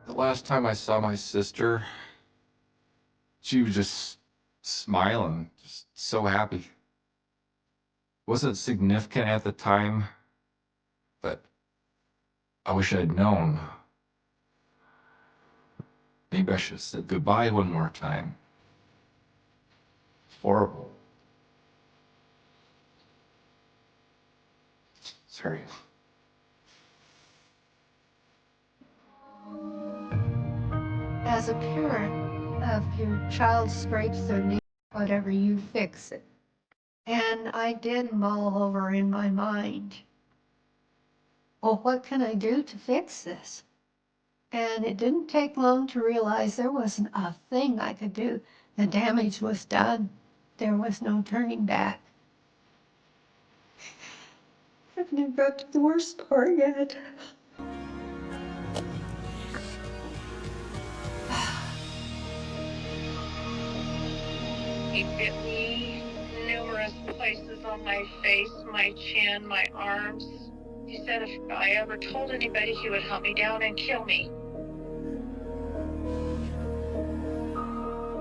The last time I saw my sister, she was just smiling, just so happy. Wasn't significant at the time, but I wish I'd known. Maybe I should have said goodbye one more time. It's horrible. Sorry. As a parent, if your child scrapes their knee, whatever, you fix it. And I did mull over in my mind, well, what can I do to fix this? And it didn't take long to realize there wasn't a thing I could do. The damage was done. There was no turning back. I've never got to the worst part yet. He bit me numerous places on my face, my chin, my arms. He said if I ever told anybody, he would hunt me down and kill me.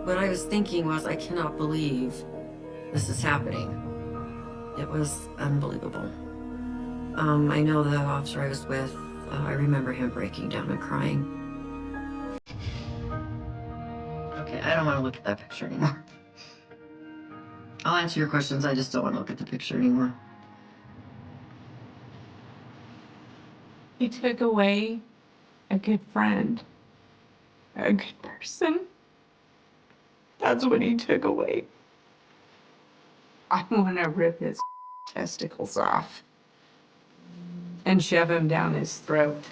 What I was thinking was, I cannot believe this is happening. It was unbelievable. I know the officer I was with, I remember him breaking down and crying. Okay, I don't want to look at that picture anymore. I'll answer your questions, I just don't want to look at the picture anymore. He took away a good friend, a good person. That's what he took away. I want to rip his testicles off and shove him down his throat.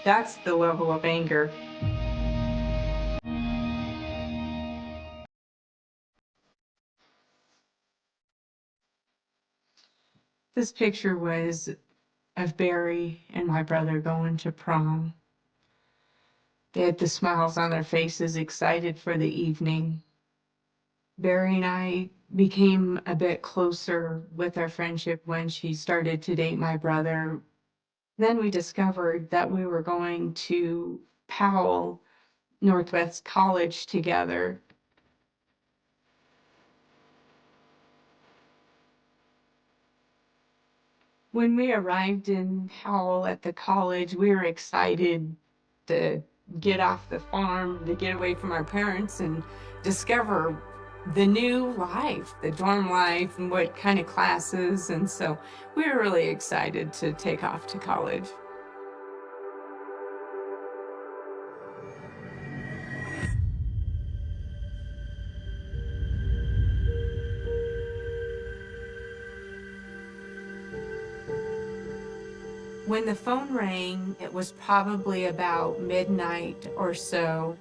That's the level of anger. This picture was of Barry and my brother going to prom. They had the smiles on their faces, excited for the evening. Barry and I became a bit closer with our friendship when she started to date my brother. Then we discovered that we were going to Powell Northwest College together. When we arrived in Powell at the college, we were excited to get off the farm, to get away from our parents and discover the new life, the dorm life, and what kind of classes. And so we were really excited to take off to college. When the phone rang, it was probably about midnight or so.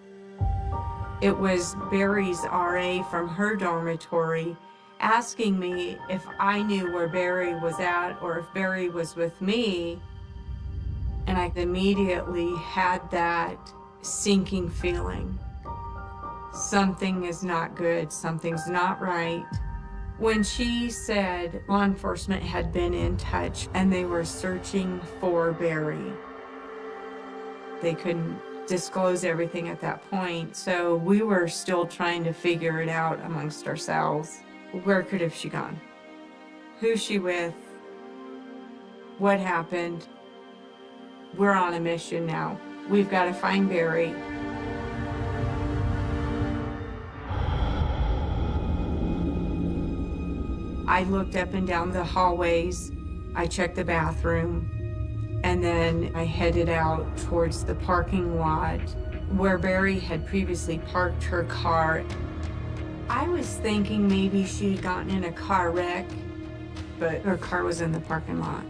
It was Barry's RA from her dormitory asking me if I knew where Barry was at or if Barry was with me. And I immediately had that sinking feeling. Something is not good, something's not right. When she said law enforcement had been in touch and they were searching for Barry, they couldn't disclose everything at that point, so we were still trying to figure it out amongst ourselves. Where could have she gone? Who's she with? What happened? We're on a mission now. We've got to find Barry. I looked up and down the hallways. I checked the bathroom, and then I headed out towards the parking lot where Barry had previously parked her car. I was thinking maybe she'd gotten in a car wreck, but her car was in the parking lot.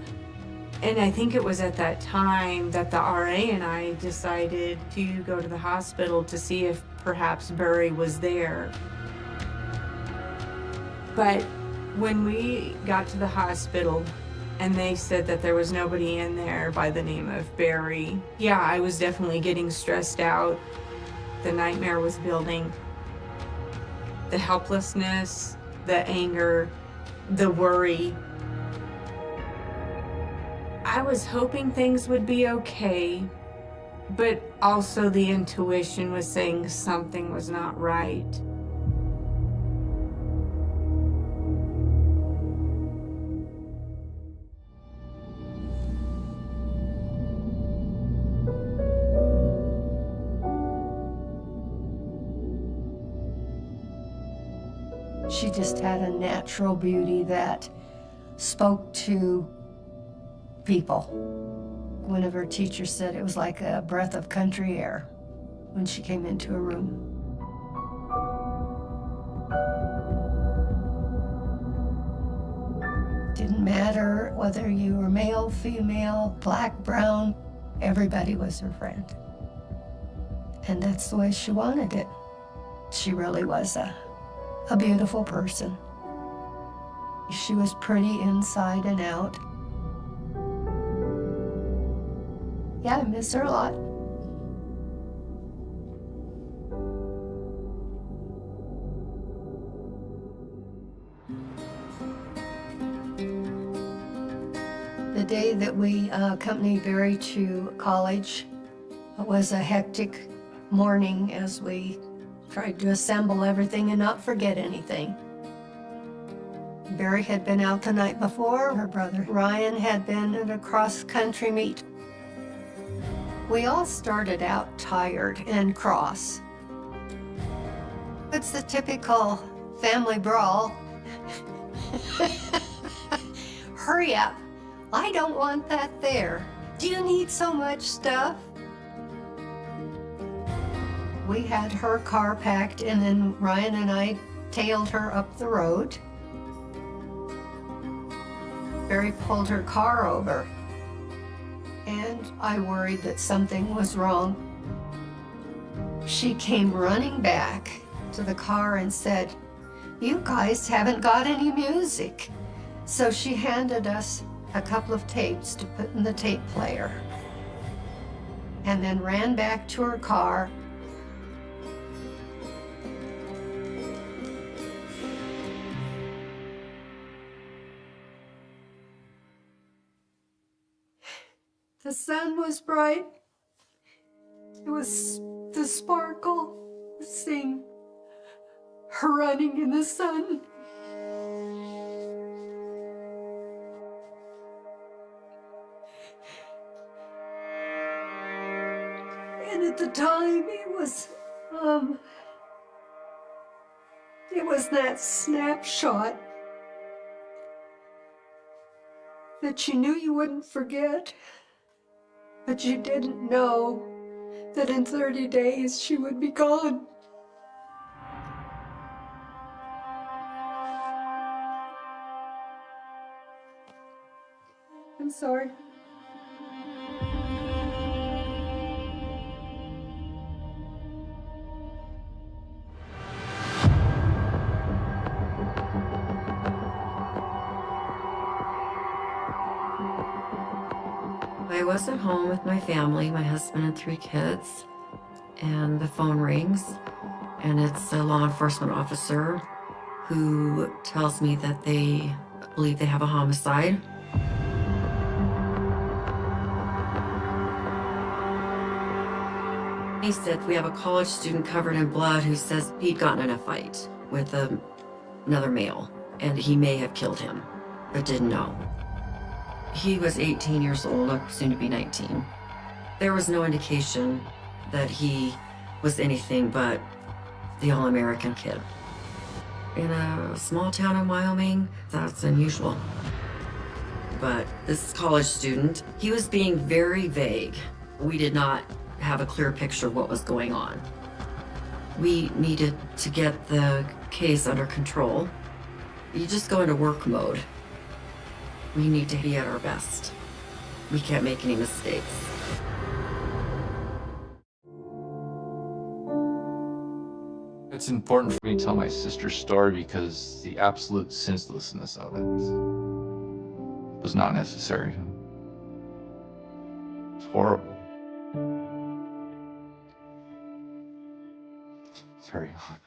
And I think it was at that time that the RA and I decided to go to the hospital to see if perhaps Barry was there. But when we got to the hospital and they said that there was nobody in there by the name of Barry, yeah, I was definitely getting stressed out. The nightmare was building. The helplessness, the anger, the worry. I was hoping things would be okay, but also the intuition was saying something was not right. She just had a natural beauty that spoke to people. One of her teachers said it was like a breath of country air when she came into a room. Didn't matter whether you were male, female, black, brown, everybody was her friend. And that's the way she wanted it. She really was a beautiful person. She was pretty inside and out. Yeah, I miss her a lot. The day that we accompanied Barry to college was a hectic morning as we tried to assemble everything and not forget anything. Barry had been out the night before. Her brother Ryan had been at a cross-country meet. We all started out tired and cross. It's the typical family brawl. Hurry up. I don't want that there. Do you need so much stuff? We had her car packed, and then Ryan and I tailed her up the road. Barry pulled her car over, and I worried that something was wrong. She came running back to the car and said, "You guys haven't got any music." So she handed us a couple of tapes to put in the tape player, and then ran back to her car. The sun was bright. It was the sparkle, seeing her running in the sun. And at the time, it was that snapshot that you knew you wouldn't forget, but you didn't know that in 30 days she would be gone. I'm sorry. I was at home with my family, my husband and 3 kids, and the phone rings, and it's a law enforcement officer who tells me that they believe they have a homicide. He said we have a college student covered in blood who says he'd gotten in a fight with another male, and he may have killed him, but didn't know. He was 18 years old, soon to be 19. There was no indication that he was anything but the all-American kid. In a small town in Wyoming, that's unusual. But this college student, he was being very vague. We did not have a clear picture of what was going on. We needed to get the case under control. You just go into work mode. We need to be at our best. We can't make any mistakes. It's important for me to tell my sister's story because the absolute senselessness of it was not necessary. It's horrible. It's very hard.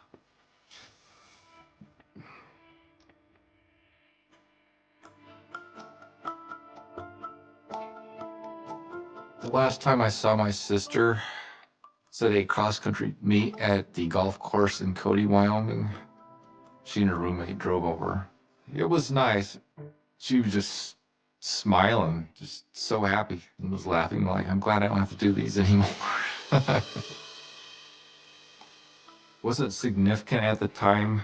The last time I saw my sister was at a cross-country meet at the golf course in Cody, Wyoming. She and her roommate drove over. It was nice. She was just smiling, just so happy, and was laughing like, I'm glad I don't have to do these anymore. Wasn't significant at the time,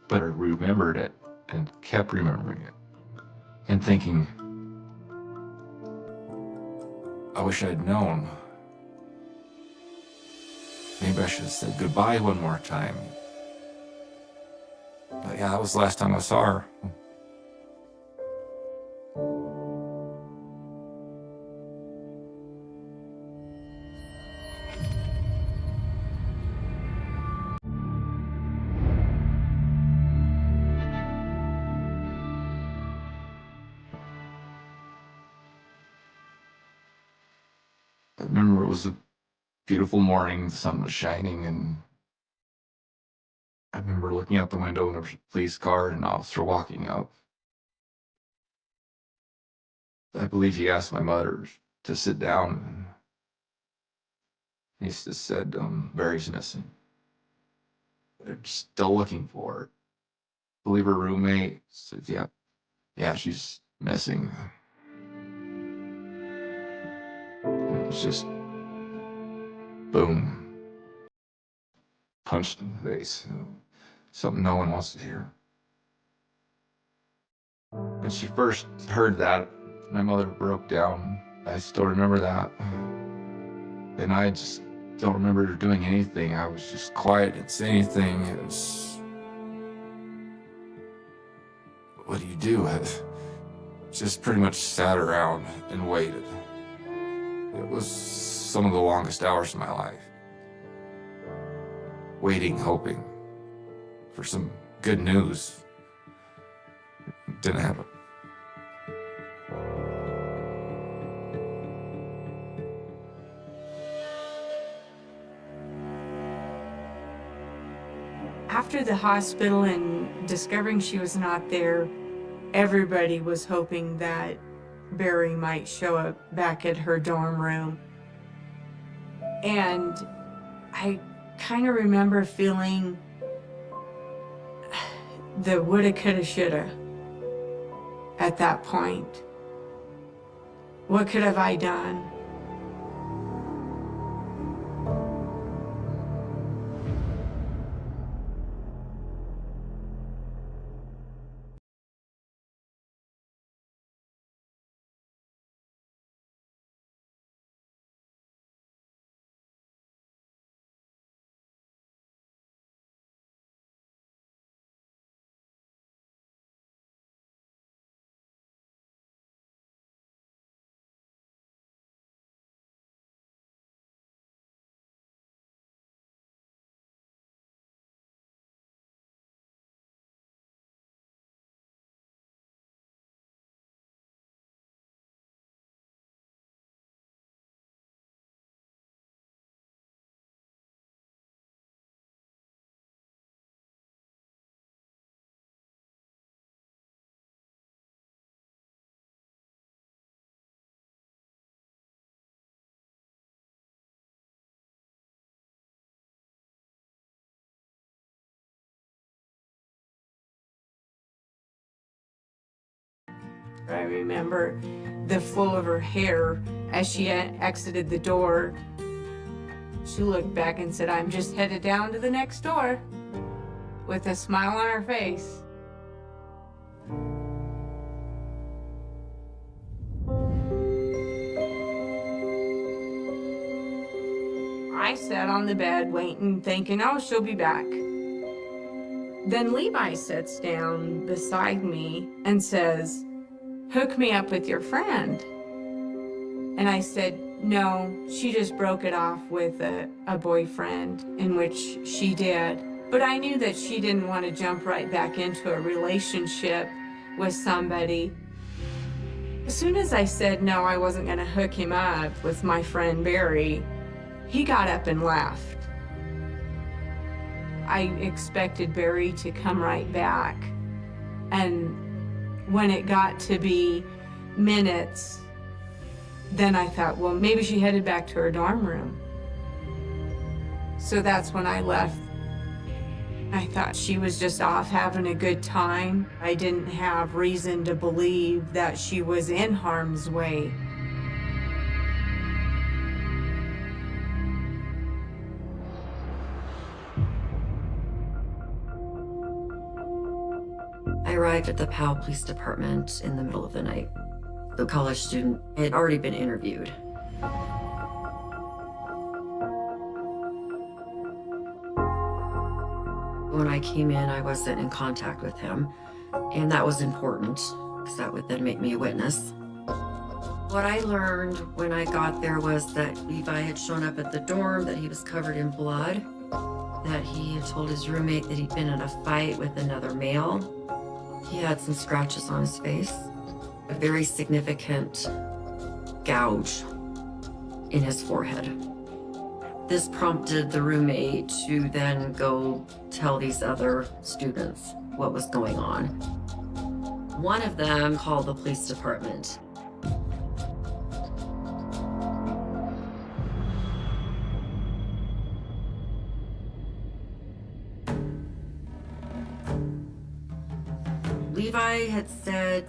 but I remembered it and kept remembering it and thinking, I wish I'd known. Maybe I should have said goodbye one more time. But yeah, that was the last time I saw her. I remember it was a beautiful morning, the sun was shining, and I remember looking out the window and there was a police car and an officer walking up. I believe he asked my mother to sit down, and he just said, Barry's missing. They're still looking for her. I believe her roommate said, yeah, she's missing. It was just, boom. Punched in the face. Something no one wants to hear. When she first heard that, my mother broke down. I still remember that. And I just don't remember her doing anything. I was just quiet, didn't say anything. It was, what do you do? I just pretty much sat around and waited. It was some of the longest hours of my life. Waiting, hoping for some good news. Didn't happen. After the hospital and discovering she was not there, everybody was hoping that Barry might show up back at her dorm room. And I kind of remember feeling the woulda, coulda, shoulda at that point. What could have I done? I remember the flow of her hair as she exited the door. She looked back and said, I'm just headed down to the next door, with a smile on her face. I sat on the bed waiting, thinking, oh, she'll be back. Then Levi sits down beside me and says, hook me up with your friend. And I said, no, she just broke it off with a boyfriend, in which she did. But I knew that she didn't want to jump right back into a relationship with somebody. As soon as I said no, I wasn't going to hook him up with my friend Barry, he got up and left. I expected Barry to come right back. And when it got to be minutes Then I thought, well, maybe she headed back to her dorm room. So that's when I left. I thought she was just off having a good time. I didn't have reason to believe that she was in harm's way. I arrived at the Powell Police Department in the middle of the night. The college student had already been interviewed. When I came in, I wasn't in contact with him, and that was important because that would then make me a witness. What I learned when I got there was that Levi had shown up at the dorm, that he was covered in blood, that he had told his roommate that he'd been in a fight with another male. He had some scratches on his face, a very significant gouge in his forehead. This prompted the roommate to then go tell these other students what was going on. One of them called the police department. Levi had said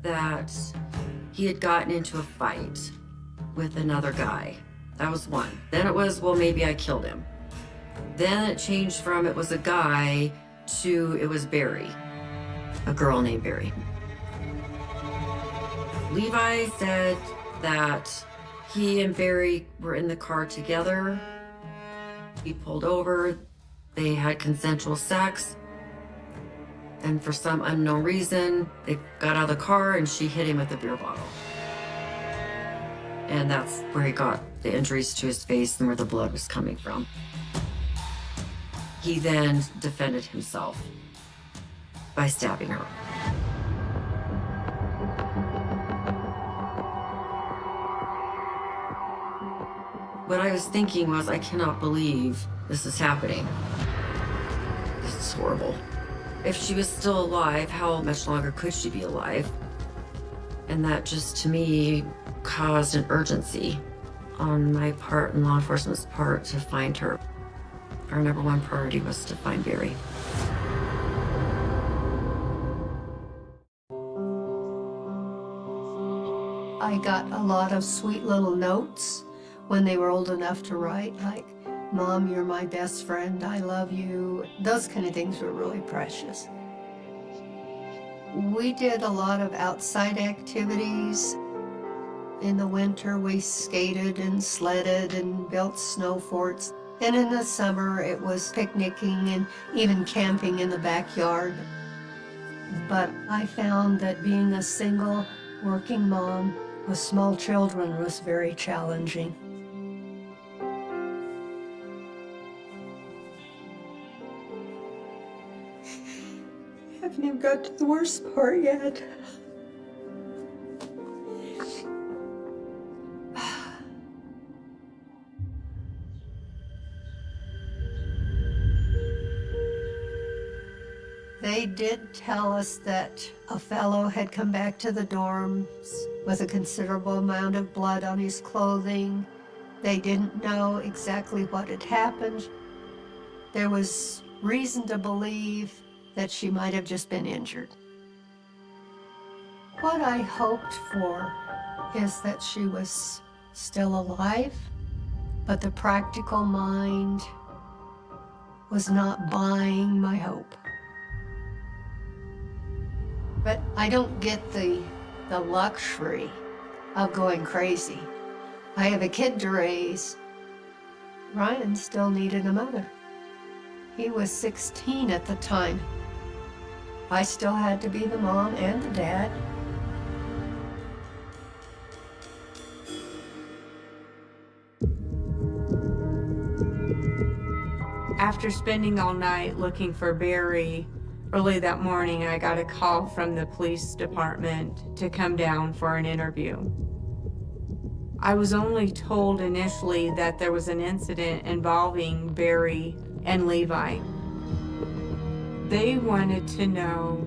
that he had gotten into a fight with another guy. That was one. Then it was, well, maybe I killed him. Then it changed from it was a guy to it was Barry, a girl named Barry. Levi said that he and Barry were in the car together. He pulled over. They had consensual sex. And for some unknown reason, they got out of the car and she hit him with a beer bottle. And that's where he got the injuries to his face and where the blood was coming from. He then defended himself by stabbing her. What I was thinking was, I cannot believe this is happening. This is horrible. If she was still alive, how much longer could she be alive? And that just, to me, caused an urgency on my part and law enforcement's part to find her. Our number one priority was to find Barry. I got a lot of sweet little notes when they were old enough to write, like, "Mom, you're my best friend, I love you." Those kind of things were really precious. We did a lot of outside activities. In the winter, we skated and sledded and built snow forts. And in the summer, it was picnicking and even camping in the backyard. But I found that being a single working mom with small children was very challenging. Haven't even got to the worst part yet. They did tell us that a fellow had come back to the dorms with a considerable amount of blood on his clothing. They didn't know exactly what had happened. There was reason to believe that she might have just been injured. What I hoped for is that she was still alive, but the practical mind was not buying my hope. But I don't get the luxury of going crazy. I have a kid to raise. Ryan still needed a mother. He was 16 at the time. I still had to be the mom and the dad. After spending all night looking for Barry, early that morning I got a call from the police department to come down for an interview. I was only told initially that there was an incident involving Barry and Levi. They wanted to know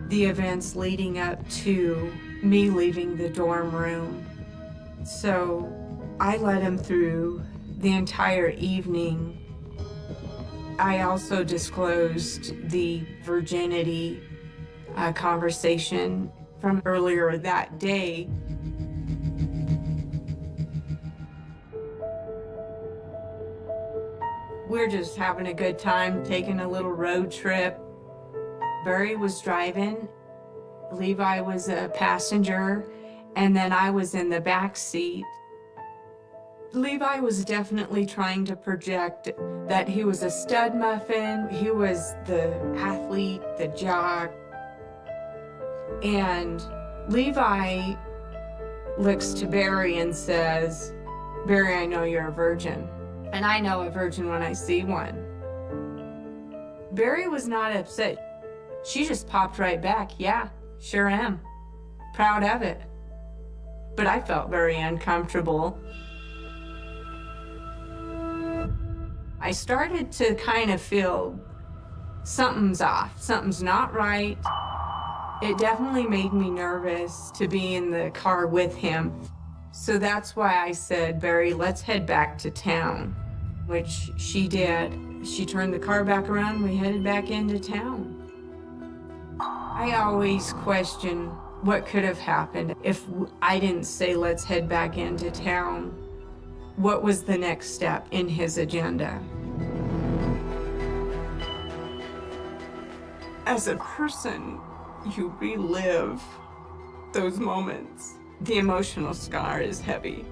the events leading up to me leaving the dorm room. So I let him through the entire evening. I also disclosed the virginity conversation from earlier that day. We're just having a good time, taking a little road trip. Barry was driving, Levi was a passenger, and then I was in the back seat. Levi was definitely trying to project that he was a stud muffin, he was the athlete, the jock. And Levi looks to Barry and says, "Barry, I know you're a virgin. And I know a virgin when I see one." Barry was not upset. She just popped right back, "Yeah, sure am. Proud of it." But I felt very uncomfortable. I started to kind of feel something's off, something's not right. It definitely made me nervous to be in the car with him. So that's why I said, "Barry, let's head back to town," which she did. She turned the car back around, we headed back into town. I always question what could have happened if I didn't say, "Let's head back into town." What was the next step in his agenda? As a person, you relive those moments. The emotional scar is heavy.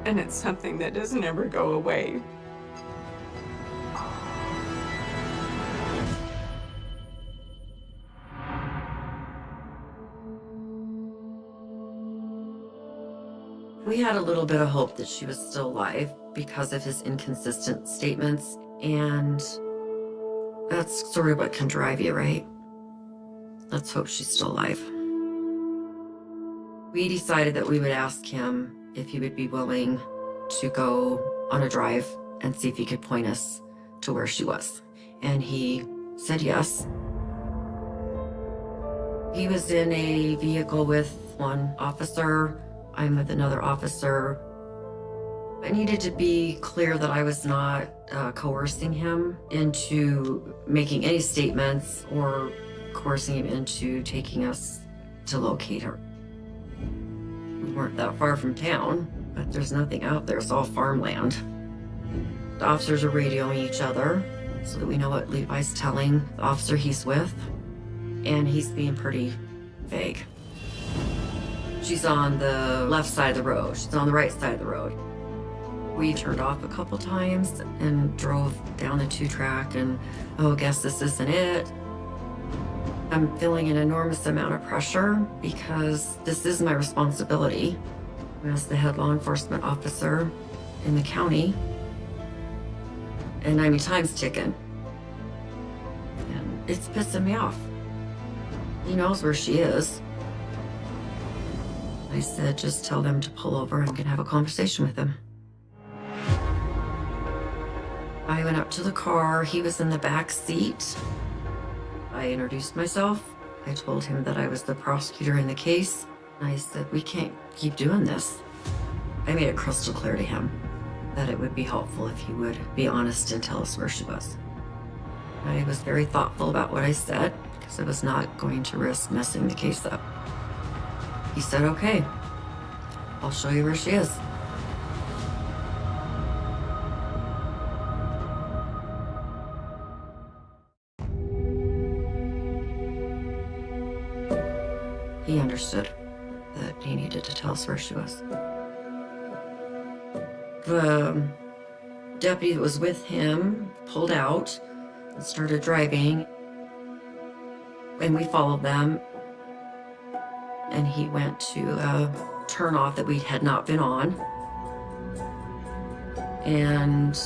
And it's something that doesn't ever go away. We had a little bit of hope that she was still alive because of his inconsistent statements, and that's sort of what can drive you, right? Let's hope she's still alive. We decided that we would ask him if he would be willing to go on a drive and see if he could point us to where she was. And he said yes. He was in a vehicle with one officer. I'm with another officer. I needed to be clear that I was not coercing him into making any statements or coercing him into taking us to locate her. We weren't that far from town, but there's nothing out there. It's all farmland. The officers are radioing each other so that we know what Levi's telling the officer he's with, and he's being pretty vague. She's on the left side of the road. She's on the right side of the road. We turned off a couple times and drove down the 2-track and, oh, guess this isn't it. I'm feeling an enormous amount of pressure because this is my responsibility as the head law enforcement officer in the county. And I mean, time's ticking. And it's pissing me off. He knows where she is. I said, just tell them to pull over and we can have a conversation with him. I went up to the car. He was in the back seat. I introduced myself. I told him that I was the prosecutor in the case. I said, we can't keep doing this. I made it crystal clear to him that it would be helpful if he would be honest and tell us where she was. I was very thoughtful about what I said because I was not going to risk messing the case up. He said, okay, I'll show you where she is. He understood that he needed to tell us where she was. The deputy that was with him pulled out and started driving, and we followed them. And he went to a turnoff that we had not been on, and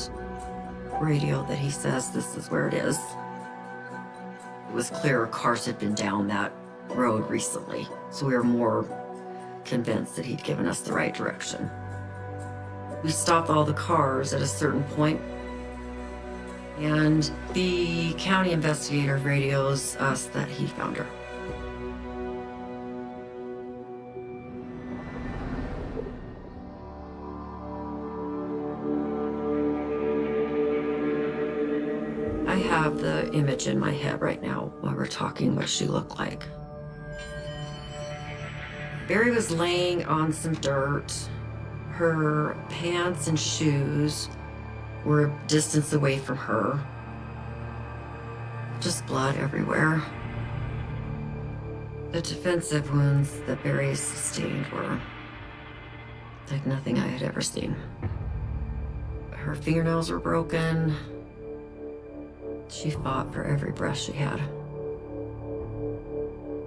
radio that he says this is where it is. It was clear cars had been down that road recently, so we were more convinced that he'd given us the right direction. We stopped all the cars at a certain point, and the county investigator radios us that he found her. have the image in my head right now while we're talking what she looked like. Barry was laying on some dirt. Her pants and shoes were a distance away from her. Just blood everywhere. The defensive wounds that Barry sustained were like nothing I had ever seen. Her fingernails were broken. She fought for every breath she had.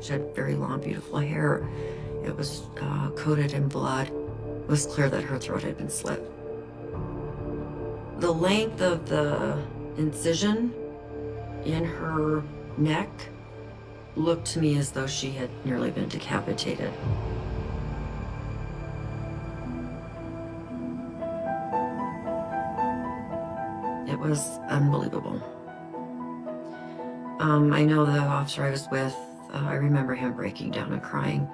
She had very long, beautiful hair. It was coated in blood. It was clear that her throat had been slit. The length of the incision in her neck looked to me as though she had nearly been decapitated. It was unbelievable. I know the officer I was with, I remember him breaking down and crying.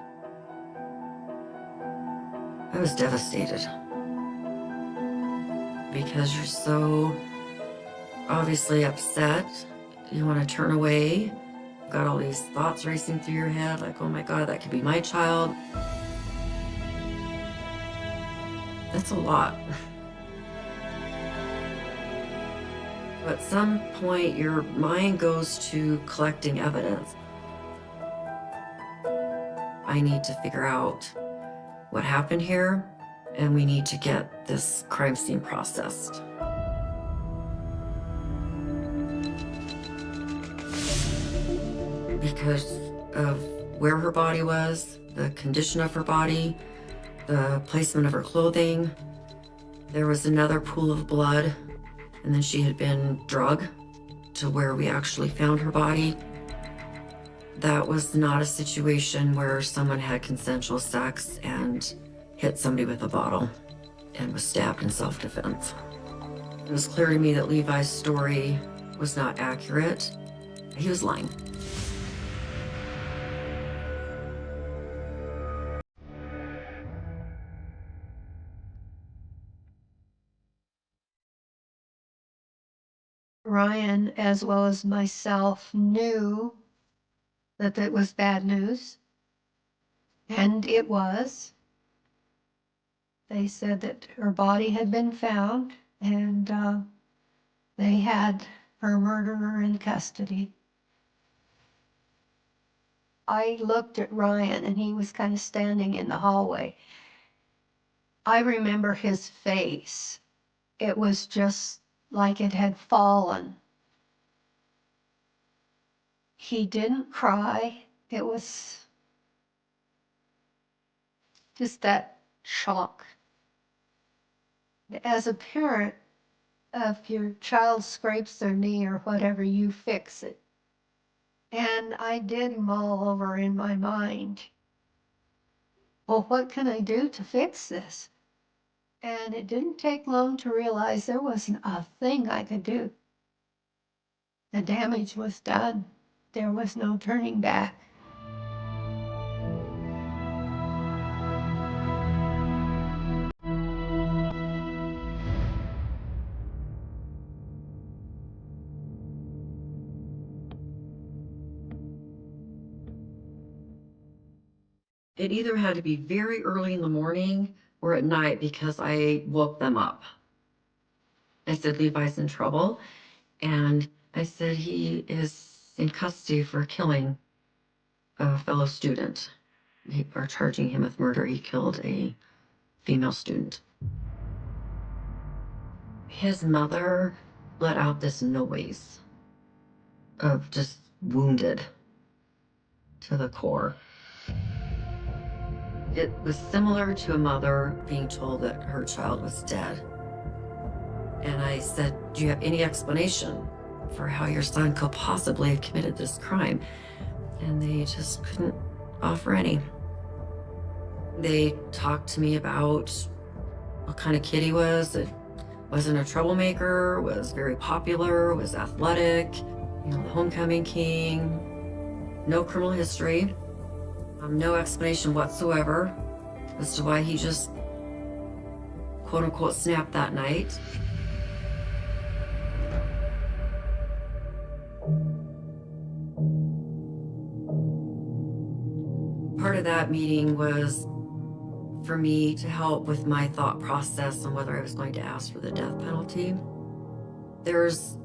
I was devastated because you're so obviously upset. You want to turn away. You've got all these thoughts racing through your head like, oh my God, that could be my child. That's a lot. At some point, your mind goes to collecting evidence. I need to figure out what happened here, and we need to get this crime scene processed. Because of where her body was, the condition of her body, the placement of her clothing, there was another pool of blood, and then she had been drugged to where we actually found her body. That was not a situation where someone had consensual sex and hit somebody with a bottle and was stabbed in self-defense. It was clear to me that Levi's story was not accurate. He was lying. Ryan, as well as myself, knew that it was bad news. And it was. They said that her body had been found and they had her murderer in custody. I looked at Ryan and he was kind of standing in the hallway. I remember his face. It was just like it had fallen. He didn't cry. It was just that shock. As a parent, if your child scrapes their knee or whatever, you fix it. And I did mull over in my mind, well, what can I do to fix this? And it didn't take long to realize there wasn't a thing I could do. The damage was done. There was no turning back. It either had to be very early in the morning or at night because I woke them up. I said, Levi's in trouble. And I said, he is in custody for killing a fellow student. They are charging him with murder. He killed a female student. His mother let out this noise of just wounded to the core. It was similar to a mother being told that her child was dead. And I said, do you have any explanation for how your son could possibly have committed this crime? And they just couldn't offer any. They talked to me about what kind of kid he was. It wasn't a troublemaker, was very popular, was athletic, the homecoming king, no criminal history. No explanation whatsoever as to why he just, quote unquote, snapped that night. Part of that meeting was for me to help with my thought process on whether I was going to ask for the death penalty. There's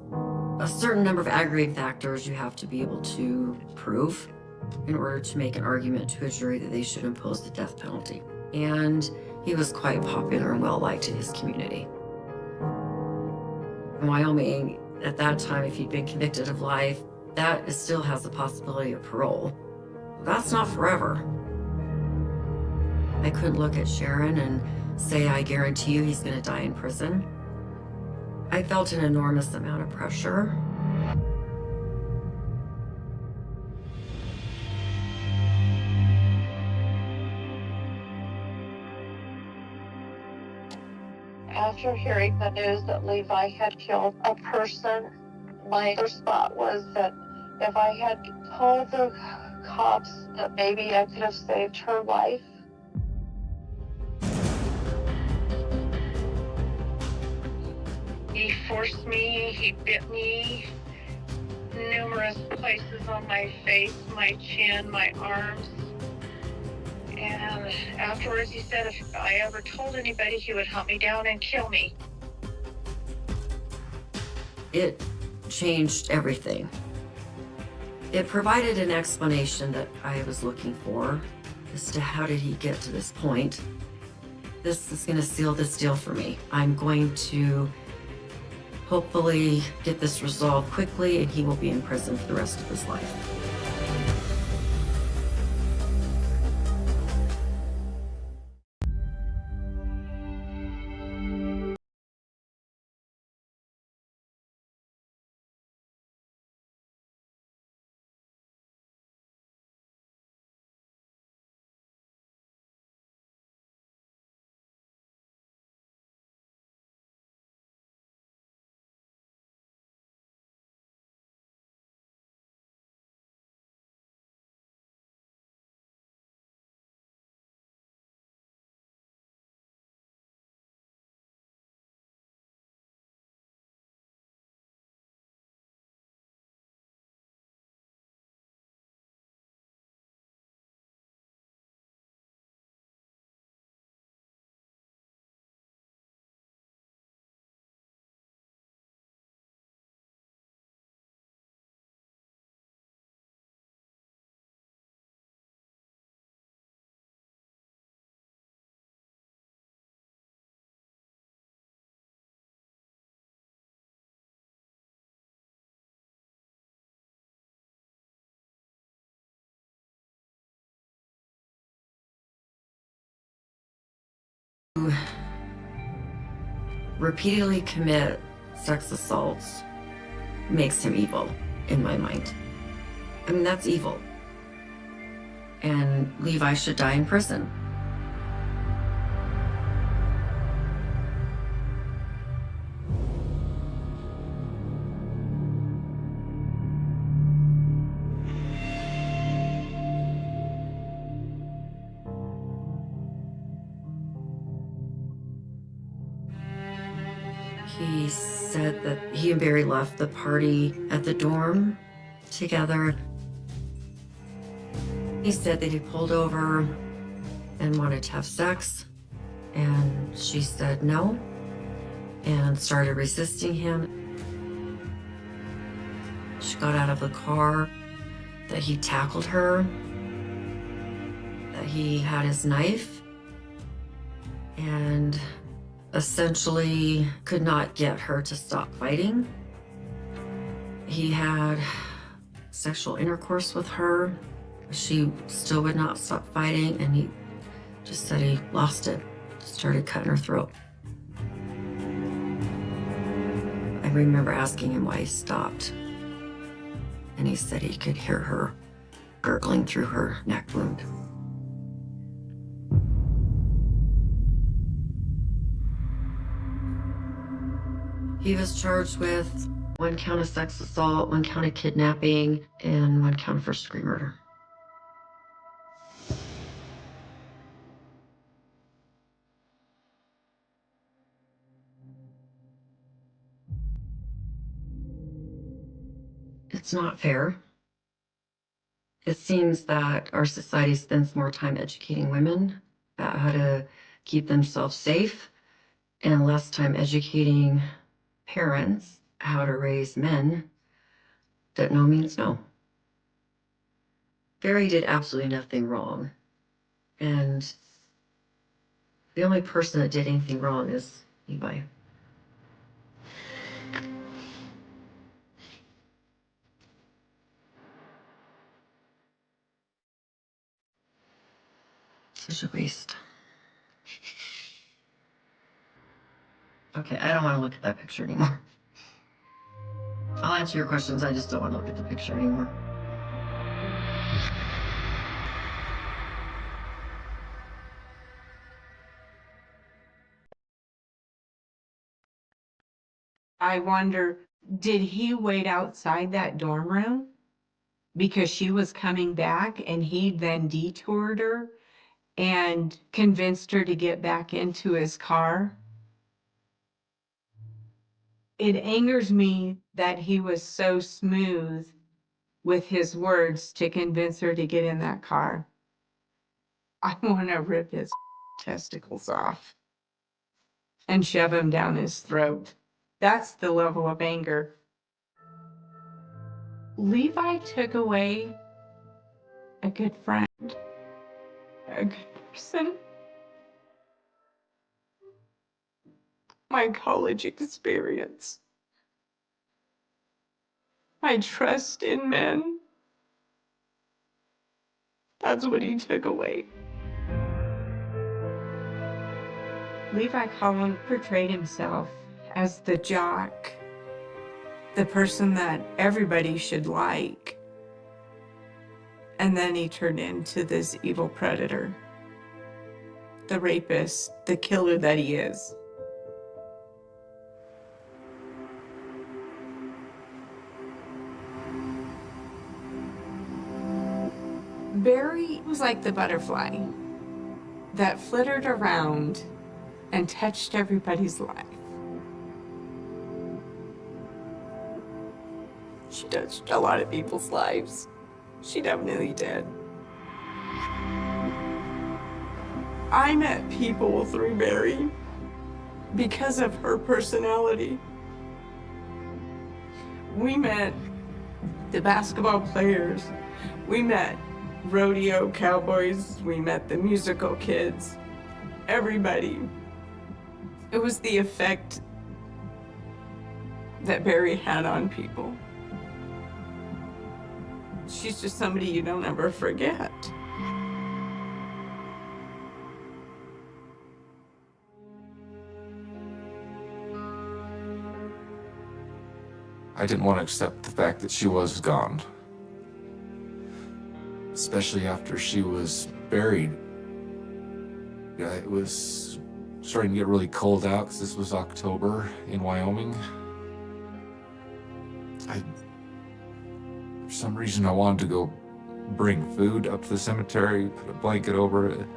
a certain number of aggravating factors you have to be able to prove in order to make an argument to a jury that they should impose the death penalty. And he was quite popular and well-liked in his community. In Wyoming, at that time, if he'd been convicted of life, that still has the possibility of parole. That's not forever. I couldn't look at Sharon and say, I guarantee you he's gonna die in prison. I felt an enormous amount of pressure. After hearing the news that Levi had killed a person, my first thought was that if I had told the cops that maybe I could have saved her life. He forced me, he bit me numerous places on my face, my chin, my arms. And afterwards he said if I ever told anybody, he would hunt me down and kill me. It changed everything. It provided an explanation that I was looking for as to how did he get to this point. This is going to seal this deal for me. I'm going to hopefully get this resolved quickly and he will be in prison for the rest of his life. Repeatedly commit sex assaults makes him evil in my mind. I mean, that's evil. And Levi should die in prison. He said that he and Barry left the party at the dorm together. He said that he pulled over and wanted to have sex, and she said no and started resisting him. She got out of the car, that he tackled her, that he had his knife, and essentially could not get her to stop fighting. He had sexual intercourse with her. She still would not stop fighting, and he just said he lost it, started cutting her throat. I remember asking him why he stopped, and he said he could hear her gurgling through her neck wound. He was charged with 1 count of sex assault, 1 count of kidnapping, and 1 count of first-degree murder. It's not fair. It seems that our society spends more time educating women about how to keep themselves safe and less time educating parents how to raise men that no means no. Barry did absolutely nothing wrong. And the only person that did anything wrong is Levi. Such a waste. Okay, I don't want to look at that picture anymore. I'll answer your questions, I just don't want to look at the picture anymore. I wonder, did he wait outside that dorm room because she was coming back and he then detoured her and convinced her to get back into his car? It angers me that he was so smooth with his words to convince her to get in that car. I want to rip his testicles off and shove them down his throat. That's the level of anger. Levi took away a good friend, a good person, my college experience, my trust in men. That's what he took away. Levi Collin portrayed himself as the jock, the person that everybody should like. And then he turned into this evil predator, the rapist, the killer that he is. Barry was like the butterfly that flittered around and touched everybody's life. She touched a lot of people's lives. She definitely did. I met people through Barry because of her personality. We met the basketball players. We met rodeo cowboys. We met the musical kids. Everybody. It was the effect that Barry had on people. She's just somebody you don't ever forget. I didn't want to accept the fact that she was gone. Especially after she was buried. Yeah, it was starting to get really cold out because this was October in Wyoming. For some reason, I wanted to go bring food up to the cemetery, put a blanket over it.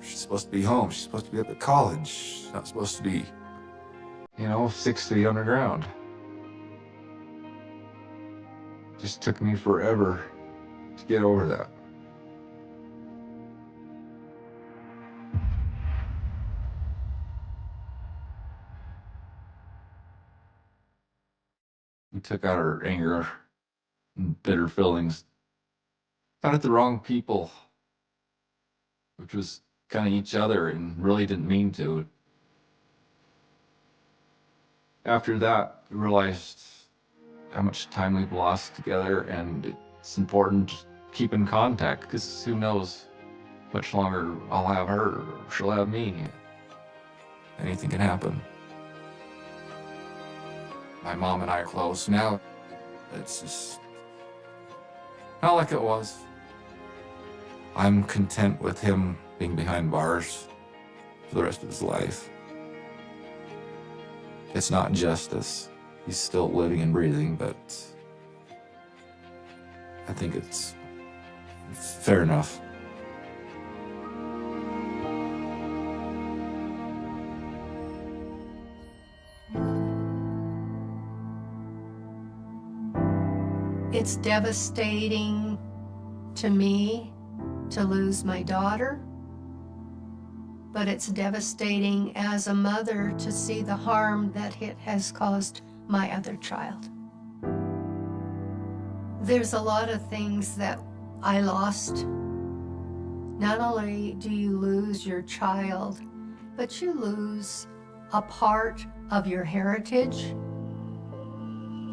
She's supposed to be home. She's supposed to be up at college. She's not supposed to be, 6 feet underground. Just took me forever to get over that. We took out our anger and bitter feelings. Found it the wrong people, which was kind of each other, and really didn't mean to. After that, we realized how much time we've lost together, and it's important to keep in contact, because who knows how much longer I'll have her, or she'll have me. Anything can happen. My mom and I are close now. It's just not like it was. I'm content with him being behind bars for the rest of his life. It's not justice. He's still living and breathing, but I think it's fair enough. It's devastating to me to lose my daughter, but it's devastating as a mother to see the harm that it has caused my other child. There's a lot of things that I lost. Not only do you lose your child, but you lose a part of your heritage.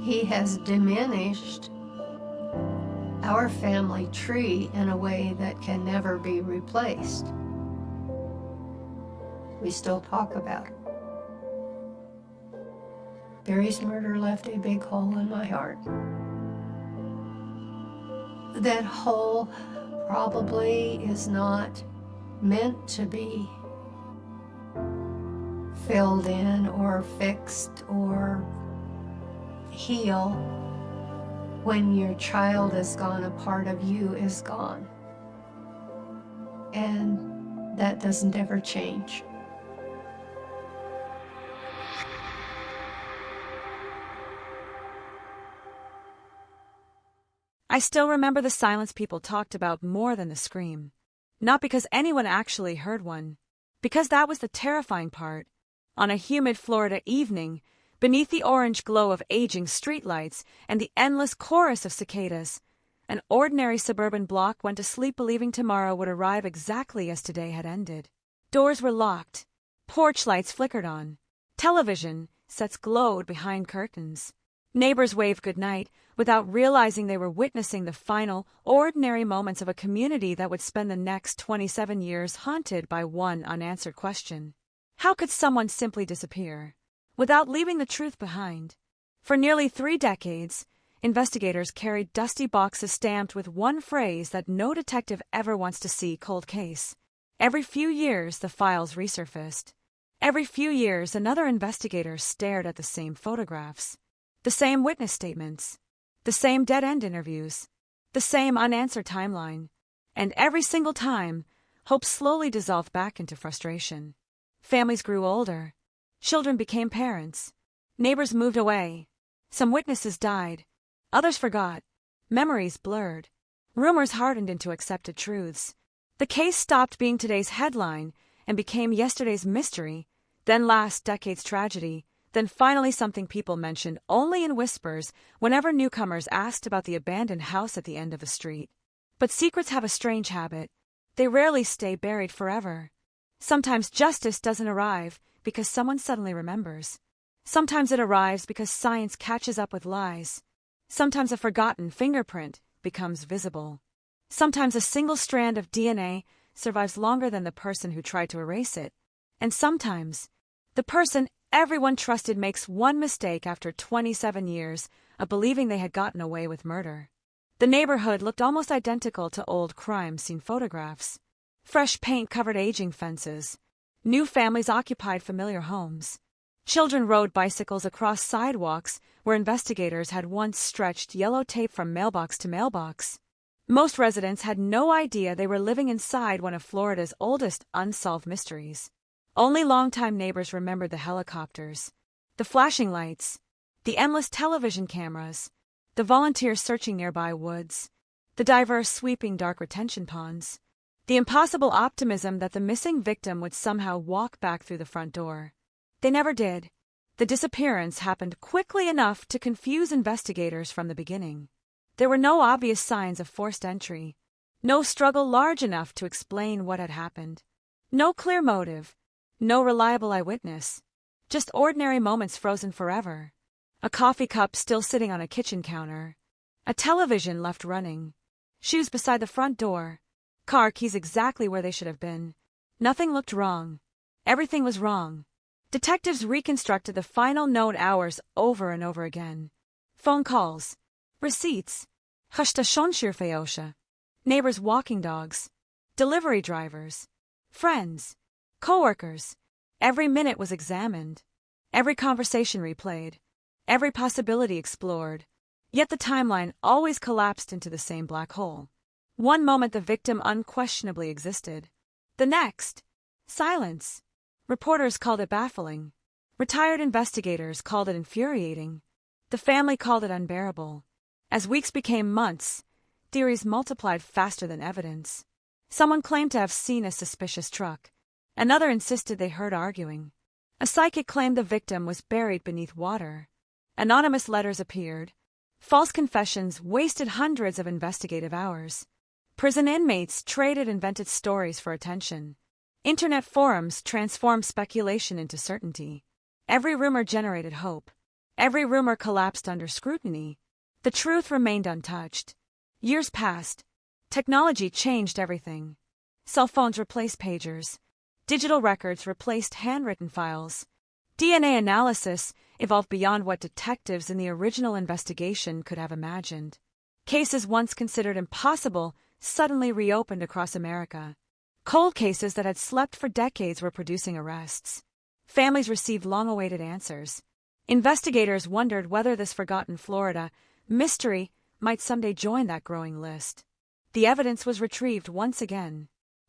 He has diminished our family tree in a way that can never be replaced. We still talk about it. Barry's murder left a big hole in my heart. That hole probably is not meant to be filled in or fixed or heal. When your child is gone, a part of you is gone. And that doesn't ever change. I still remember the silence people talked about more than the scream. Not because anyone actually heard one, because that was the terrifying part. On a humid Florida evening, beneath the orange glow of aging streetlights and the endless chorus of cicadas, an ordinary suburban block went to sleep believing tomorrow would arrive exactly as today had ended. Doors were locked, porch lights flickered on, television sets glowed behind curtains. Neighbors waved goodnight without realizing they were witnessing the final, ordinary moments of a community that would spend the next 27 years haunted by one unanswered question. How could someone simply disappear, without leaving the truth behind? For nearly 3 decades, investigators carried dusty boxes stamped with one phrase that no detective ever wants to see: cold case. Every few years, the files resurfaced. Every few years, another investigator stared at the same photographs. The same witness statements, the same dead-end interviews, the same unanswered timeline. And every single time, hope slowly dissolved back into frustration. Families grew older. Children became parents. Neighbors moved away. Some witnesses died. Others forgot. Memories blurred. Rumors hardened into accepted truths. The case stopped being today's headline and became yesterday's mystery, then last decade's tragedy, then finally something people mentioned only in whispers whenever newcomers asked about the abandoned house at the end of the street. But secrets have a strange habit. They rarely stay buried forever. Sometimes justice doesn't arrive because someone suddenly remembers. Sometimes it arrives because science catches up with lies. Sometimes a forgotten fingerprint becomes visible. Sometimes a single strand of DNA survives longer than the person who tried to erase it. And sometimes the person everyone trusted makes one mistake after 27 years of believing they had gotten away with murder. The neighborhood looked almost identical to old crime scene photographs. Fresh paint covered aging fences. New families occupied familiar homes. Children rode bicycles across sidewalks where investigators had once stretched yellow tape from mailbox to mailbox. Most residents had no idea they were living inside one of Florida's oldest unsolved mysteries. Only longtime neighbors remembered the helicopters, the flashing lights, the endless television cameras, the volunteers searching nearby woods, the diverse sweeping dark retention ponds, the impossible optimism that the missing victim would somehow walk back through the front door. They never did. The disappearance happened quickly enough to confuse investigators from the beginning. There were no obvious signs of forced entry, no struggle large enough to explain what had happened, no clear motive, no reliable eyewitness, just ordinary moments frozen forever. A coffee cup still sitting on a kitchen counter, a television left running, shoes beside the front door, car keys exactly where they should have been. Nothing looked wrong. Everything was wrong. Detectives reconstructed the final known hours over and over again. Phone calls, receipts, neighbors walking dogs, delivery drivers, friends, co-workers. Every minute was examined, every conversation replayed, every possibility explored. Yet the timeline always collapsed into the same black hole. One moment the victim unquestionably existed. The next, silence. Reporters called it baffling. Retired investigators called it infuriating. The family called it unbearable. As weeks became months, theories multiplied faster than evidence. Someone claimed to have seen a suspicious truck. Another insisted they heard arguing. A psychic claimed the victim was buried beneath water. Anonymous letters appeared. False confessions wasted hundreds of investigative hours. Prison inmates traded invented stories for attention. Internet forums transformed speculation into certainty. Every rumor generated hope. Every rumor collapsed under scrutiny. The truth remained untouched. Years passed. Technology changed everything. Cell phones replaced pagers. Digital records replaced handwritten files. DNA analysis evolved beyond what detectives in the original investigation could have imagined. Cases once considered impossible suddenly reopened across America. Cold cases that had slept for decades were producing arrests. Families received long-awaited answers. Investigators wondered whether this forgotten Florida mystery might someday join that growing list. The evidence was retrieved once again.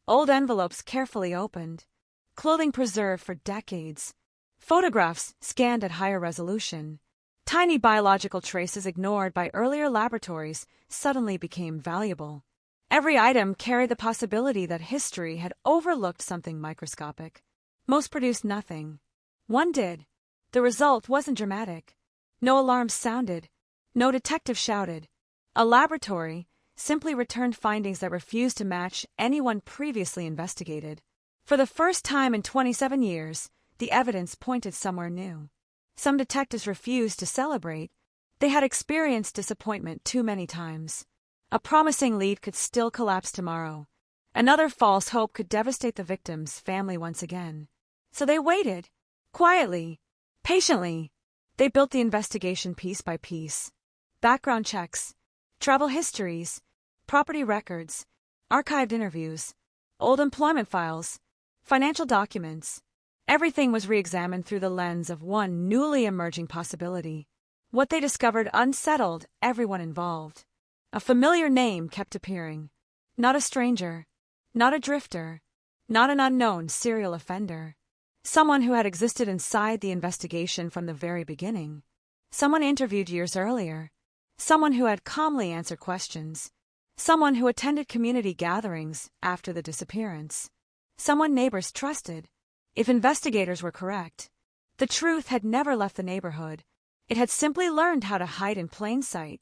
Old envelopes carefully opened. Clothing preserved for decades. Photographs scanned at higher resolution. Tiny biological traces ignored by earlier laboratories suddenly became valuable. Every item carried the possibility that history had overlooked something microscopic. Most produced nothing. One did. The result wasn't dramatic. No alarms sounded. No detective shouted. A laboratory simply returned findings that refused to match anyone previously investigated. For the first time in 27 years, the evidence pointed somewhere new. Some detectives refused to celebrate. They had experienced disappointment too many times. A promising lead could still collapse tomorrow. Another false hope could devastate the victim's family once again. So they waited. Quietly. Patiently. They built the investigation piece by piece. Background checks. Travel histories. Property records. Archived interviews. Old employment files. Financial documents. Everything was re-examined through the lens of one newly emerging possibility. What they discovered unsettled everyone involved. A familiar name kept appearing. Not a stranger. Not a drifter. Not an unknown serial offender. Someone who had existed inside the investigation from the very beginning. Someone interviewed years earlier. Someone who had calmly answered questions. Someone who attended community gatherings after the disappearance. Someone neighbors trusted. If investigators were correct, the truth had never left the neighborhood. It had simply learned how to hide in plain sight.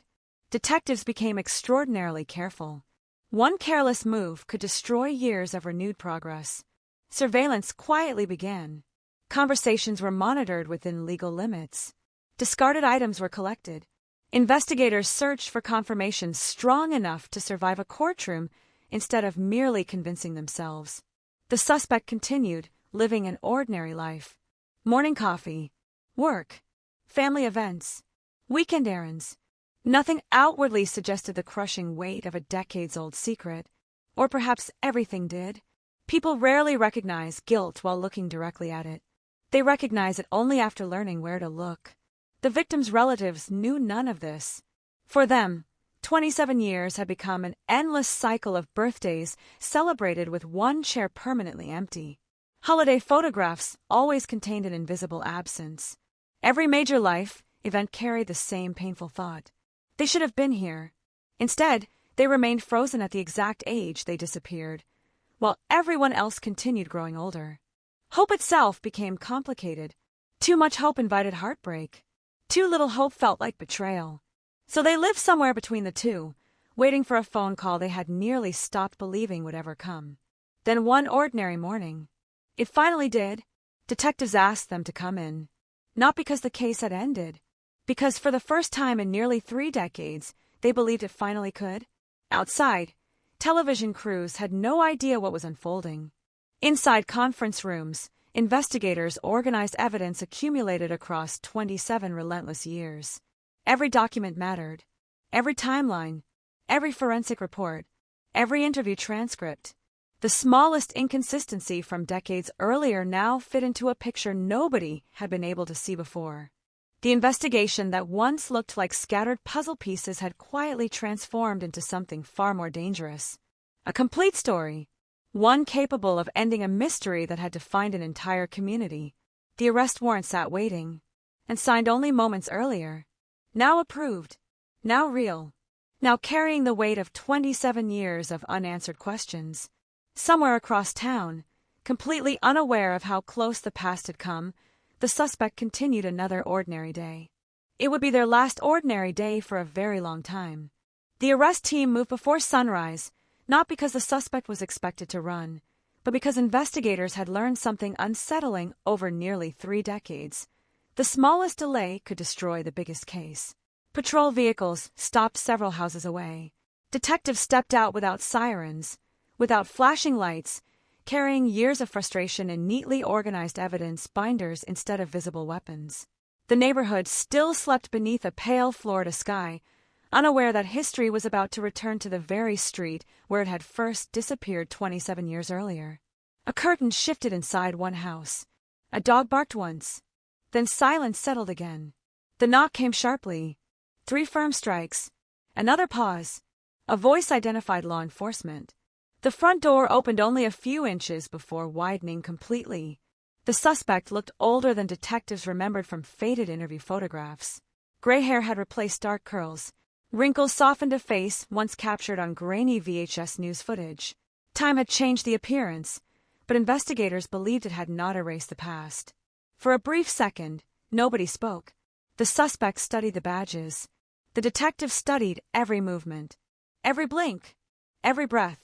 Detectives became extraordinarily careful. One careless move could destroy years of renewed progress. Surveillance quietly began. Conversations were monitored within legal limits. Discarded items were collected. Investigators searched for confirmation strong enough to survive a courtroom instead of merely convincing themselves. The suspect continued, living an ordinary life. Morning coffee, work, family events, weekend errands. Nothing outwardly suggested the crushing weight of a decades-old secret. Or perhaps everything did. People rarely recognize guilt while looking directly at it. They recognize it only after learning where to look. The victim's relatives knew none of this. For them, 27 years had become an endless cycle of birthdays celebrated with one chair permanently empty. Holiday photographs always contained an invisible absence. Every major life event carried the same painful thought. They should have been here. Instead, they remained frozen at the exact age they disappeared, while everyone else continued growing older. Hope itself became complicated. Too much hope invited heartbreak. Too little hope felt like betrayal. So they lived somewhere between the two, waiting for a phone call they had nearly stopped believing would ever come. Then one ordinary morning, it finally did. Detectives asked them to come in. Not because the case had ended, because for the first time in nearly 3 decades, they believed it finally could. Outside, television crews had no idea what was unfolding. Inside conference rooms, investigators organized evidence accumulated across 27 relentless years. Every document mattered. Every timeline, every forensic report, every interview transcript. The smallest inconsistency from decades earlier now fit into a picture nobody had been able to see before. The investigation that once looked like scattered puzzle pieces had quietly transformed into something far more dangerous. A complete story. One capable of ending a mystery that had defined an entire community. The arrest warrant sat waiting, and signed only moments earlier. Now approved. now real, now carrying the weight of 27 years of unanswered questions. Somewhere across town, completely unaware of how close the past had come, the suspect continued another ordinary day. It would be their last ordinary day for a very long time. The arrest team moved before sunrise, not because the suspect was expected to run, but because investigators had learned something unsettling over nearly 3 decades. The smallest delay could destroy the biggest case. Patrol vehicles stopped several houses away. Detectives stepped out without sirens, without flashing lights, carrying years of frustration in neatly organized evidence binders instead of visible weapons. The neighborhood still slept beneath a pale Florida sky, unaware that history was about to return to the very street where it had first disappeared 27 years earlier. A curtain shifted inside one house. A dog barked once. Then silence settled again. The knock came sharply. 3 firm strikes. Another pause. A voice identified law enforcement. The front door opened only a few inches before widening completely. The suspect looked older than detectives remembered from faded interview photographs. Gray hair had replaced dark curls. Wrinkles softened a face once captured on grainy VHS news footage. Time had changed the appearance, but investigators believed it had not erased the past. For a brief second, nobody spoke. The suspect studied the badges. The detective studied every movement, every blink, every breath,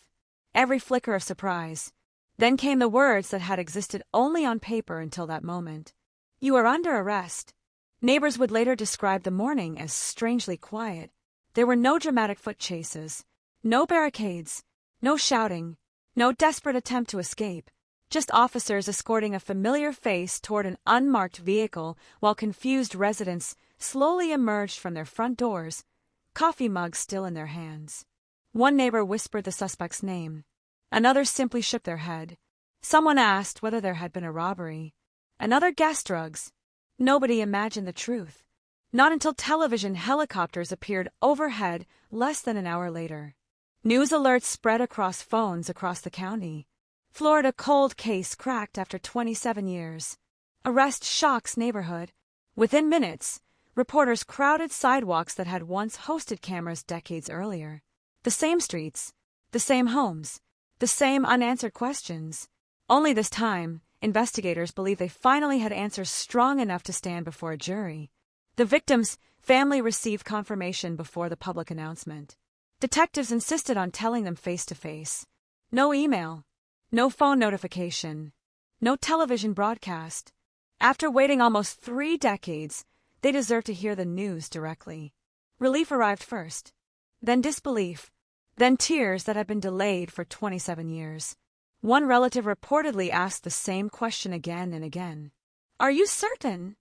every flicker of surprise. Then came the words that had existed only on paper until that moment. "You are under arrest." Neighbors would later describe the morning as strangely quiet. There were no dramatic foot chases, no barricades, no shouting, no desperate attempt to escape. Just officers escorting a familiar face toward an unmarked vehicle while confused residents slowly emerged from their front doors, coffee mugs still in their hands. One neighbor whispered the suspect's name. Another simply shook their head. Someone asked whether there had been a robbery. Another guessed drugs. Nobody imagined the truth. Not until television helicopters appeared overhead less than an hour later. News alerts spread across phones across the county. Florida cold case cracked after 27 years. Arrest shocks neighborhood. Within minutes, reporters crowded sidewalks that had once hosted cameras decades earlier. The same streets, the same homes, the same unanswered questions. Only this time, investigators believe they finally had answers strong enough to stand before a jury. The victim's family received confirmation before the public announcement. Detectives insisted on telling them face to face. No email, no phone notification, no television broadcast. After waiting almost 3 decades, they deserved to hear the news directly. Relief arrived first, then disbelief, then tears that had been delayed for 27 years. One relative reportedly asked the same question again and again. "Are you certain?"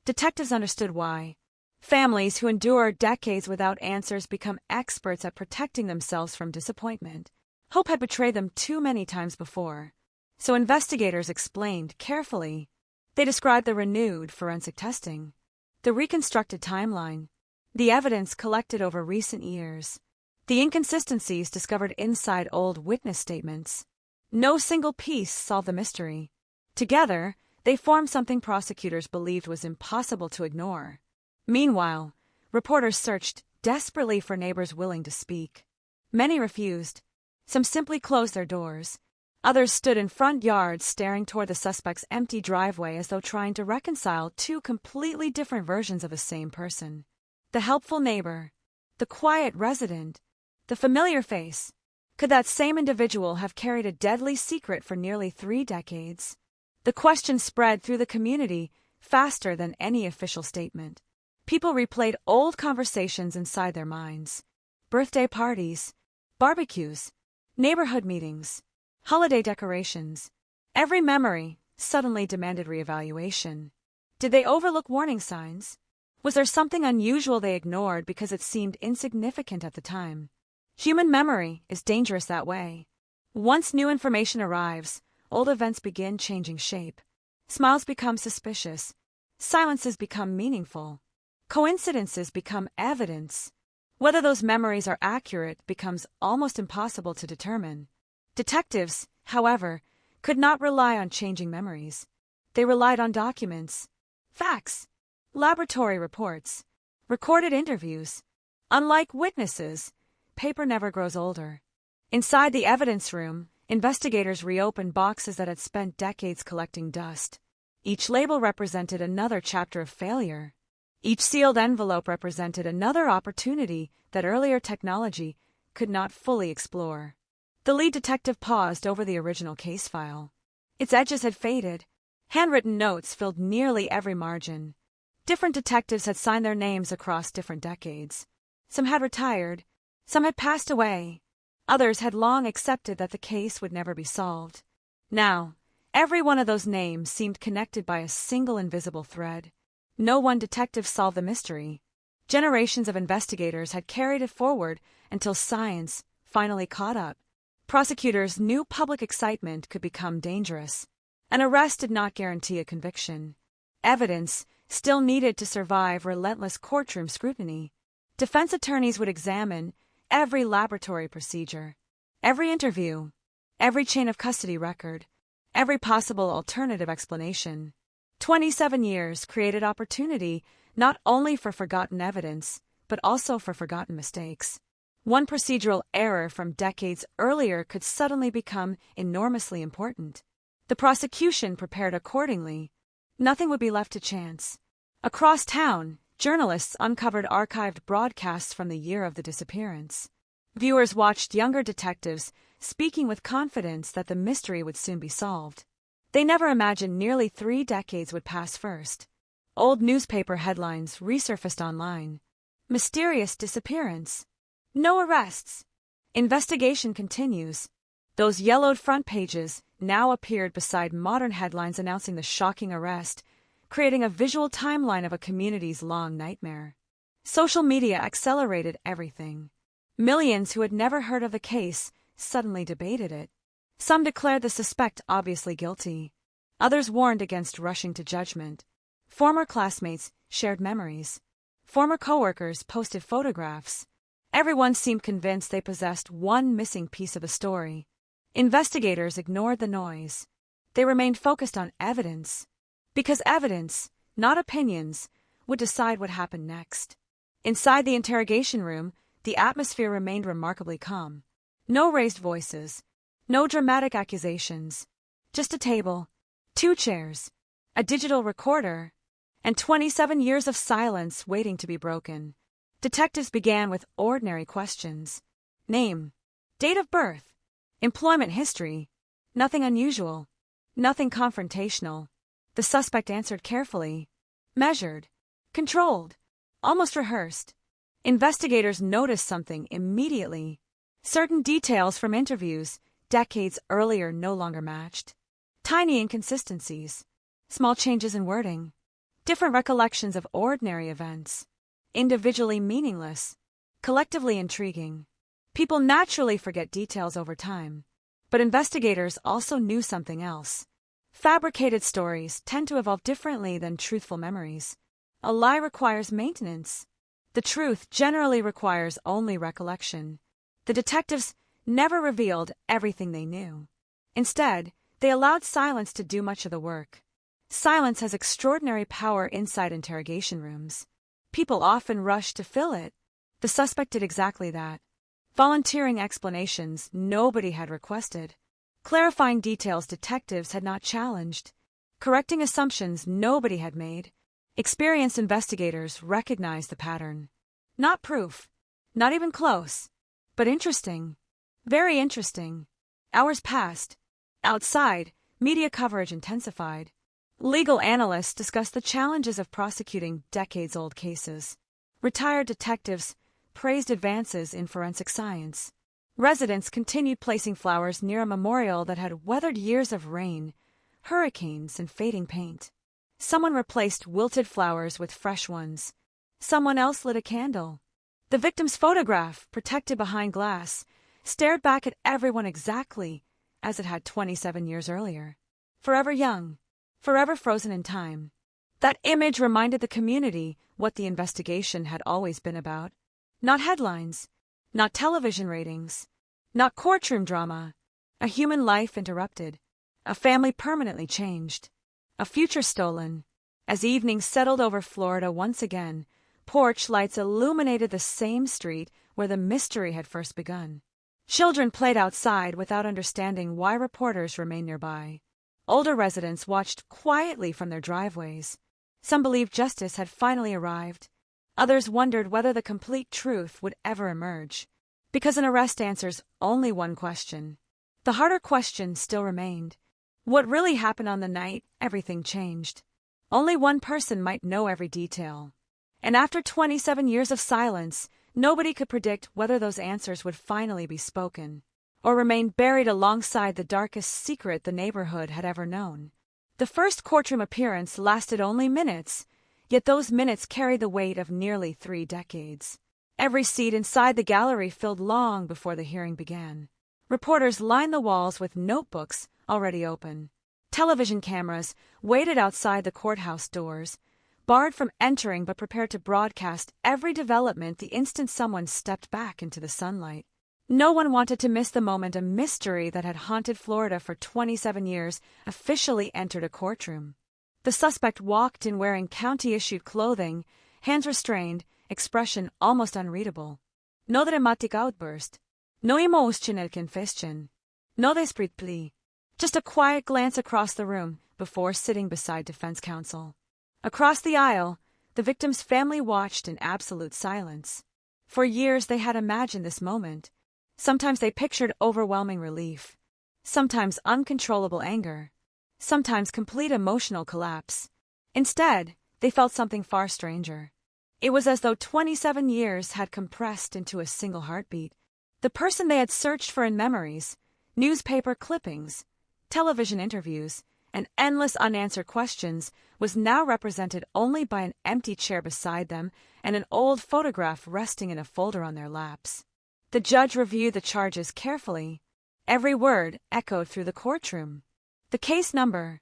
Detectives understood why. Families who endure decades without answers become experts at protecting themselves from disappointment. Hope had betrayed them too many times before. So investigators explained carefully. They described the renewed forensic testing, the reconstructed timeline, the evidence collected over recent years, the inconsistencies discovered inside old witness statements. No single piece solved the mystery. Together, they formed something prosecutors believed was impossible to ignore. Meanwhile, reporters searched desperately for neighbors willing to speak. Many refused. Some simply closed their doors. Others stood in front yards staring toward the suspect's empty driveway as though trying to reconcile 2 completely different versions of the same person. The helpful neighbor, the quiet resident, the familiar face. Could that same individual have carried a deadly secret for nearly 3 decades? The question spread through the community faster than any official statement. People replayed old conversations inside their minds. Birthday parties, barbecues, neighborhood meetings, holiday decorations. Every memory suddenly demanded reevaluation. Did they overlook warning signs? Was there something unusual they ignored because it seemed insignificant at the time? Human memory is dangerous that way. Once new information arrives, old events begin changing shape. Smiles become suspicious. Silences become meaningful. Coincidences become evidence. Whether those memories are accurate becomes almost impossible to determine. Detectives, however, could not rely on changing memories. They relied on documents, facts, laboratory reports, recorded interviews, Unlike witnesses, paper never grows older. Inside the evidence room, investigators reopened boxes that had spent decades collecting dust. Each label represented another chapter of failure. Each sealed envelope represented another opportunity that earlier technology could not fully explore. The lead detective paused over the original case file. Its edges had faded. Handwritten notes filled nearly every margin. Different detectives had signed their names across different decades. Some had retired. Some had passed away. Others had long accepted that the case would never be solved. Now, every one of those names seemed connected by a single invisible thread. No one detective solved the mystery. Generations of investigators had carried it forward until science finally caught up. Prosecutors knew public excitement could become dangerous. An arrest did not guarantee a conviction. Evidence still needed to survive relentless courtroom scrutiny. Defense attorneys would examine every laboratory procedure, every interview, every chain of custody record, every possible alternative explanation. 27 years created opportunity not only for forgotten evidence, but also for forgotten mistakes. One procedural error from decades earlier could suddenly become enormously important. The prosecution prepared accordingly. Nothing would be left to chance. Across town, journalists uncovered archived broadcasts from the year of the disappearance. Viewers watched younger detectives speaking with confidence that the mystery would soon be solved. They never imagined nearly 3 decades would pass first. Old newspaper headlines resurfaced online. Mysterious disappearance. No arrests. Investigation continues. Those yellowed front pages now appeared beside modern headlines announcing the shocking arrest, creating a visual timeline of a community's long nightmare. Social media accelerated everything. Millions who had never heard of the case suddenly debated it. Some declared the suspect obviously guilty. Others warned against rushing to judgment. Former classmates shared memories. Former coworkers posted photographs. Everyone seemed convinced they possessed one missing piece of the story. Investigators ignored the noise. They remained focused on evidence. Because evidence, not opinions, would decide what happened next. Inside the interrogation room, the atmosphere remained remarkably calm. No raised voices. No dramatic accusations. Just a table, 2 chairs, a digital recorder, and 27 years of silence waiting to be broken. Detectives began with ordinary questions. Name, date of birth, employment history. Nothing unusual. Nothing confrontational. The suspect answered carefully. Measured. Controlled. Almost rehearsed. Investigators noticed something immediately. Certain details from interviews decades earlier no longer matched. Tiny inconsistencies. Small changes in wording. Different recollections of ordinary events. Individually meaningless. Collectively intriguing. People naturally forget details over time. But investigators also knew something else. Fabricated stories tend to evolve differently than truthful memories. A lie requires maintenance. The truth generally requires only recollection. The detectives never revealed everything they knew. Instead, they allowed silence to do much of the work. Silence has extraordinary power inside interrogation rooms. People often rush to fill it. The suspect did exactly that. Volunteering explanations nobody had requested. Clarifying details detectives had not challenged. Correcting assumptions nobody had made. Experienced investigators recognized the pattern. Not proof. Not even close. But interesting. Very interesting. Hours passed. Outside, media coverage intensified. Legal analysts discussed the challenges of prosecuting decades-old cases. Retired detectives praised advances in forensic science. Residents continued placing flowers near a memorial that had weathered years of rain, hurricanes, and fading paint. Someone replaced wilted flowers with fresh ones. Someone else lit a candle. The victim's photograph, protected behind glass, stared back at everyone exactly as it had 27 years earlier. Forever young, forever frozen in time. That image reminded the community what the investigation had always been about. Not headlines, not television ratings, not courtroom drama. A human life interrupted, a family permanently changed, a future stolen. As evening settled over Florida once again, porch lights illuminated the same street where the mystery had first begun. Children played outside without understanding why reporters remained nearby. Older residents watched quietly from their driveways. Some believed justice had finally arrived. Others wondered whether the complete truth would ever emerge. Because an arrest answers only one question. The harder question still remained. What really happened on the night everything changed? Only one person might know every detail. And after 27 years of silence, nobody could predict whether those answers would finally be spoken, or remain buried alongside the darkest secret the neighborhood had ever known. The first courtroom appearance lasted only minutes, yet those minutes carried the weight of nearly 3 decades. Every seat inside the gallery filled long before the hearing began. Reporters lined the walls with notebooks already open. Television cameras waited outside the courthouse doors, barred from entering but prepared to broadcast every development the instant someone stepped back into the sunlight. No one wanted to miss the moment a mystery that had haunted Florida for 27 years officially entered a courtroom. The suspect walked in wearing county-issued clothing, hands restrained, expression almost unreadable. No dramatic outburst. No emotion el confession. No desprit plea. Just a quiet glance across the room before sitting beside defense counsel. Across the aisle, the victim's family watched in absolute silence. For years they had imagined this moment. Sometimes they pictured overwhelming relief. Sometimes uncontrollable anger. Sometimes complete emotional collapse. Instead, they felt something far stranger. It was as though 27 years had compressed into a single heartbeat. The person they had searched for in memories, newspaper clippings, television interviews, and endless unanswered questions was now represented only by an empty chair beside them and an old photograph resting in a folder on their laps. The judge reviewed the charges carefully. Every word echoed through the courtroom. The case number,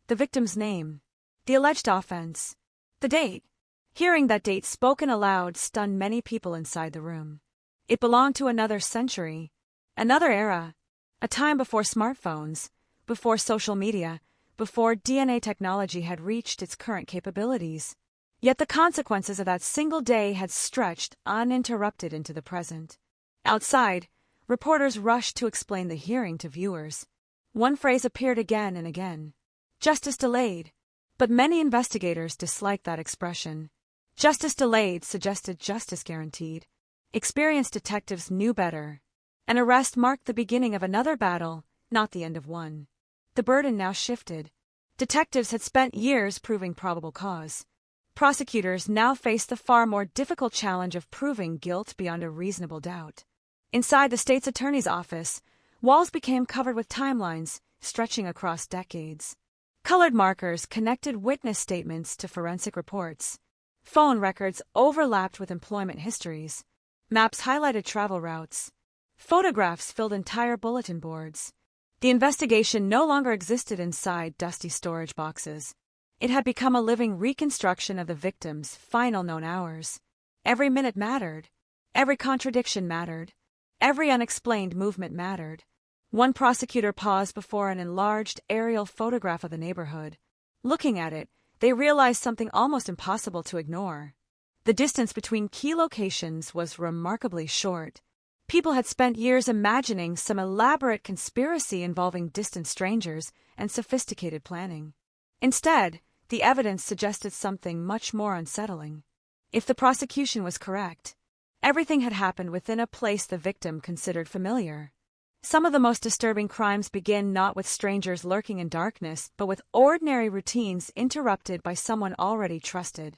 the victim's name, the alleged offense, the date. Hearing that date spoken aloud stunned many people inside the room. It belonged to another century, another era, a time before smartphones, before social media, before DNA technology had reached its current capabilities. Yet the consequences of that single day had stretched uninterrupted into the present. Outside, reporters rushed to explain the hearing to viewers. One phrase appeared again and again. Justice delayed. But many investigators disliked that expression. Justice delayed suggested justice guaranteed. Experienced detectives knew better. An arrest marked the beginning of another battle, not the end of one. The burden now shifted. Detectives had spent years proving probable cause. Prosecutors now faced the far more difficult challenge of proving guilt beyond a reasonable doubt. Inside the state's attorney's office, walls became covered with timelines stretching across decades. Colored markers connected witness statements to forensic reports. Phone records overlapped with employment histories. Maps highlighted travel routes. Photographs filled entire bulletin boards. The investigation no longer existed inside dusty storage boxes. It had become a living reconstruction of the victim's final known hours. Every minute mattered. Every contradiction mattered. Every unexplained movement mattered. One prosecutor paused before an enlarged aerial photograph of the neighborhood. Looking at it, they realized something almost impossible to ignore. The distance between key locations was remarkably short. People had spent years imagining some elaborate conspiracy involving distant strangers and sophisticated planning. Instead, the evidence suggested something much more unsettling. If the prosecution was correct, everything had happened within a place the victim considered familiar. Some of the most disturbing crimes begin not with strangers lurking in darkness, but with ordinary routines interrupted by someone already trusted.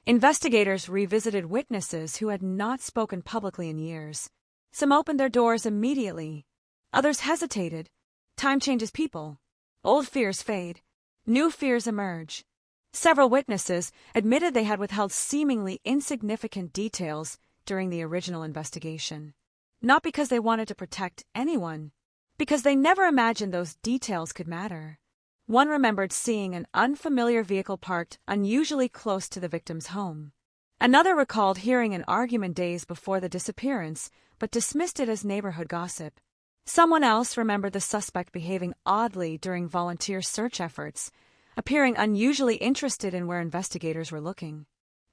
Investigators revisited witnesses who had not spoken publicly in years. Some opened their doors immediately. Others hesitated. Time changes people. Old fears fade. New fears emerge. Several witnesses admitted they had withheld seemingly insignificant details during the original investigation. Not because they wanted to protect anyone, because they never imagined those details could matter. One remembered seeing an unfamiliar vehicle parked unusually close to the victim's home. Another recalled hearing an argument days before the disappearance, but dismissed it as neighborhood gossip. Someone else remembered the suspect behaving oddly during volunteer search efforts, appearing unusually interested in where investigators were looking.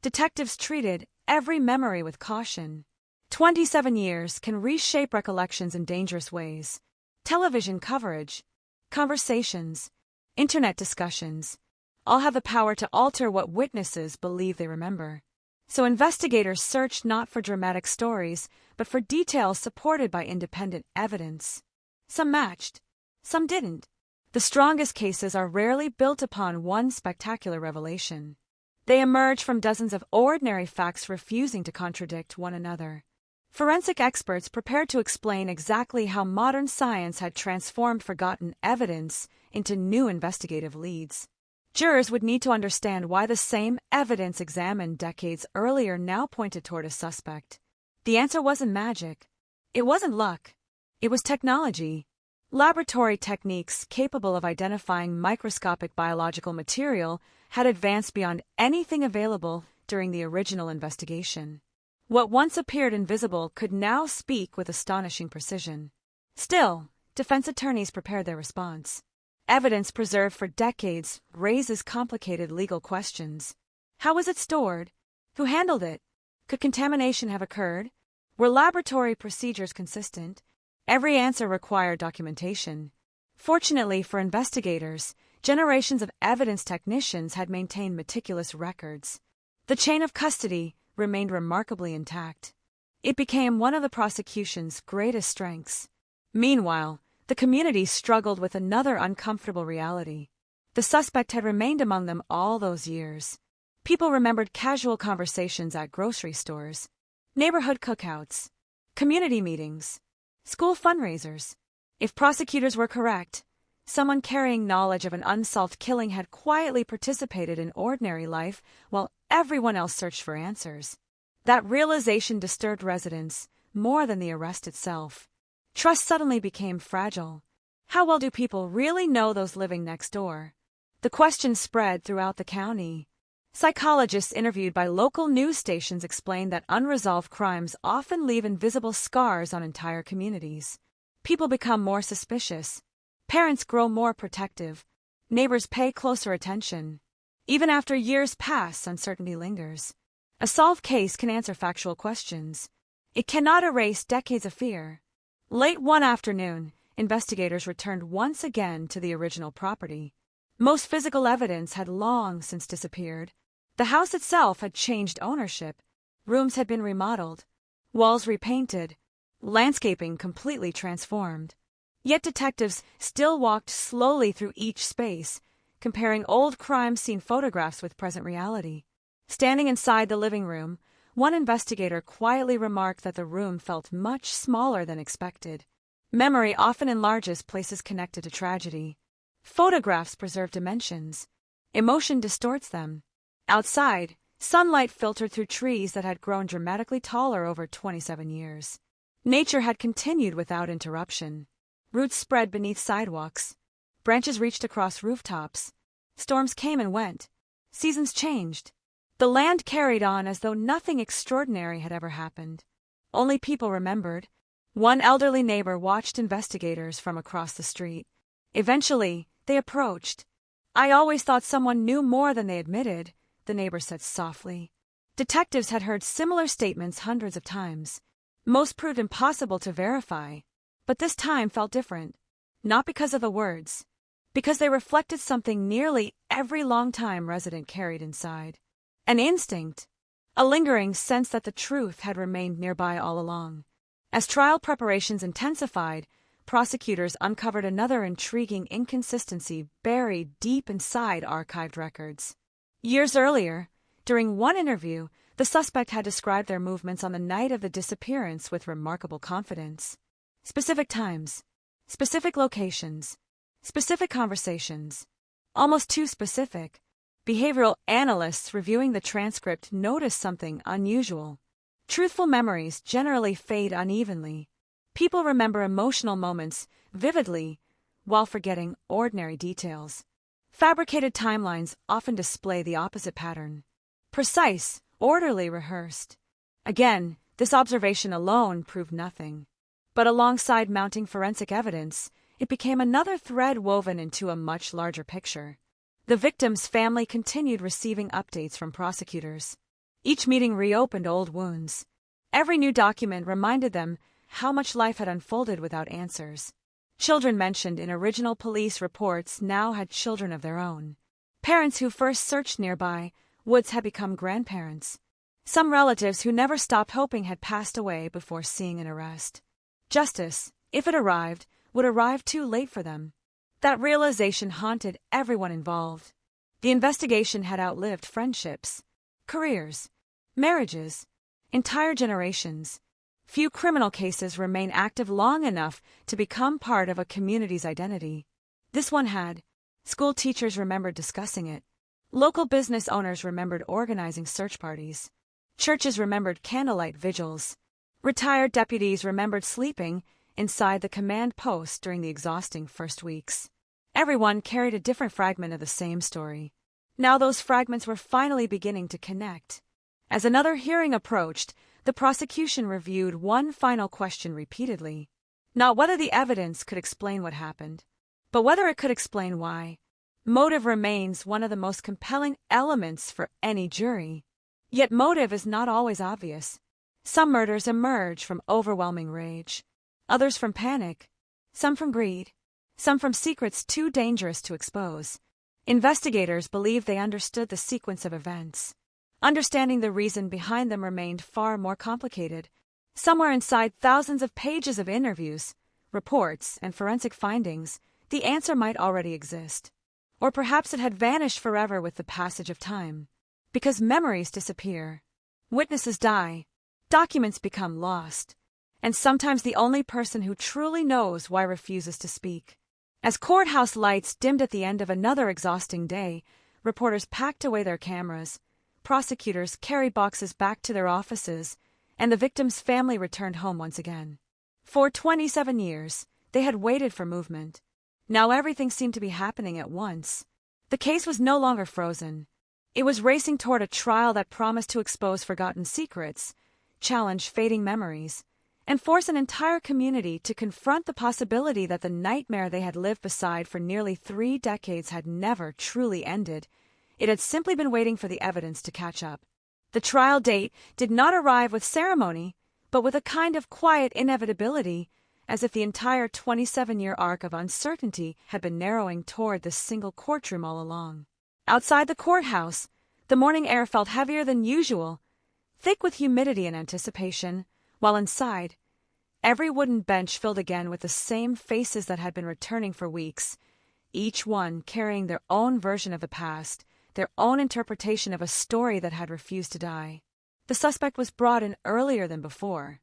Detectives treated every memory with caution. 27 years can reshape recollections in dangerous ways. Television coverage, conversations, internet discussions, all have the power to alter what witnesses believe they remember. So investigators searched not for dramatic stories, but for details supported by independent evidence. Some matched, some didn't. The strongest cases are rarely built upon one spectacular revelation. They emerge from dozens of ordinary facts refusing to contradict one another. Forensic experts prepared to explain exactly how modern science had transformed forgotten evidence into new investigative leads. Jurors would need to understand why the same evidence examined decades earlier now pointed toward a suspect. The answer wasn't magic. It wasn't luck. It was technology. Laboratory techniques capable of identifying microscopic biological material had advanced beyond anything available during the original investigation. What once appeared invisible could now speak with astonishing precision. Still, defense attorneys prepared their response. Evidence preserved for decades raises complicated legal questions. How was it stored? Who handled it? Could contamination have occurred? Were laboratory procedures consistent? Every answer required documentation. Fortunately for investigators, generations of evidence technicians had maintained meticulous records. The chain of custody remained remarkably intact. It became one of the prosecution's greatest strengths. Meanwhile, the community struggled with another uncomfortable reality. The suspect had remained among them all those years. People remembered casual conversations at grocery stores, neighborhood cookouts, community meetings, school fundraisers. If prosecutors were correct, someone carrying knowledge of an unsolved killing had quietly participated in ordinary life while everyone else searched for answers. That realization disturbed residents more than the arrest itself. Trust suddenly became fragile. How well do people really know those living next door? The question spread throughout the county. Psychologists interviewed by local news stations explained that unresolved crimes often leave invisible scars on entire communities. People become more suspicious. Parents grow more protective. Neighbors pay closer attention. Even after years pass, uncertainty lingers. A solved case can answer factual questions. It cannot erase decades of fear. Late one afternoon, investigators returned once again to the original property. Most physical evidence had long since disappeared. The house itself had changed ownership. Rooms had been remodeled, walls repainted, landscaping completely transformed. Yet detectives still walked slowly through each space, comparing old crime scene photographs with present reality. Standing inside the living room, one investigator quietly remarked that the room felt much smaller than expected. Memory often enlarges places connected to tragedy. Photographs preserve dimensions. Emotion distorts them. Outside, sunlight filtered through trees that had grown dramatically taller over 27 years. Nature had continued without interruption. Roots spread beneath sidewalks. Branches reached across rooftops. Storms came and went. Seasons changed. The land carried on as though nothing extraordinary had ever happened. Only people remembered. One elderly neighbor watched investigators from across the street. Eventually, they approached. "I always thought someone knew more than they admitted," the neighbor said softly. Detectives had heard similar statements hundreds of times. Most proved impossible to verify, but this time felt different. Not because of the words, because they reflected something nearly every long-time resident carried inside. An instinct, a lingering sense that the truth had remained nearby all along. As trial preparations intensified, prosecutors uncovered another intriguing inconsistency buried deep inside archived records. Years earlier, during one interview, the suspect had described their movements on the night of the disappearance with remarkable confidence. Specific times, specific locations, specific conversations. Almost too specific. Behavioral analysts reviewing the transcript noticed something unusual. Truthful memories generally fade unevenly. People remember emotional moments vividly while forgetting ordinary details. Fabricated timelines often display the opposite pattern. Precise, orderly, rehearsed. Again, this observation alone proved nothing. But alongside mounting forensic evidence, it became another thread woven into a much larger picture. The victim's family continued receiving updates from prosecutors. Each meeting reopened old wounds. Every new document reminded them how much life had unfolded without answers. Children mentioned in original police reports now had children of their own. Parents who first searched nearby woods had become grandparents. Some relatives who never stopped hoping had passed away before seeing an arrest. Justice, if it arrived, would arrive too late for them. That realization haunted everyone involved. The investigation had outlived friendships, careers, marriages, entire generations. Few criminal cases remain active long enough to become part of a community's identity. This one had. School teachers remembered discussing it. Local business owners remembered organizing search parties. Churches remembered candlelight vigils. Retired deputies remembered sleeping inside the command post during the exhausting first weeks. Everyone carried a different fragment of the same story. Now those fragments were finally beginning to connect. As another hearing approached, the prosecution reviewed one final question repeatedly. Not whether the evidence could explain what happened, but whether it could explain why. Motive remains one of the most compelling elements for any jury. Yet motive is not always obvious. Some murders emerge from overwhelming rage, others from panic, some from greed, some from secrets too dangerous to expose. Investigators believed they understood the sequence of events. Understanding the reason behind them remained far more complicated. Somewhere inside thousands of pages of interviews, reports, and forensic findings, the answer might already exist. Or perhaps it had vanished forever with the passage of time. Because memories disappear, witnesses die, documents become lost, and sometimes the only person who truly knows why refuses to speak. As courthouse lights dimmed at the end of another exhausting day, reporters packed away their cameras, prosecutors carried boxes back to their offices, and the victim's family returned home once again. For 27 years, they had waited for movement. Now everything seemed to be happening at once. The case was no longer frozen. It was racing toward a trial that promised to expose forgotten secrets, challenge fading memories, and force an entire community to confront the possibility that the nightmare they had lived beside for nearly 3 decades had never truly ended. It had simply been waiting for the evidence to catch up. The trial date did not arrive with ceremony, but with a kind of quiet inevitability, as if the entire 27-year arc of uncertainty had been narrowing toward this single courtroom all along. Outside the courthouse, the morning air felt heavier than usual, thick with humidity and anticipation, while inside, every wooden bench filled again with the same faces that had been returning for weeks, each one carrying their own version of the past, their own interpretation of a story that had refused to die. The suspect was brought in earlier than before.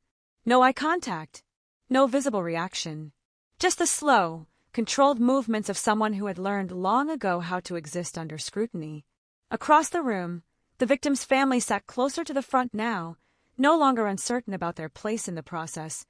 No eye contact, no visible reaction, just the slow, controlled movements of someone who had learned long ago how to exist under scrutiny. Across the room, the victim's family sat closer to the front now, no longer uncertain about their place in the process,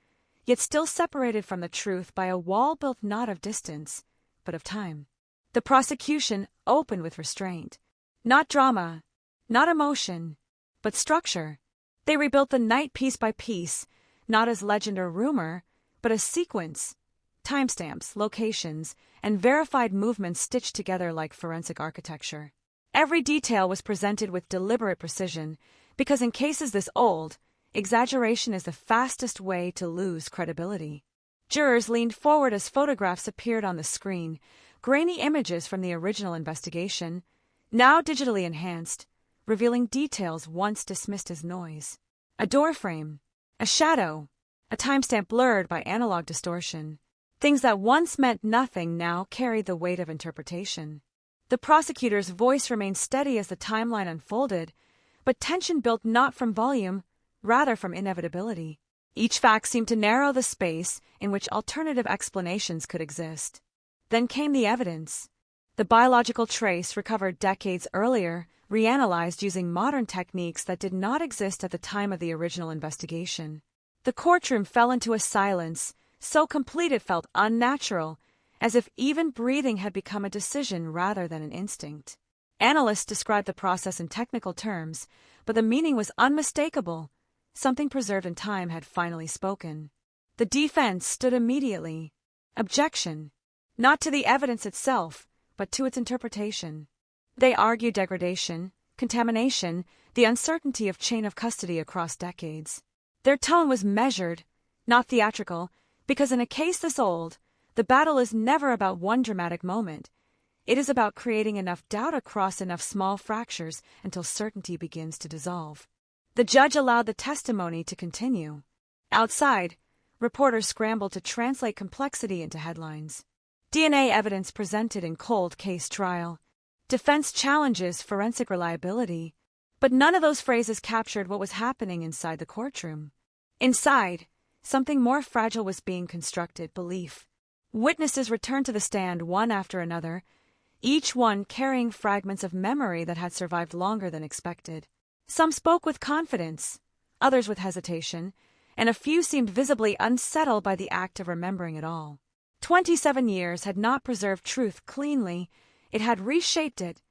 yet still separated from the truth by a wall built not of distance, but of time. The prosecution opened with restraint. Not drama, not emotion, but structure. They rebuilt the night piece by piece, not as legend or rumor, but as sequence. Timestamps, locations, and verified movements stitched together like forensic architecture. Every detail was presented with deliberate precision, because in cases this old, exaggeration is the fastest way to lose credibility. Jurors leaned forward as photographs appeared on the screen, grainy images from the original investigation, now digitally enhanced, revealing details once dismissed as noise. A doorframe, a shadow, a timestamp blurred by analog distortion. Things that once meant nothing now carried the weight of interpretation. The prosecutor's voice remained steady as the timeline unfolded, but tension built not from volume, rather from inevitability. Each fact seemed to narrow the space in which alternative explanations could exist. Then came the evidence. The biological trace recovered decades earlier, reanalyzed using modern techniques that did not exist at the time of the original investigation. The courtroom fell into a silence, so complete it felt unnatural, as if even breathing had become a decision rather than an instinct. Analysts described the process in technical terms, but the meaning was unmistakable. Something preserved in time had finally spoken. The defense stood immediately. Objection. Not to the evidence itself, but to its interpretation. They argued degradation, contamination, the uncertainty of chain of custody across decades. Their tone was measured, not theatrical, because in a case this old, the battle is never about one dramatic moment. It is about creating enough doubt across enough small fractures until certainty begins to dissolve. The judge allowed the testimony to continue. Outside, reporters scrambled to translate complexity into headlines. DNA evidence presented in cold case trial. Defense challenges forensic reliability. But none of those phrases captured what was happening inside the courtroom. Inside, something more fragile was being constructed: belief. Witnesses returned to the stand one after another, each one carrying fragments of memory that had survived longer than expected. Some spoke with confidence, others with hesitation, and a few seemed visibly unsettled by the act of remembering it all. 27 years had not preserved truth cleanly. It had reshaped it,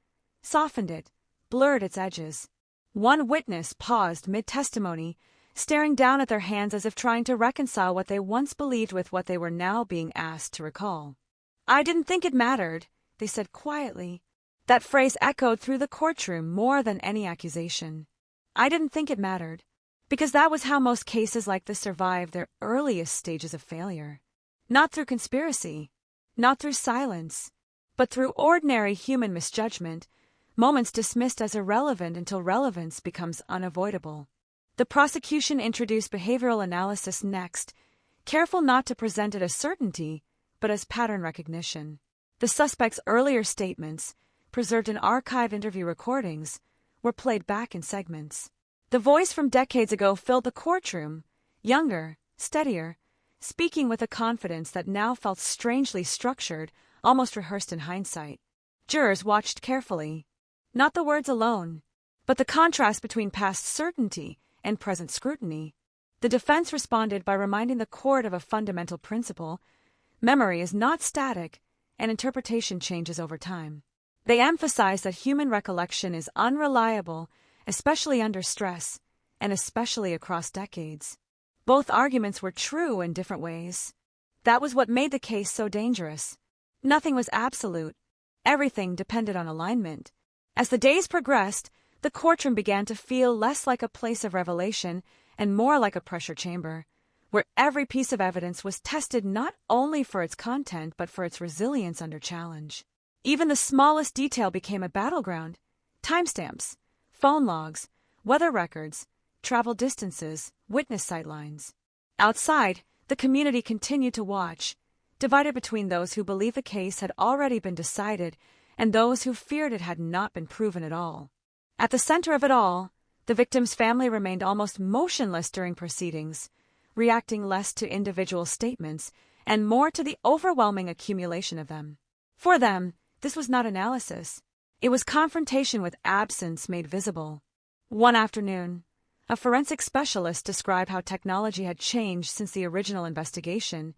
softened it, blurred its edges. One witness paused mid-testimony, staring down at their hands as if trying to reconcile what they once believed with what they were now being asked to recall. "I didn't think it mattered," they said quietly. That phrase echoed through the courtroom more than any accusation. I didn't think it mattered, because that was how most cases like this survive their earliest stages of failure. Not through conspiracy, not through silence, but through ordinary human misjudgment, moments dismissed as irrelevant until relevance becomes unavoidable. The prosecution introduced behavioral analysis next, careful not to present it as certainty, but as pattern recognition. The suspect's earlier statements, preserved in archived interview recordings, were played back in segments. The voice from decades ago filled the courtroom, younger, steadier, speaking with a confidence that now felt strangely structured, almost rehearsed in hindsight. Jurors watched carefully, not the words alone, but the contrast between past certainty and present scrutiny. The defense responded by reminding the court of a fundamental principle: memory is not static, and interpretation changes over time. They emphasized that human recollection is unreliable, especially under stress, and especially across decades. Both arguments were true in different ways. That was what made the case so dangerous. Nothing was absolute. Everything depended on alignment. As the days progressed, the courtroom began to feel less like a place of revelation and more like a pressure chamber, where every piece of evidence was tested not only for its content but for its resilience under challenge. Even the smallest detail became a battleground: timestamps, phone logs, weather records, travel distances, witness sightlines. Outside, the community continued to watch, divided between those who believed the case had already been decided and those who feared it had not been proven at all. At the center of it all, the victim's family remained almost motionless during proceedings, reacting less to individual statements and more to the overwhelming accumulation of them. For them, this was not analysis. It was confrontation with absence made visible. One afternoon, a forensic specialist described how technology had changed since the original investigation,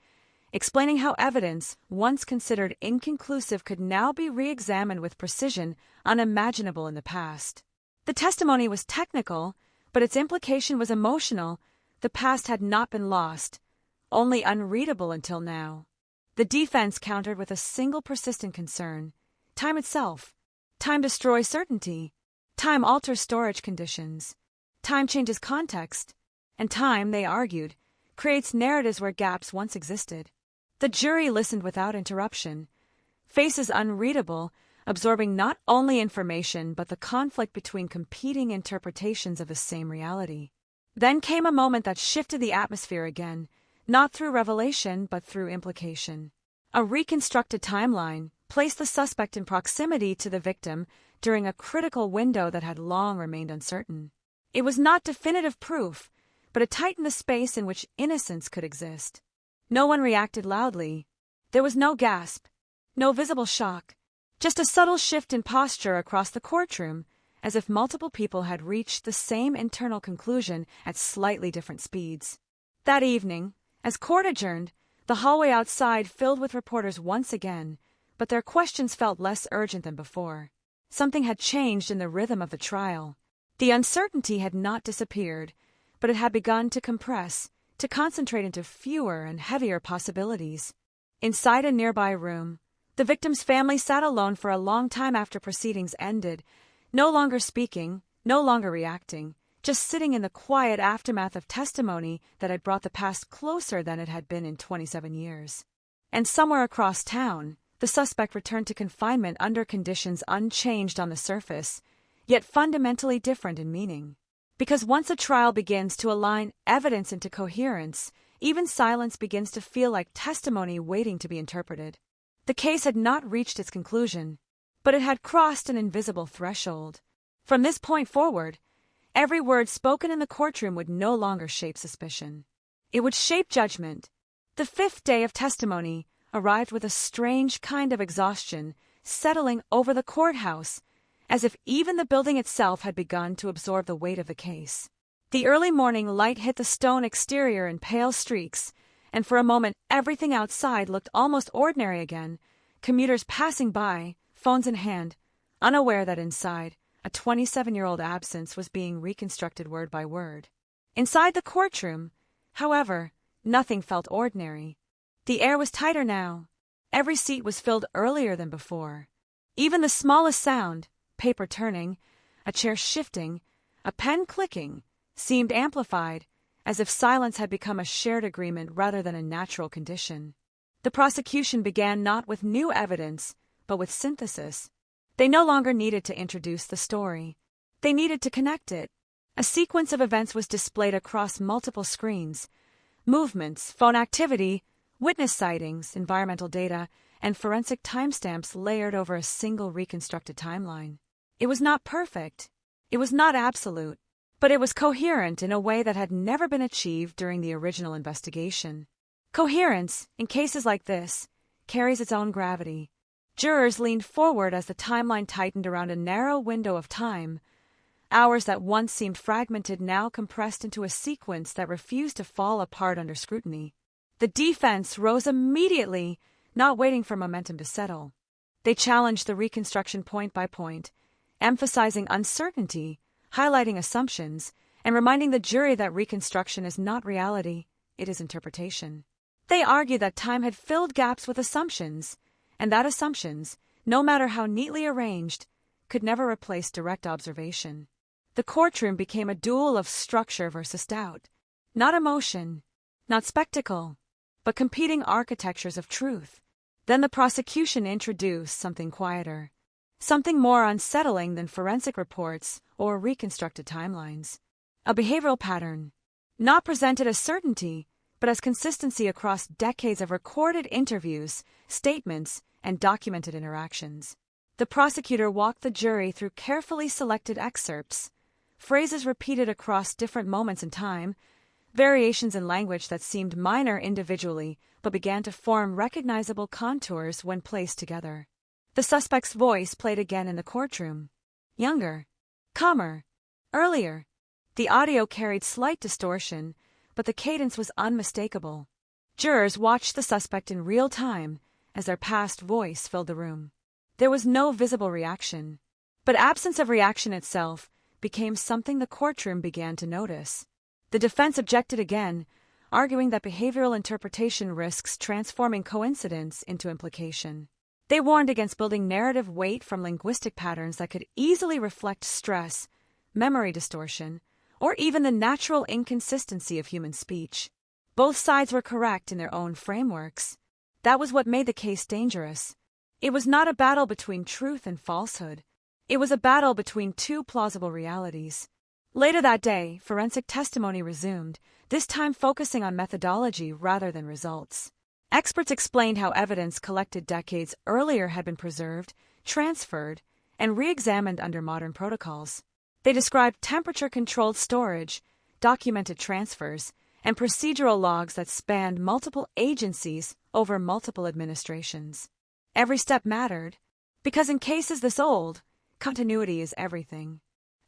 explaining how evidence, once considered inconclusive, could now be re-examined with precision unimaginable in the past. The testimony was technical, but its implication was emotional. The past had not been lost, only unreadable until now. The defense countered with a single persistent concern: time itself. Time destroys certainty. Time alters storage conditions. Time changes context. And time, they argued, creates narratives where gaps once existed. The jury listened without interruption, faces unreadable, absorbing not only information but the conflict between competing interpretations of the same reality. Then came a moment that shifted the atmosphere again, not through revelation but through implication. A reconstructed timeline placed the suspect in proximity to the victim during a critical window that had long remained uncertain. It was not definitive proof, but it tightened the space in which innocence could exist. No one reacted loudly. There was no gasp, no visible shock, just a subtle shift in posture across the courtroom, as if multiple people had reached the same internal conclusion at slightly different speeds. That evening, as court adjourned, the hallway outside filled with reporters once again, but their questions felt less urgent than before. Something had changed in the rhythm of the trial. The uncertainty had not disappeared, but it had begun to compress, to concentrate into fewer and heavier possibilities. Inside a nearby room, the victim's family sat alone for a long time after proceedings ended, No longer speaking, no longer reacting, just sitting in the quiet aftermath of testimony that had brought the past closer than it had been in 27 years. And somewhere across town, the suspect returned to confinement under conditions unchanged on the surface, yet fundamentally different in meaning. Because once a trial begins to align evidence into coherence, even silence begins to feel like testimony waiting to be interpreted. The case had not reached its conclusion, but it had crossed an invisible threshold. From this point forward, every word spoken in the courtroom would no longer shape suspicion. It would shape judgment. The fifth day of testimony arrived with a strange kind of exhaustion settling over the courthouse, as if even the building itself had begun to absorb the weight of the case. The early morning light hit the stone exterior in pale streaks, and for a moment everything outside looked almost ordinary again, commuters passing by, phones in hand, unaware that inside, a 27-year-old absence was being reconstructed word by word. Inside the courtroom, however, nothing felt ordinary. The air was tighter now. Every seat was filled earlier than before. Even the smallest sound, paper turning, a chair shifting, a pen clicking, seemed amplified, as if silence had become a shared agreement rather than a natural condition. The prosecution began not with new evidence, but with synthesis. They no longer needed to introduce the story. They needed to connect it. A sequence of events was displayed across multiple screens. Movements, phone activity, witness sightings, environmental data, and forensic timestamps layered over a single reconstructed timeline. It was not perfect. It was not absolute. But it was coherent in a way that had never been achieved during the original investigation. Coherence, in cases like this, carries its own gravity. Jurors leaned forward as the timeline tightened around a narrow window of time. Hours that once seemed fragmented now compressed into a sequence that refused to fall apart under scrutiny. The defense rose immediately, not waiting for momentum to settle. They challenged the reconstruction point by point, emphasizing uncertainty, highlighting assumptions, and reminding the jury that reconstruction is not reality, it is interpretation. They argued that time had filled gaps with assumptions, and that assumptions, no matter how neatly arranged, could never replace direct observation. The courtroom became a duel of structure versus doubt, not emotion, not spectacle, but competing architectures of truth. Then the prosecution introduced something quieter, something more unsettling than forensic reports or reconstructed timelines. A behavioral pattern, not presented as certainty, but as consistency across decades of recorded interviews, statements, and documented interactions. The prosecutor walked the jury through carefully selected excerpts, phrases repeated across different moments in time, variations in language that seemed minor individually but began to form recognizable contours when placed together. The suspect's voice played again in the courtroom. Younger, calmer, earlier. The audio carried slight distortion, but the cadence was unmistakable. Jurors watched the suspect in real time as their past voice filled the room. There was no visible reaction, but absence of reaction itself became something the courtroom began to notice. The defense objected again, arguing that behavioral interpretation risks transforming coincidence into implication. They warned against building narrative weight from linguistic patterns that could easily reflect stress, memory distortion, or even the natural inconsistency of human speech. Both sides were correct in their own frameworks. That was what made the case dangerous. It was not a battle between truth and falsehood. It was a battle between two plausible realities. Later that day, forensic testimony resumed, this time focusing on methodology rather than results. Experts explained how evidence collected decades earlier had been preserved, transferred, and re-examined under modern protocols. They described temperature-controlled storage, documented transfers, and procedural logs that spanned multiple agencies over multiple administrations. Every step mattered, because in cases this old, continuity is everything.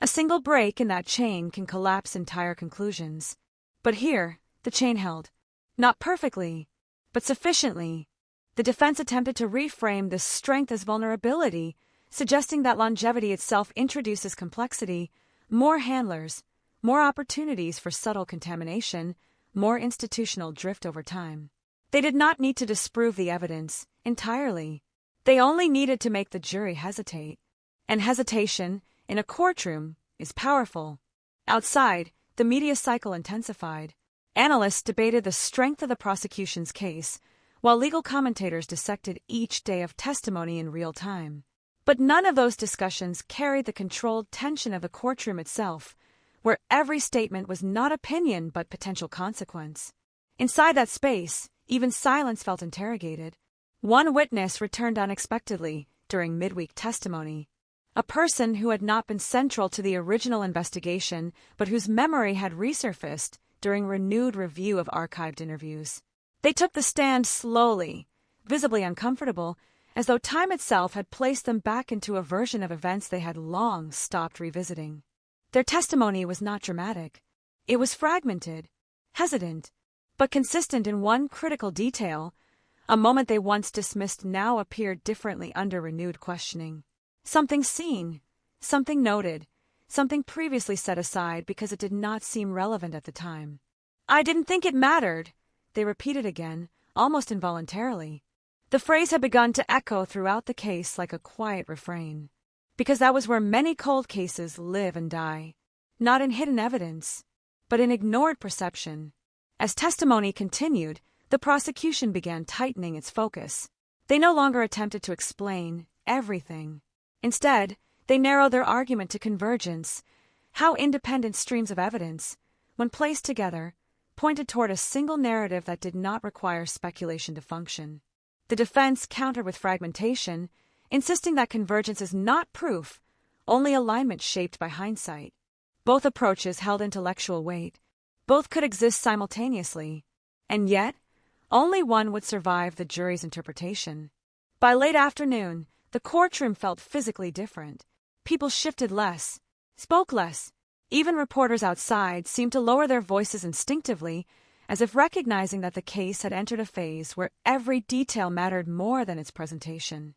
A single break in that chain can collapse entire conclusions. But here, the chain held. Not perfectly, but sufficiently. The defense attempted to reframe this strength as vulnerability, suggesting that longevity itself introduces complexity, more handlers, more opportunities for subtle contamination, more institutional drift over time. They did not need to disprove the evidence entirely. They only needed to make the jury hesitate. And hesitation, in a courtroom is powerful. Outside, the media cycle intensified. Analysts debated the strength of the prosecution's case, while legal commentators dissected each day of testimony in real time. But none of those discussions carried the controlled tension of the courtroom itself, where every statement was not opinion but potential consequence. Inside that space, even silence felt interrogated. One witness returned unexpectedly during midweek testimony. A person who had not been central to the original investigation, but whose memory had resurfaced during renewed review of archived interviews. They took the stand slowly, visibly uncomfortable, as though time itself had placed them back into a version of events they had long stopped revisiting. Their testimony was not dramatic. It was fragmented, hesitant, but consistent in one critical detail. A moment they once dismissed now appeared differently under renewed questioning. Something seen, something noted, something previously set aside because it did not seem relevant at the time. "I didn't think it mattered," they repeated again, almost involuntarily. The phrase had begun to echo throughout the case like a quiet refrain. Because that was where many cold cases live and die. Not in hidden evidence, but in ignored perception. As testimony continued, the prosecution began tightening its focus. They no longer attempted to explain everything. Instead, they narrowed their argument to convergence, how independent streams of evidence, when placed together, pointed toward a single narrative that did not require speculation to function. The defense countered with fragmentation, insisting that convergence is not proof, only alignment shaped by hindsight. Both approaches held intellectual weight. Both could exist simultaneously, and yet, only one would survive the jury's interpretation. By late afternoon, the courtroom felt physically different. People shifted less, spoke less. Even reporters outside seemed to lower their voices instinctively, as if recognizing that the case had entered a phase where every detail mattered more than its presentation.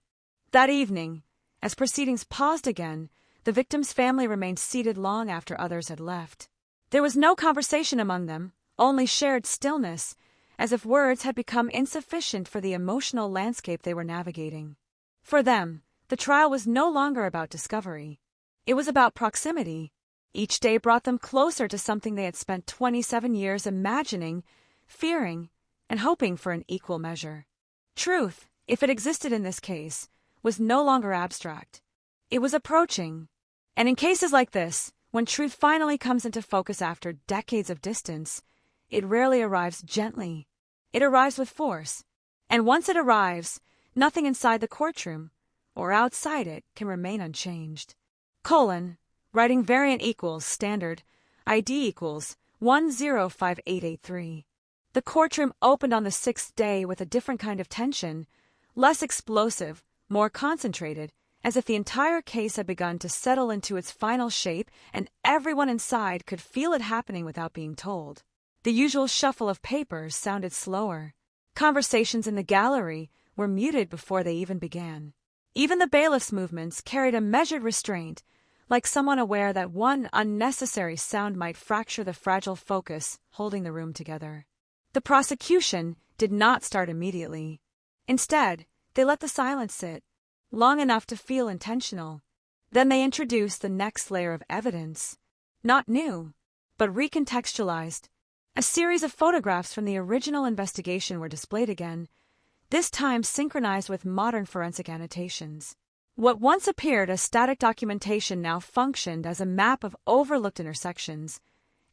That evening, as proceedings paused again, the victim's family remained seated long after others had left. There was no conversation among them, only shared stillness, as if words had become insufficient for the emotional landscape they were navigating. For them, the trial was no longer about discovery. It was about proximity. Each day brought them closer to something they had spent 27 years imagining, fearing, and hoping for in equal measure. Truth, if it existed in this case, was no longer abstract. It was approaching. And in cases like this, when truth finally comes into focus after decades of distance, it rarely arrives gently. It arrives with force. And once it arrives, nothing inside the courtroom or outside it can remain unchanged. Writing variant equals standard, ID equals 105883. The courtroom opened on the sixth day with a different kind of tension, less explosive, more concentrated, as if the entire case had begun to settle into its final shape and everyone inside could feel it happening without being told. The usual shuffle of papers sounded slower. Conversations in the gallery were muted before they even began. Even the bailiff's movements carried a measured restraint, like someone aware that one unnecessary sound might fracture the fragile focus holding the room together. The prosecution did not start immediately. Instead, they let the silence sit, long enough to feel intentional. Then they introduced the next layer of evidence. Not new, but recontextualized. A series of photographs from the original investigation were displayed again, this time synchronized with modern forensic annotations. What once appeared as static documentation now functioned as a map of overlooked intersections,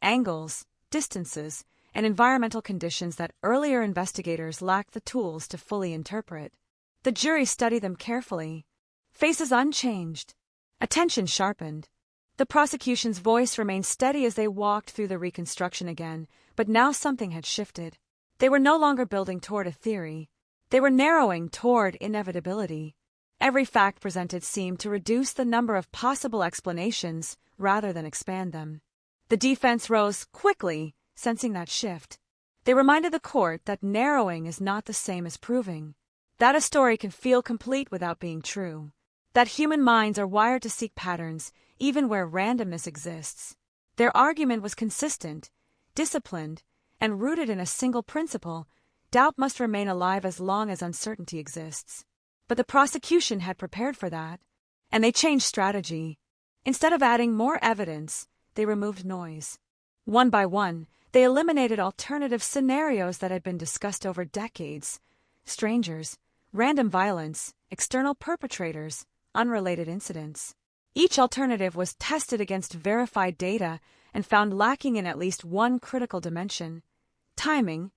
angles, distances, and environmental conditions that earlier investigators lacked the tools to fully interpret. The jury studied them carefully, faces unchanged, attention sharpened. The prosecution's voice remained steady as they walked through the reconstruction again, but now something had shifted. They were no longer building toward a theory. They were narrowing toward inevitability. Every fact presented seemed to reduce the number of possible explanations rather than expand them. The defense rose quickly, sensing that shift. They reminded the court that narrowing is not the same as proving, that a story can feel complete without being true, that human minds are wired to seek patterns even where randomness exists. Their argument was consistent, disciplined, and rooted in a single principle: doubt must remain alive as long as uncertainty exists. But the prosecution had prepared for that, and they changed strategy. Instead of adding more evidence, they removed noise. One by one, they eliminated alternative scenarios that had been discussed over decades: strangers, random violence, external perpetrators, unrelated incidents. Each alternative was tested against verified data and found lacking in at least one critical dimension: timing,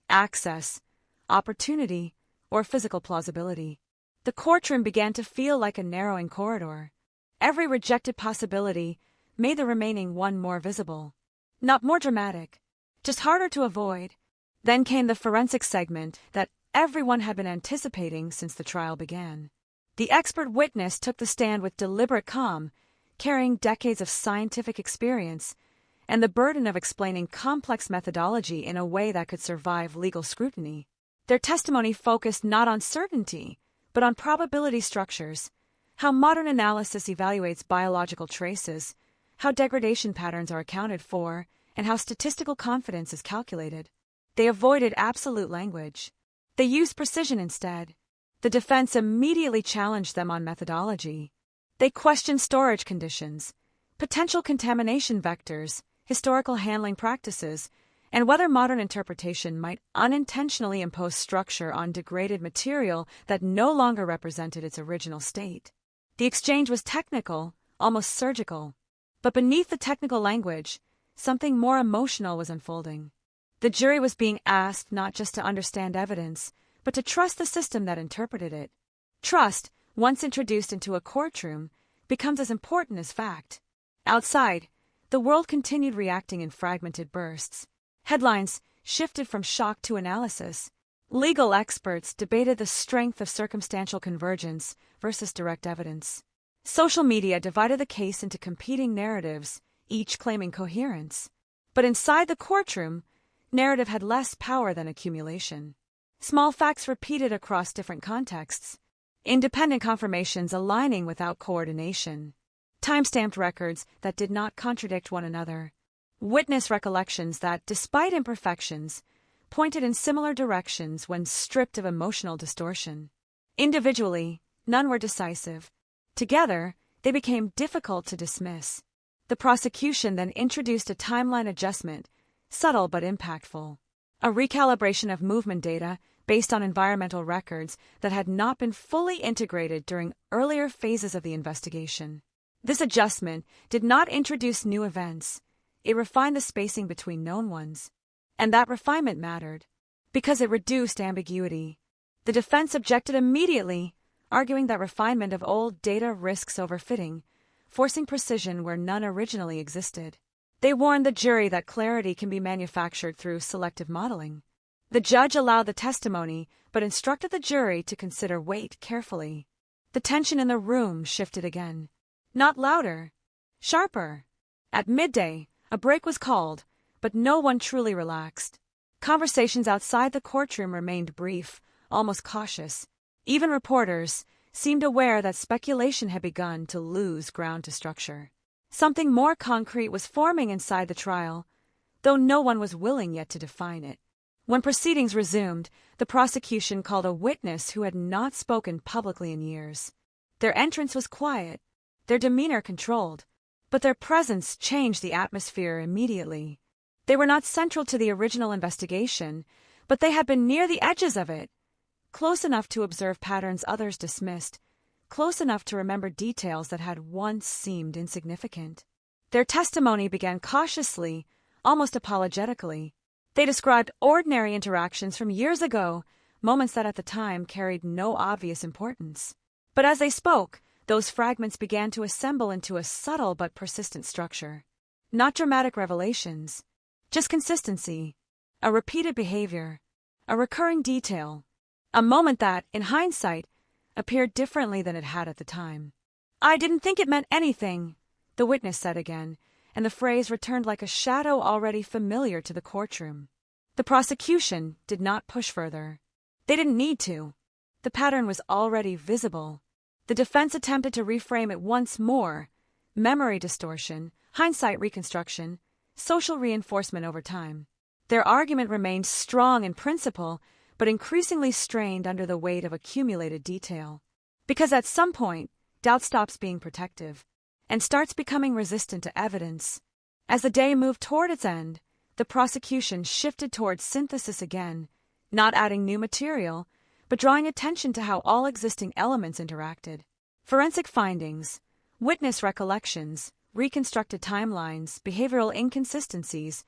access, opportunity, or physical plausibility. The courtroom began to feel like a narrowing corridor. Every rejected possibility made the remaining one more visible. Not more dramatic, just harder to avoid. Then came the forensic segment that everyone had been anticipating since the trial began. The expert witness took the stand with deliberate calm, carrying decades of scientific experience and the burden of explaining complex methodology in a way that could survive legal scrutiny. Their testimony focused not on certainty, but on probability structures, how modern analysis evaluates biological traces, how degradation patterns are accounted for, and how statistical confidence is calculated. They avoided absolute language. They used precision instead. The defense immediately challenged them on methodology. They questioned storage conditions, potential contamination vectors, historical handling practices, and whether modern interpretation might unintentionally impose structure on degraded material that no longer represented its original state. The exchange was technical, almost surgical. But beneath the technical language, something more emotional was unfolding. The jury was being asked not just to understand evidence, but to trust the system that interpreted it. Trust, once introduced into a courtroom, becomes as important as fact. Outside, the world continued reacting in fragmented bursts. Headlines shifted from shock to analysis. Legal experts debated the strength of circumstantial convergence versus direct evidence. Social media divided the case into competing narratives, each claiming coherence. But inside the courtroom, narrative had less power than accumulation. Small facts repeated across different contexts. Independent confirmations aligning without coordination. Time-stamped records that did not contradict one another. Witness recollections that, despite imperfections, pointed in similar directions when stripped of emotional distortion. Individually, none were decisive. Together, they became difficult to dismiss. The prosecution then introduced a timeline adjustment, subtle but impactful. A recalibration of movement data based on environmental records that had not been fully integrated during earlier phases of the investigation. This adjustment did not introduce new events. It refined the spacing between known ones. And that refinement mattered, because it reduced ambiguity. The defense objected immediately, arguing that refinement of old data risks overfitting, forcing precision where none originally existed. They warned the jury that clarity can be manufactured through selective modeling. The judge allowed the testimony, but instructed the jury to consider weight carefully. The tension in the room shifted again. Not louder, sharper. At midday, a break was called, but no one truly relaxed. Conversations outside the courtroom remained brief, almost cautious. Even reporters seemed aware that speculation had begun to lose ground to structure. Something more concrete was forming inside the trial, though no one was willing yet to define it. When proceedings resumed, the prosecution called a witness who had not spoken publicly in years. Their entrance was quiet, their demeanor controlled, but their presence changed the atmosphere immediately. They were not central to the original investigation, but they had been near the edges of it, close enough to observe patterns others dismissed, close enough to remember details that had once seemed insignificant. Their testimony began cautiously, almost apologetically. They described ordinary interactions from years ago, moments that at the time carried no obvious importance. But as they spoke, those fragments began to assemble into a subtle but persistent structure. Not dramatic revelations, just consistency, a repeated behavior, a recurring detail, a moment that, in hindsight, appeared differently than it had at the time. "I didn't think it meant anything," the witness said again, and the phrase returned like a shadow already familiar to the courtroom. The prosecution did not push further. They didn't need to. The pattern was already visible. The defense attempted to reframe it once more: memory distortion, hindsight reconstruction, social reinforcement over time. Their argument remained strong in principle, but increasingly strained under the weight of accumulated detail. Because at some point, doubt stops being protective. and starts becoming resistant to evidence. As the day moved toward its end, the prosecution shifted towards synthesis again, not adding new material, but drawing attention to how all existing elements interacted. Forensic findings, witness recollections, reconstructed timelines, behavioral inconsistencies,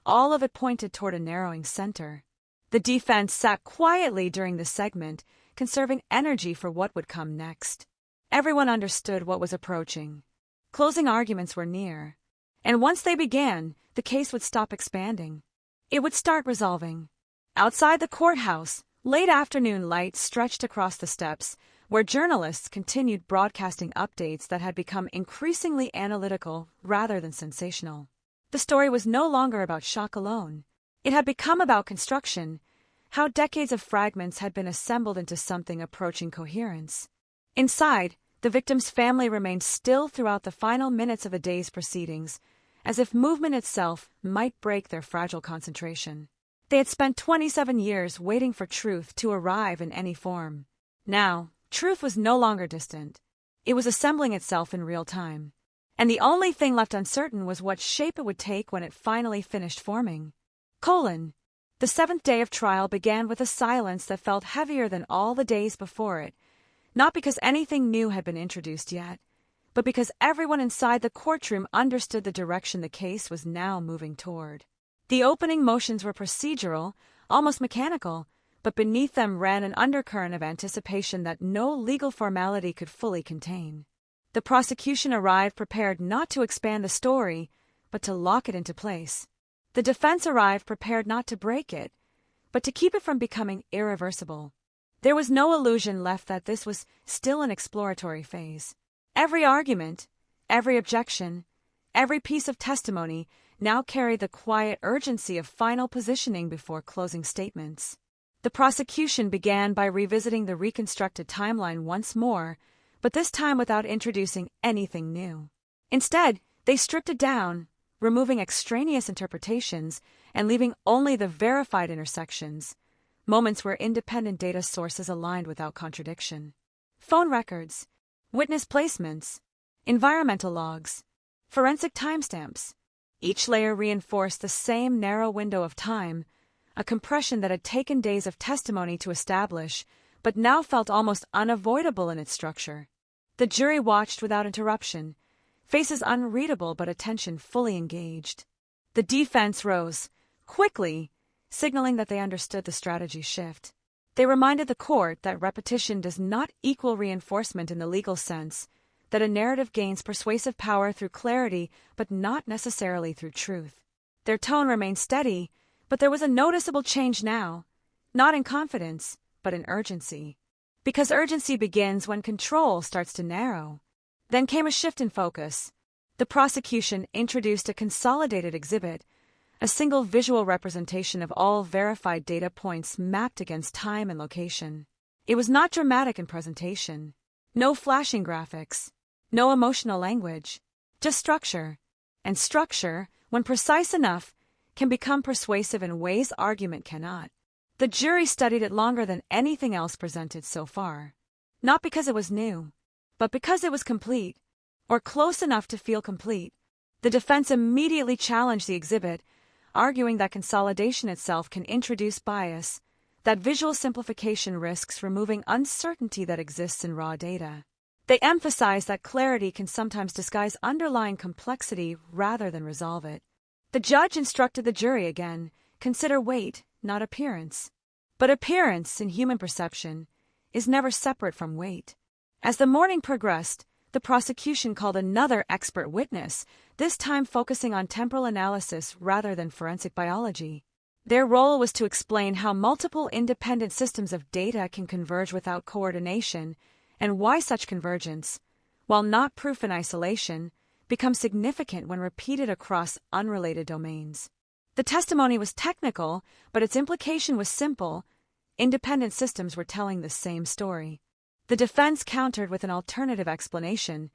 all of it pointed toward a narrowing center. The defense sat quietly during the segment, conserving energy for what would come next. Everyone understood what was approaching. Closing arguments were near, and once they began, the case would stop expanding. It would start resolving. Outside the courthouse, late afternoon light stretched across the steps, where journalists continued broadcasting updates that had become increasingly analytical rather than sensational. The story was no longer about shock alone. It had become about construction, how decades of fragments had been assembled into something approaching coherence. Inside, the victim's family remained still throughout the final minutes of the day's proceedings, as if movement itself might break their fragile concentration. They had spent 27 years waiting for truth to arrive in any form. Now, truth was no longer distant. It was assembling itself in real time. And the only thing left uncertain was what shape it would take when it finally finished forming. The seventh day of trial began with a silence that felt heavier than all the days before it, not because anything new had been introduced yet, but because everyone inside the courtroom understood the direction the case was now moving toward. The opening motions were procedural, almost mechanical, but beneath them ran an undercurrent of anticipation that no legal formality could fully contain. The prosecution arrived prepared not to expand the story, but to lock it into place. The defense arrived prepared not to break it, but to keep it from becoming irreversible. There was no illusion left that this was still an exploratory phase. Every argument, every objection, every piece of testimony now carried the quiet urgency of final positioning before closing statements. The prosecution began by revisiting the reconstructed timeline once more, but this time without introducing anything new. Instead, they stripped it down, removing extraneous interpretations and leaving only the verified intersections, moments where independent data sources aligned without contradiction. Phone records, witness placements, environmental logs, forensic timestamps. Each layer reinforced the same narrow window of time, a compression that had taken days of testimony to establish, but now felt almost unavoidable in its structure. The jury watched without interruption, faces unreadable but attention fully engaged. The defense rose, quickly, signaling that they understood the strategy shift. They reminded the court that repetition does not equal reinforcement in the legal sense, that a narrative gains persuasive power through clarity but not necessarily through truth. Their tone remained steady, but there was a noticeable change now, not in confidence, but in urgency. Because urgency begins when control starts to narrow. Then came a shift in focus. The prosecution introduced a consolidated exhibit, a single visual representation of all verified data points mapped against time and location. It was not dramatic in presentation. No flashing graphics. No emotional language. Just structure. And structure, when precise enough, can become persuasive in ways argument cannot. The jury studied it longer than anything else presented so far. Not because it was new, but because it was complete, or close enough to feel complete. The defense immediately challenged the exhibit, arguing that consolidation itself can introduce bias, that visual simplification risks removing uncertainty that exists in raw data. They emphasized that clarity can sometimes disguise underlying complexity rather than resolve it. The judge instructed the jury again, consider weight, not appearance. But appearance, in human perception, is never separate from weight. As the morning progressed, the prosecution called another expert witness, this time focusing on temporal analysis rather than forensic biology. Their role was to explain how multiple independent systems of data can converge without coordination, and why such convergence, while not proof in isolation, becomes significant when repeated across unrelated domains. The testimony was technical, but its implication was simple. Independent systems were telling the same story. The defense countered with an alternative explanation.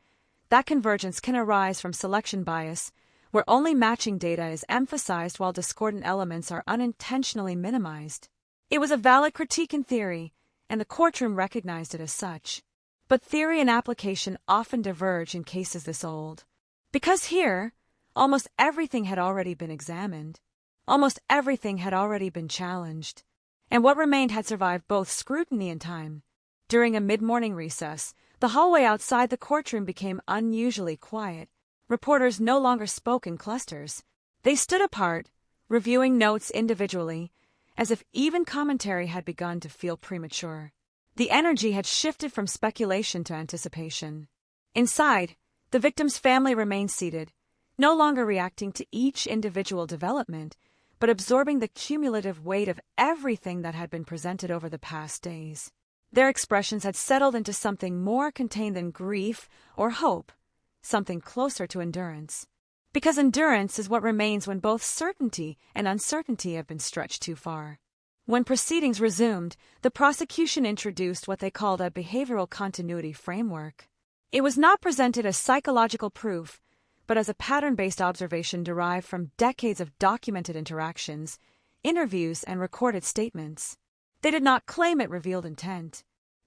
That convergence can arise from selection bias, where only matching data is emphasized while discordant elements are unintentionally minimized. It was a valid critique in theory, and the courtroom recognized it as such. But theory and application often diverge in cases this old. Because here, almost everything had already been examined. Almost everything had already been challenged. And what remained had survived both scrutiny and time. During a mid-morning recess, the hallway outside the courtroom became unusually quiet. Reporters no longer spoke in clusters. They stood apart, reviewing notes individually, as if even commentary had begun to feel premature. The energy had shifted from speculation to anticipation. Inside, the victim's family remained seated, no longer reacting to each individual development, but absorbing the cumulative weight of everything that had been presented over the past days. Their expressions had settled into something more contained than grief or hope, something closer to endurance. Because endurance is what remains when both certainty and uncertainty have been stretched too far. When proceedings resumed, the prosecution introduced what they called a behavioral continuity framework. It was not presented as psychological proof, but as a pattern-based observation derived from decades of documented interactions, interviews, and recorded statements. They did not claim it revealed intent.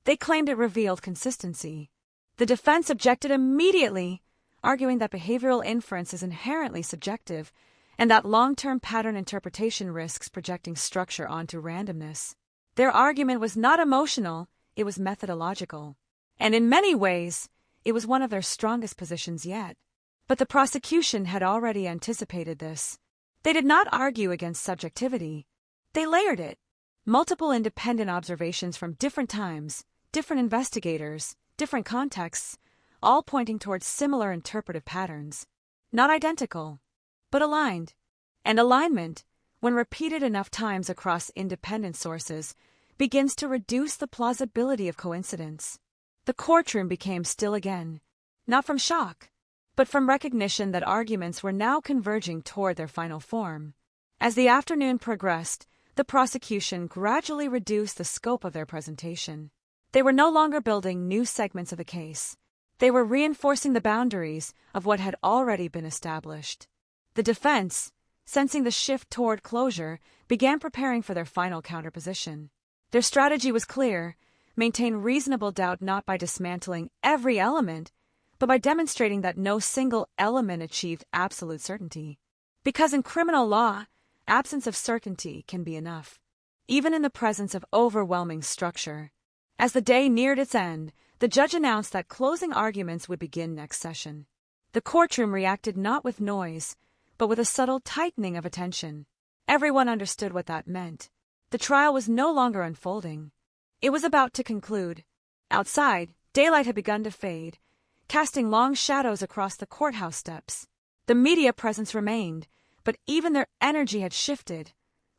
They claimed it revealed consistency. The defense objected immediately, arguing that behavioral inference is inherently subjective and that long-term pattern interpretation risks projecting structure onto randomness. Their argument was not emotional, it was methodological. And in many ways, it was one of their strongest positions yet. But the prosecution had already anticipated this. They did not argue against subjectivity. They layered it. Multiple independent observations from different times, different investigators, different contexts, all pointing towards similar interpretive patterns. Not identical, but aligned. And alignment, when repeated enough times across independent sources, begins to reduce the plausibility of coincidence. The courtroom became still again, not from shock, but from recognition that arguments were now converging toward their final form. As the afternoon progressed, the prosecution gradually reduced the scope of their presentation. They were no longer building new segments of the case. They were reinforcing the boundaries of what had already been established. The defense, sensing the shift toward closure, began preparing for their final counterposition. Their strategy was clear: maintain reasonable doubt not by dismantling every element, but by demonstrating that no single element achieved absolute certainty. Because in criminal law, absence of certainty can be enough, even in the presence of overwhelming structure. As the day neared its end, the judge announced that closing arguments would begin next session. The courtroom reacted not with noise, but with a subtle tightening of attention. Everyone understood what that meant. The trial was no longer unfolding. It was about to conclude. Outside, daylight had begun to fade, casting long shadows across the courthouse steps. The media presence remained, but even their energy had shifted.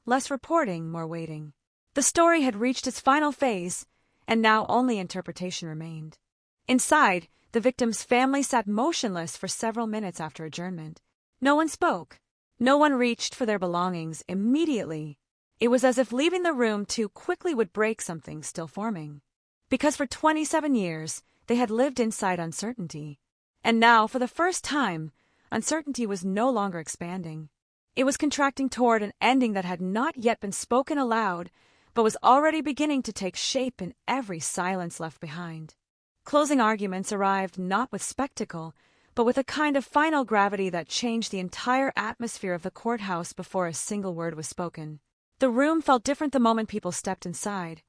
Less reporting, more waiting. The story had reached its final phase, and now only interpretation remained. Inside, the victim's family sat motionless for several minutes after adjournment. No one spoke. No one reached for their belongings immediately. It was as if leaving the room too quickly would break something still forming. Because for 27 years, they had lived inside uncertainty. And now, for the first time, uncertainty was no longer expanding. It was contracting toward an ending that had not yet been spoken aloud, but was already beginning to take shape in every silence left behind. Closing arguments arrived not with spectacle, but with a kind of final gravity that changed the entire atmosphere of the courthouse before a single word was spoken. The room felt different the moment people stepped inside,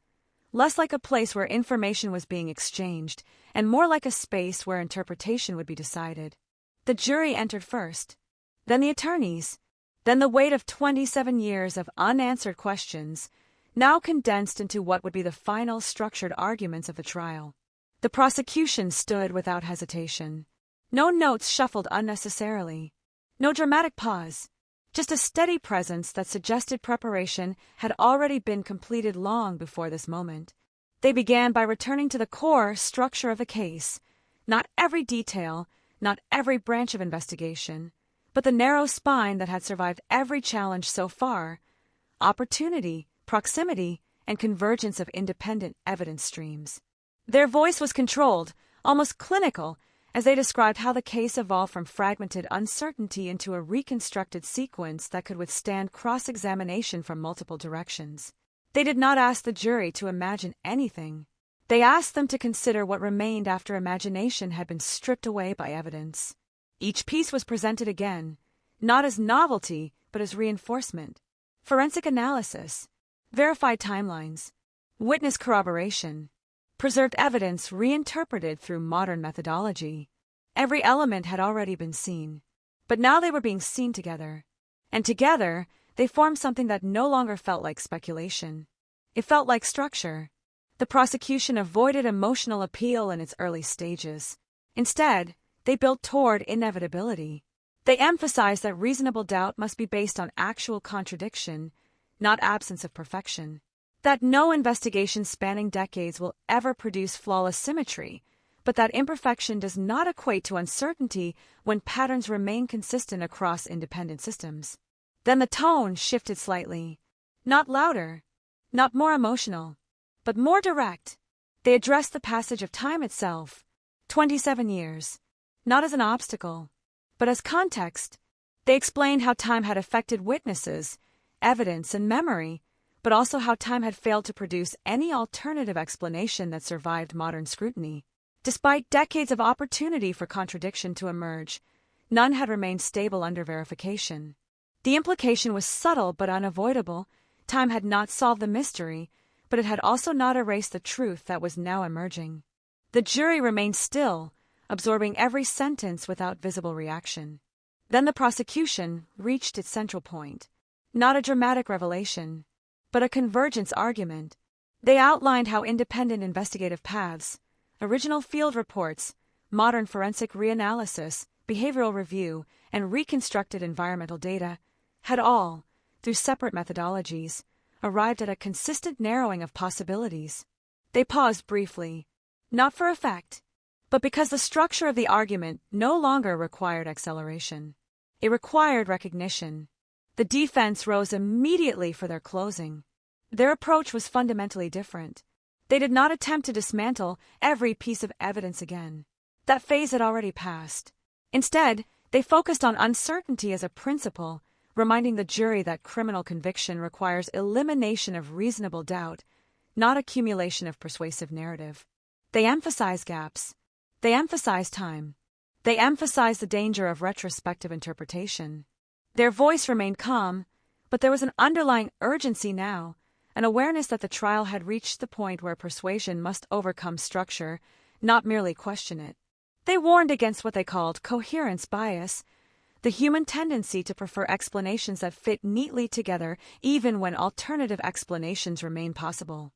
less like a place where information was being exchanged, and more like a space where interpretation would be decided. The jury entered first, then the attorneys, then the weight of 27 years of unanswered questions, now condensed into what would be the final structured arguments of the trial. The prosecution stood without hesitation. No notes shuffled unnecessarily. No dramatic pause. Just a steady presence that suggested preparation had already been completed long before this moment. They began by returning to the core structure of the case. Not every detail, not every branch of investigation, but the narrow spine that had survived every challenge so far: opportunity, proximity, and convergence of independent evidence streams. Their voice was controlled, almost clinical, as they described how the case evolved from fragmented uncertainty into a reconstructed sequence that could withstand cross-examination from multiple directions. They did not ask the jury to imagine anything. They asked them to consider what remained after imagination had been stripped away by evidence. Each piece was presented again, not as novelty, but as reinforcement. Forensic analysis, verified timelines, witness corroboration, preserved evidence reinterpreted through modern methodology. Every element had already been seen, but now they were being seen together. And together, they formed something that no longer felt like speculation. It felt like structure. The prosecution avoided emotional appeal in its early stages. Instead, they built toward inevitability. They emphasized that reasonable doubt must be based on actual contradiction, not absence of perfection. That no investigation spanning decades will ever produce flawless symmetry, but that imperfection does not equate to uncertainty when patterns remain consistent across independent systems. Then the tone shifted slightly. Not louder, not more emotional, but more direct. They addressed the passage of time itself, 27 years, not as an obstacle, but as context. They explained how time had affected witnesses, evidence, and memory, but also how time had failed to produce any alternative explanation that survived modern scrutiny. Despite decades of opportunity for contradiction to emerge, none had remained stable under verification. The implication was subtle but unavoidable. Time had not solved the mystery, but it had also not erased the truth that was now emerging. The jury remained still, absorbing every sentence without visible reaction. Then the prosecution reached its central point. Not a dramatic revelation, but a convergence argument. They outlined how independent investigative paths, original field reports, modern forensic reanalysis, behavioral review, and reconstructed environmental data had all, through separate methodologies, arrived at a consistent narrowing of possibilities. They paused briefly, not for effect, but because the structure of the argument no longer required acceleration. It required recognition. The defense rose immediately for their closing. Their approach was fundamentally different. They did not attempt to dismantle every piece of evidence again. That phase had already passed. Instead, they focused on uncertainty as a principle, reminding the jury that criminal conviction requires elimination of reasonable doubt, not accumulation of persuasive narrative. They emphasized gaps. They emphasized time. They emphasized the danger of retrospective interpretation. Their voice remained calm, but there was an underlying urgency now, an awareness that the trial had reached the point where persuasion must overcome structure, not merely question it. They warned against what they called coherence bias, the human tendency to prefer explanations that fit neatly together even when alternative explanations remain possible.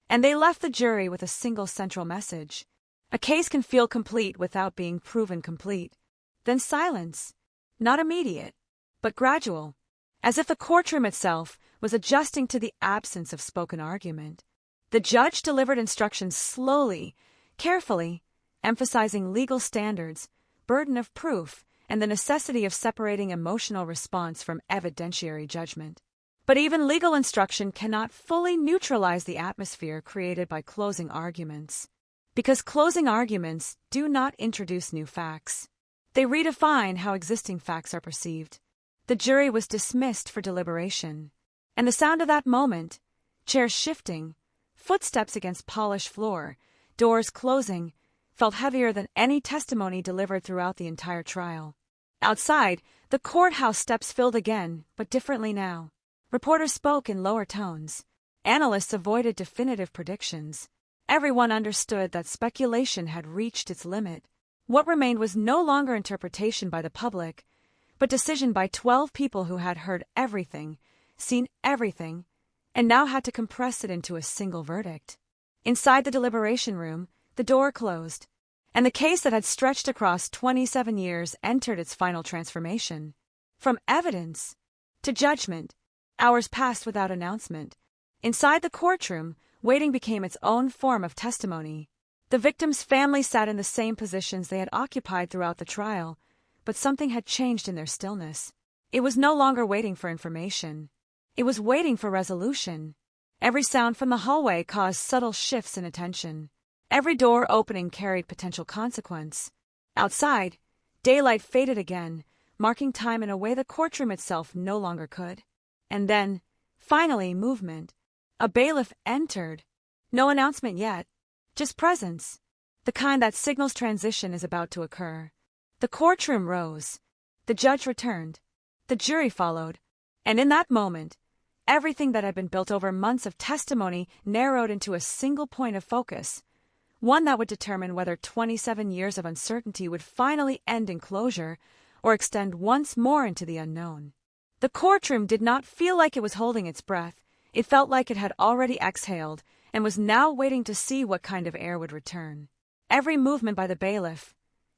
And they left the jury with a single central message. A case can feel complete without being proven complete. Then silence, not immediate, but gradual, as if the courtroom itself was adjusting to the absence of spoken argument. The judge delivered instructions slowly, carefully, emphasizing legal standards, burden of proof, and the necessity of separating emotional response from evidentiary judgment. But even legal instruction cannot fully neutralize the atmosphere created by closing arguments, because closing arguments do not introduce new facts. They redefine how existing facts are perceived. The jury was dismissed for deliberation, and the sound of that moment, chairs shifting, footsteps against polished floor, doors closing, felt heavier than any testimony delivered throughout the entire trial. Outside, the courthouse steps filled again, but differently now. Reporters spoke in lower tones. Analysts avoided definitive predictions. Everyone understood that speculation had reached its limit. What remained was no longer interpretation by the public, but decision by 12 people who had heard everything, seen everything, and now had to compress it into a single verdict. Inside the deliberation room, the door closed, and the case that had stretched across 27 years entered its final transformation. From evidence to judgment, hours passed without announcement. Inside the courtroom, waiting became its own form of testimony. The victim's family sat in the same positions they had occupied throughout the trial, but something had changed in their stillness. It was no longer waiting for information. It was waiting for resolution. Every sound from the hallway caused subtle shifts in attention. Every door opening carried potential consequence. Outside, daylight faded again, marking time in a way the courtroom itself no longer could. And then, finally, movement. A bailiff entered. No announcement yet, just presence, the kind that signals transition is about to occur. The courtroom rose. The judge returned. The jury followed. And in that moment, everything that had been built over months of testimony narrowed into a single point of focus, one that would determine whether 27 years of uncertainty would finally end in closure or extend once more into the unknown. The courtroom did not feel like it was holding its breath. It felt like it had already exhaled and was now waiting to see what kind of air would return. Every movement by the bailiff,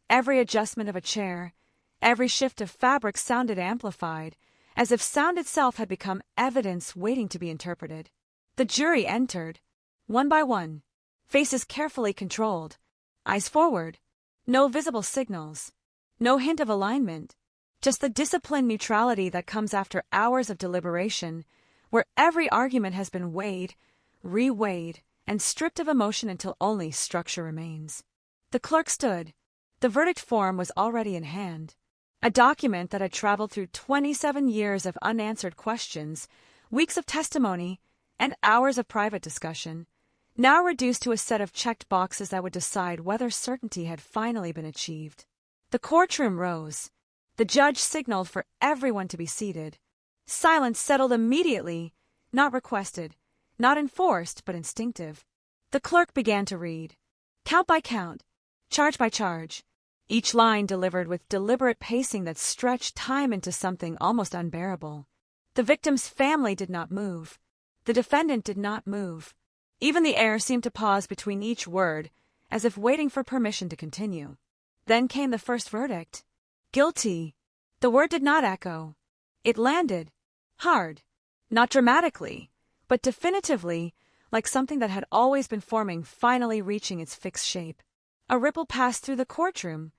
every adjustment of a chair, every shift of fabric sounded amplified, as if sound itself had become evidence waiting to be interpreted. The jury entered, one by one, faces carefully controlled, eyes forward, no visible signals, no hint of alignment, just the disciplined neutrality that comes after hours of deliberation, where every argument has been weighed, reweighed, and stripped of emotion until only structure remains. The clerk stood. The verdict form was already in hand. A document that had traveled through 27 years of unanswered questions, weeks of testimony, and hours of private discussion, now reduced to a set of checked boxes that would decide whether certainty had finally been achieved. The courtroom rose. The judge signaled for everyone to be seated. Silence settled immediately, not requested, not enforced, but instinctive. The clerk began to read, count by count, charge by charge, each line delivered with deliberate pacing that stretched time into something almost unbearable. The victim's family did not move. The defendant did not move. Even the air seemed to pause between each word, as if waiting for permission to continue. Then came the first verdict. Guilty. The word did not echo. It landed. Hard. Not dramatically, but definitively, like something that had always been forming finally reaching its fixed shape. A ripple passed through the courtroom.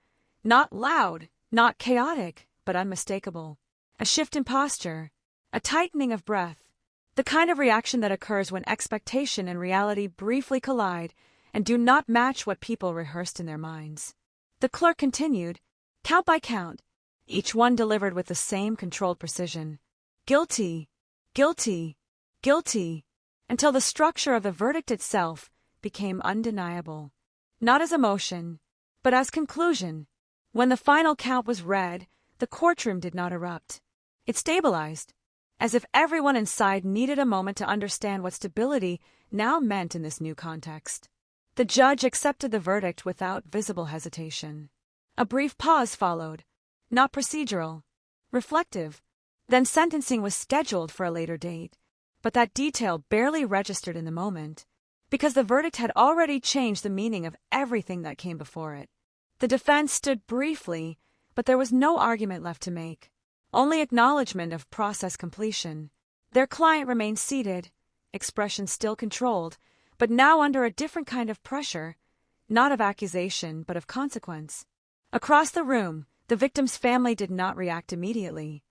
Not loud, not chaotic, but unmistakable. A shift in posture. A tightening of breath. The kind of reaction that occurs when expectation and reality briefly collide and do not match what people rehearsed in their minds. The clerk continued, count by count, each one delivered with the same controlled precision. Guilty, guilty, guilty, until the structure of the verdict itself became undeniable. Not as emotion, but as conclusion. When the final count was read, the courtroom did not erupt. It stabilized, as if everyone inside needed a moment to understand what stability now meant in this new context. The judge accepted the verdict without visible hesitation. A brief pause followed, not procedural, reflective. Then sentencing was scheduled for a later date, but that detail barely registered in the moment, because the verdict had already changed the meaning of everything that came before it. The defense stood briefly, but there was no argument left to make, only acknowledgement of process completion. Their client remained seated, expression still controlled, but now under a different kind of pressure, not of accusation, but of consequence. Across the room, the victim's family did not react immediately.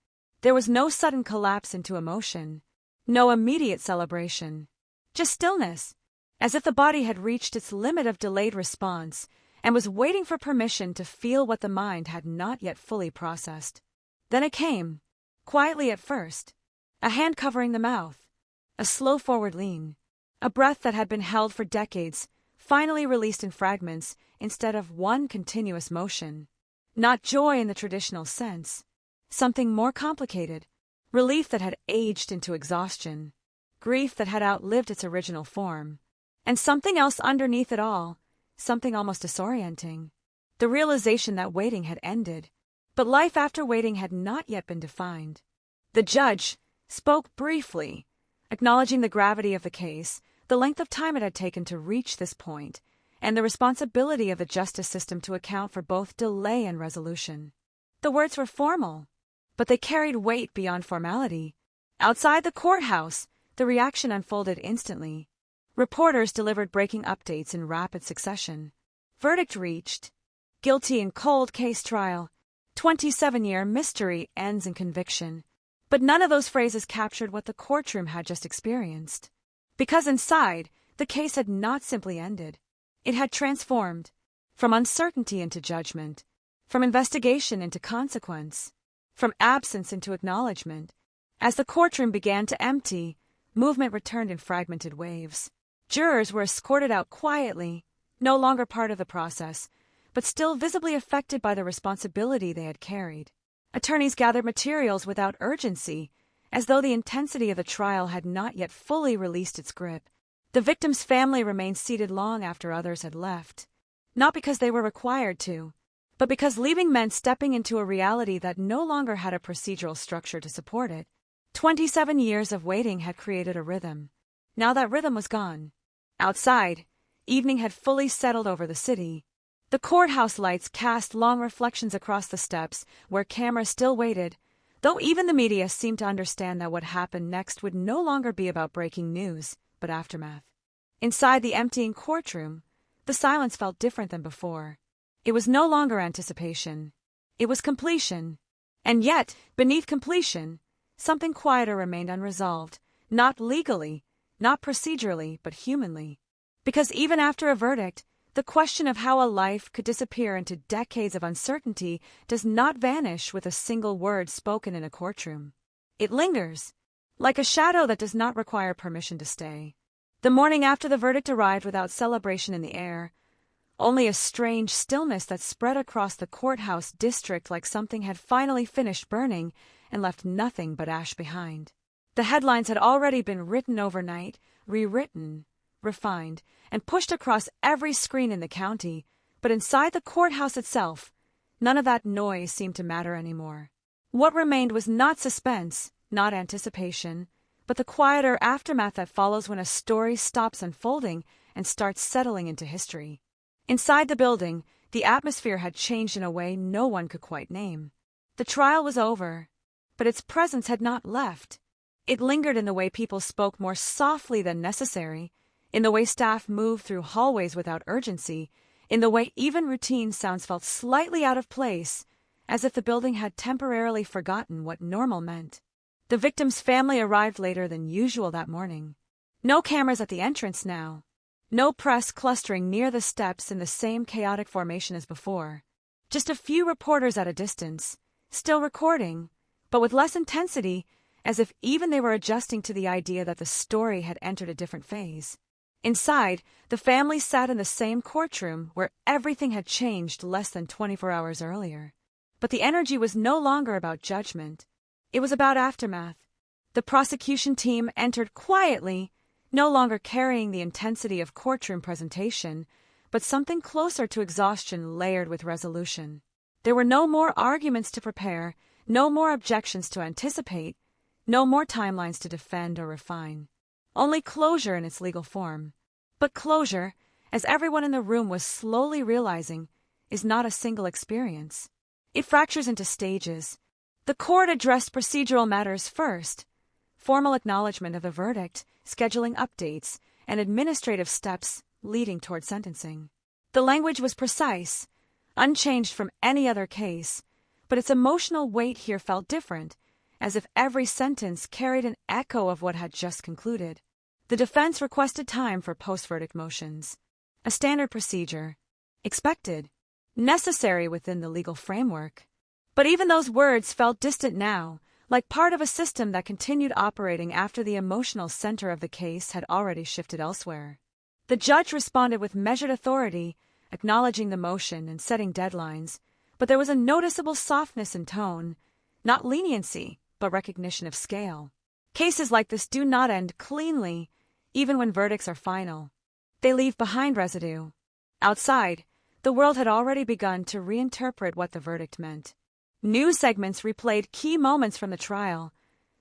There was no sudden collapse into emotion, no immediate celebration, just stillness, as if the body had reached its limit of delayed response and was waiting for permission to feel what the mind had not yet fully processed. Then it came, quietly at first, a hand covering the mouth, a slow forward lean, a breath that had been held for decades, finally released in fragments instead of one continuous motion. Not joy in the traditional sense, something more complicated, relief that had aged into exhaustion, grief that had outlived its original form, and something else underneath it all, something almost disorienting, the realization that waiting had ended, but life after waiting had not yet been defined. The judge spoke briefly, acknowledging the gravity of the case, the length of time it had taken to reach this point, and the responsibility of the justice system to account for both delay and resolution. The words were formal, but they carried weight beyond formality. Outside the courthouse, the reaction unfolded instantly. Reporters delivered breaking updates in rapid succession. Verdict reached. Guilty in cold case trial. 27-year mystery ends in conviction. But none of those phrases captured what the courtroom had just experienced. Because inside, the case had not simply ended. It had transformed, from uncertainty into judgment, from investigation into consequence, from absence into acknowledgement. As the courtroom began to empty, movement returned in fragmented waves. Jurors were escorted out quietly, no longer part of the process, but still visibly affected by the responsibility they had carried. Attorneys gathered materials without urgency, as though the intensity of the trial had not yet fully released its grip. The victim's family remained seated long after others had left, not because they were required to, but because leaving meant stepping into a reality that no longer had a procedural structure to support it. 27 years of waiting had created a rhythm. Now that rhythm was gone. Outside, evening had fully settled over the city. The courthouse lights cast long reflections across the steps where cameras still waited, though even the media seemed to understand that what happened next would no longer be about breaking news, but aftermath. Inside the emptying courtroom, the silence felt different than before. It was no longer anticipation. It was completion. And yet, beneath completion, something quieter remained unresolved, not legally, not procedurally, but humanly. Because even after a verdict, the question of how a life could disappear into decades of uncertainty does not vanish with a single word spoken in a courtroom. It lingers, like a shadow that does not require permission to stay. The morning after the verdict arrived without celebration in the air, only a strange stillness that spread across the courthouse district like something had finally finished burning and left nothing but ash behind. The headlines had already been written overnight, rewritten, refined, and pushed across every screen in the county, but inside the courthouse itself, none of that noise seemed to matter anymore. What remained was not suspense, not anticipation, but the quieter aftermath that follows when a story stops unfolding and starts settling into history. Inside the building, the atmosphere had changed in a way no one could quite name. The trial was over, but its presence had not left. It lingered in the way people spoke more softly than necessary, in the way staff moved through hallways without urgency, in the way even routine sounds felt slightly out of place, as if the building had temporarily forgotten what normal meant. The victim's family arrived later than usual that morning. No cameras at the entrance now. No press clustering near the steps in the same chaotic formation as before. Just a few reporters at a distance, still recording, but with less intensity, as if even they were adjusting to the idea that the story had entered a different phase. Inside, the family sat in the same courtroom where everything had changed less than 24 hours earlier. But the energy was no longer about judgment. It was about aftermath. The prosecution team entered quietly, no longer carrying the intensity of courtroom presentation, but something closer to exhaustion layered with resolution. There were no more arguments to prepare, no more objections to anticipate, no more timelines to defend or refine. Only closure in its legal form. But closure, as everyone in the room was slowly realizing, is not a single experience. It fractures into stages. The court addressed procedural matters first, formal acknowledgement of the verdict, scheduling updates, and administrative steps leading toward sentencing. The language was precise, unchanged from any other case, but its emotional weight here felt different, as if every sentence carried an echo of what had just concluded. The defense requested time for post-verdict motions, a standard procedure, expected, necessary within the legal framework. But even those words felt distant now, like part of a system that continued operating after the emotional center of the case had already shifted elsewhere. The judge responded with measured authority, acknowledging the motion and setting deadlines, but there was a noticeable softness in tone, not leniency, but recognition of scale. Cases like this do not end cleanly, even when verdicts are final. They leave behind residue. Outside, the world had already begun to reinterpret what the verdict meant. News segments replayed key moments from the trial,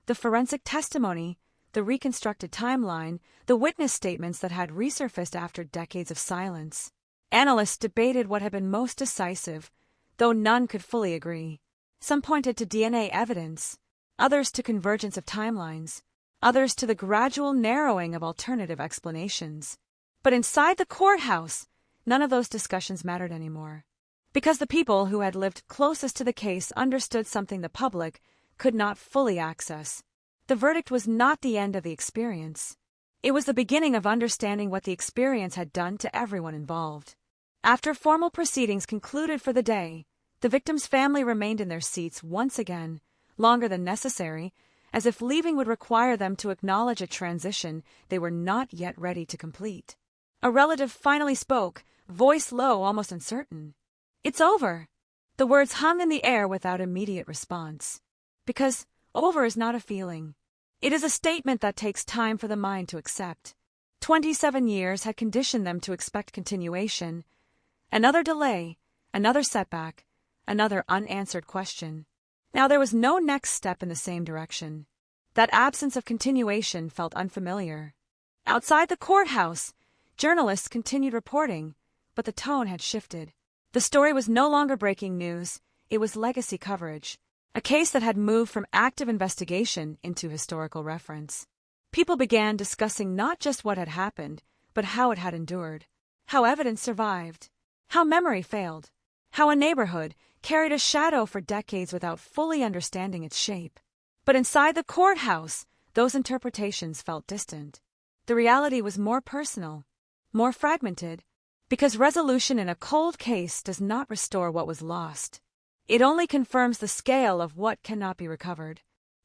the forensic testimony, the reconstructed timeline, the witness statements that had resurfaced after decades of silence. Analysts debated what had been most decisive, though none could fully agree. Some pointed to DNA evidence, others to convergence of timelines, others to the gradual narrowing of alternative explanations. But inside the courthouse, none of those discussions mattered anymore. Because the people who had lived closest to the case understood something the public could not fully access. The verdict was not the end of the experience. It was the beginning of understanding what the experience had done to everyone involved. After formal proceedings concluded for the day, the victim's family remained in their seats once again, longer than necessary, as if leaving would require them to acknowledge a transition they were not yet ready to complete. A relative finally spoke, voice low, almost uncertain. "It's over." The words hung in the air without immediate response. Because over is not a feeling. It is a statement that takes time for the mind to accept. 27 years had conditioned them to expect continuation. Another delay, another setback, another unanswered question. Now there was no next step in the same direction. That absence of continuation felt unfamiliar. Outside the courthouse, journalists continued reporting, but the tone had shifted. The story was no longer breaking news, it was legacy coverage, a case that had moved from active investigation into historical reference. People began discussing not just what had happened, but how it had endured, how evidence survived, how memory failed, how a neighborhood carried a shadow for decades without fully understanding its shape. But inside the courthouse, those interpretations felt distant. The reality was more personal, more fragmented, because resolution in a cold case does not restore what was lost. It only confirms the scale of what cannot be recovered.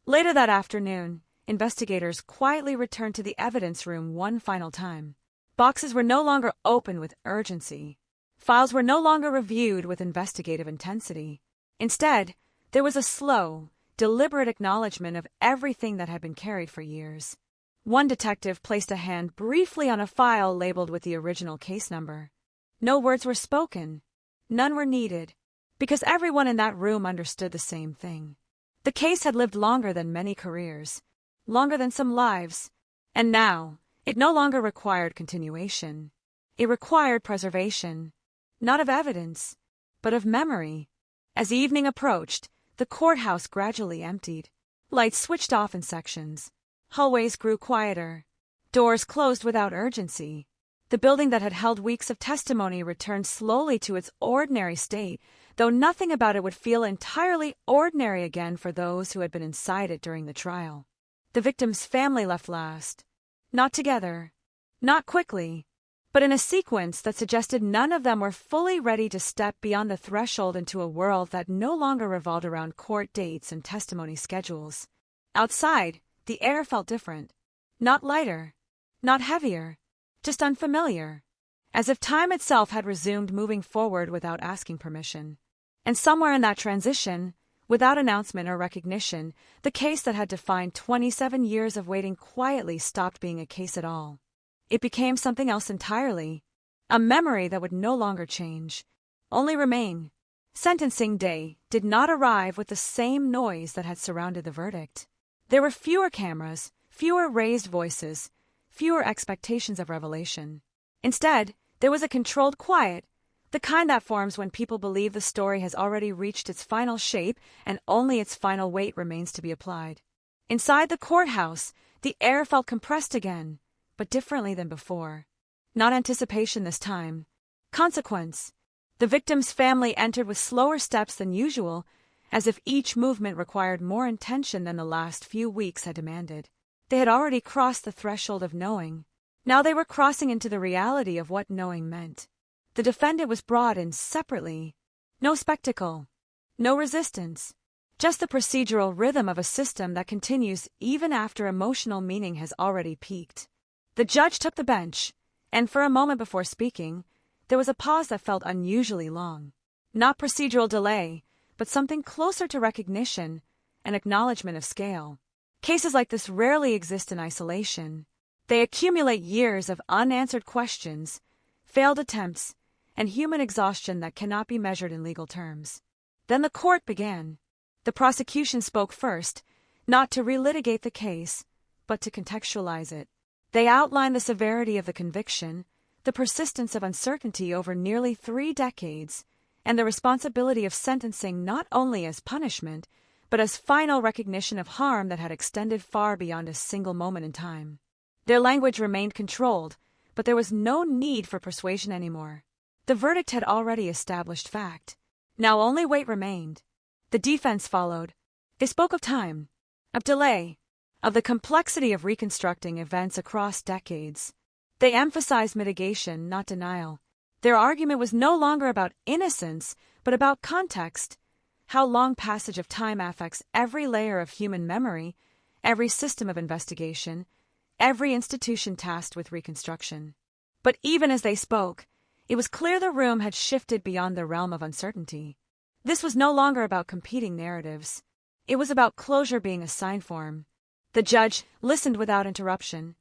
Later that afternoon, investigators quietly returned to the evidence room one final time. Boxes were no longer opened with urgency. Files were no longer reviewed with investigative intensity. Instead, there was a slow, deliberate acknowledgement of everything that had been carried for years. One detective placed a hand briefly on a file labeled with the original case number. No words were spoken. None were needed, because everyone in that room understood the same thing. The case had lived longer than many careers, longer than some lives, and now it no longer required continuation. It required preservation, not of evidence, but of memory. As evening approached, the courthouse gradually emptied. Lights switched off in sections. Hallways grew quieter. Doors closed without urgency. The building that had held weeks of testimony returned slowly to its ordinary state, though nothing about it would feel entirely ordinary again for those who had been inside it during the trial. The victim's family left last. Not together, not quickly, but in a sequence that suggested none of them were fully ready to step beyond the threshold into a world that no longer revolved around court dates and testimony schedules. Outside, the air felt different. Not lighter, not heavier, just unfamiliar, as if time itself had resumed moving forward without asking permission. And somewhere in that transition, without announcement or recognition, the case that had defined 27 years of waiting quietly stopped being a case at all. It became something else entirely, a memory that would no longer change, only remain. Sentencing day did not arrive with the same noise that had surrounded the verdict. There were fewer cameras, fewer raised voices, fewer expectations of revelation. Instead, there was a controlled quiet, the kind that forms when people believe the story has already reached its final shape and only its final weight remains to be applied. Inside the courthouse, the air felt compressed again, but differently than before. Not anticipation this time. Consequence. The victim's family entered with slower steps than usual, as if each movement required more intention than the last few weeks had demanded. They had already crossed the threshold of knowing. Now they were crossing into the reality of what knowing meant. The defendant was brought in separately. No spectacle. No resistance. Just the procedural rhythm of a system that continues even after emotional meaning has already peaked. The judge took the bench, and for a moment before speaking, there was a pause that felt unusually long. Not procedural delay, but something closer to recognition, an acknowledgement of scale. Cases like this rarely exist in isolation. They accumulate years of unanswered questions, failed attempts, and human exhaustion that cannot be measured in legal terms. Then the court began. The prosecution spoke first, not to relitigate the case, but to contextualize it. They outlined the severity of the conviction, the persistence of uncertainty over nearly 3 decades, and the responsibility of sentencing not only as punishment, but as final recognition of harm that had extended far beyond a single moment in time. Their language remained controlled, but there was no need for persuasion anymore. The verdict had already established fact. Now only weight remained. The defense followed. They spoke of time, of delay, of the complexity of reconstructing events across decades. They emphasized mitigation, not denial. Their argument was no longer about innocence, but about context, how long passage of time affects every layer of human memory, every system of investigation, every institution tasked with reconstruction. But even as they spoke, It was clear the room had shifted beyond the realm of uncertainty. This was no longer about competing narratives. It was about closure being assigned for him. The judge listened without interruption,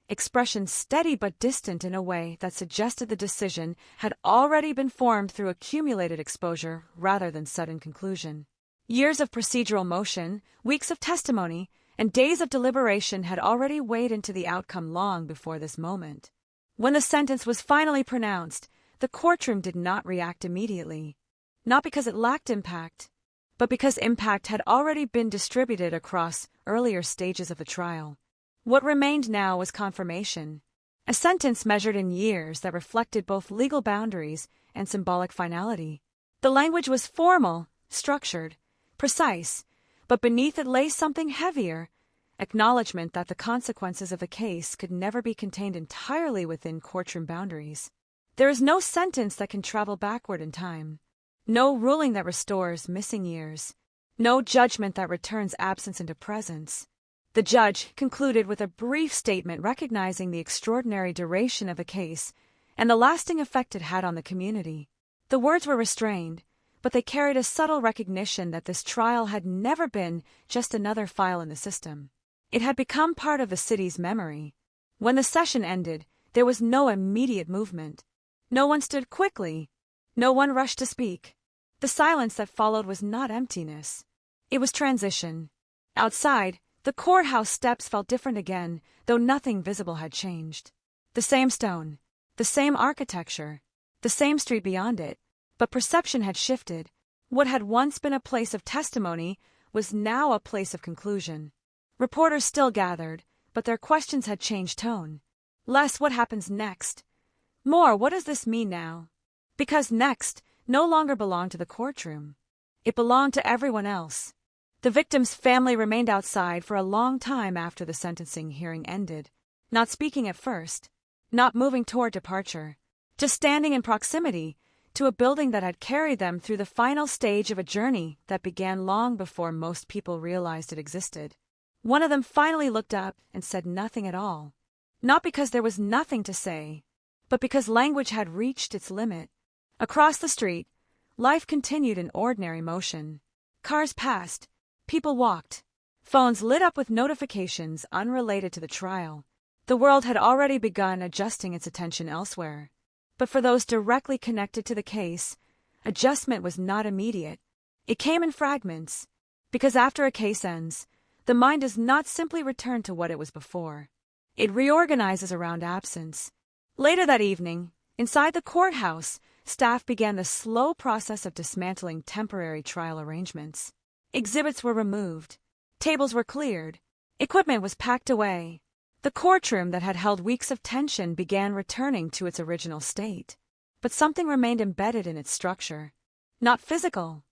expression steady but distant in a way that suggested the decision had already been formed through accumulated exposure rather than sudden conclusion. Years of procedural motion, weeks of testimony, and days of deliberation had already weighed into the outcome long before this moment. When the sentence was finally pronounced, the courtroom did not react immediately, not because it lacked impact, but because impact had already been distributed across earlier stages of the trial. What remained now was confirmation, a sentence measured in years that reflected both legal boundaries and symbolic finality. The language was formal, structured, precise, but beneath it lay something heavier, acknowledgement that the consequences of the case could never be contained entirely within courtroom boundaries. There is no sentence that can travel backward in time, no ruling that restores missing years, no judgment that returns absence into presence. The judge concluded with a brief statement recognizing the extraordinary duration of the case and the lasting effect it had on the community. The words were restrained, but they carried a subtle recognition that this trial had never been just another file in the system. It had become part of the city's memory. When the session ended, there was no immediate movement. No one stood quickly. No one rushed to speak. The silence that followed was not emptiness. It was transition. Outside, the courthouse steps felt different again, though nothing visible had changed. The same stone, the same architecture, the same street beyond it, but perception had shifted. What had once been a place of testimony was now a place of conclusion. Reporters still gathered, but their questions had changed tone. Less what happens next. More, what does this mean now? Because next no longer belonged to the courtroom. It belonged to everyone else. The victim's family remained outside for a long time after the sentencing hearing ended, not speaking at first, not moving toward departure, just standing in proximity to a building that had carried them through the final stage of a journey that began long before most people realized it existed. One of them finally looked up and said nothing at all, not because there was nothing to say, but because language had reached its limit. Across the street, life continued in ordinary motion. Cars passed. People walked. Phones lit up with notifications unrelated to the trial. The world had already begun adjusting its attention elsewhere. But for those directly connected to the case, adjustment was not immediate. It came in fragments, because after a case ends, the mind does not simply return to what it was before. It reorganizes around absence. Later that evening, inside the courthouse, staff began the slow process of dismantling temporary trial arrangements. Exhibits were removed. Tables were cleared. Equipment was packed away. The courtroom that had held weeks of tension began returning to its original state. But something remained embedded in its structure. Not physical,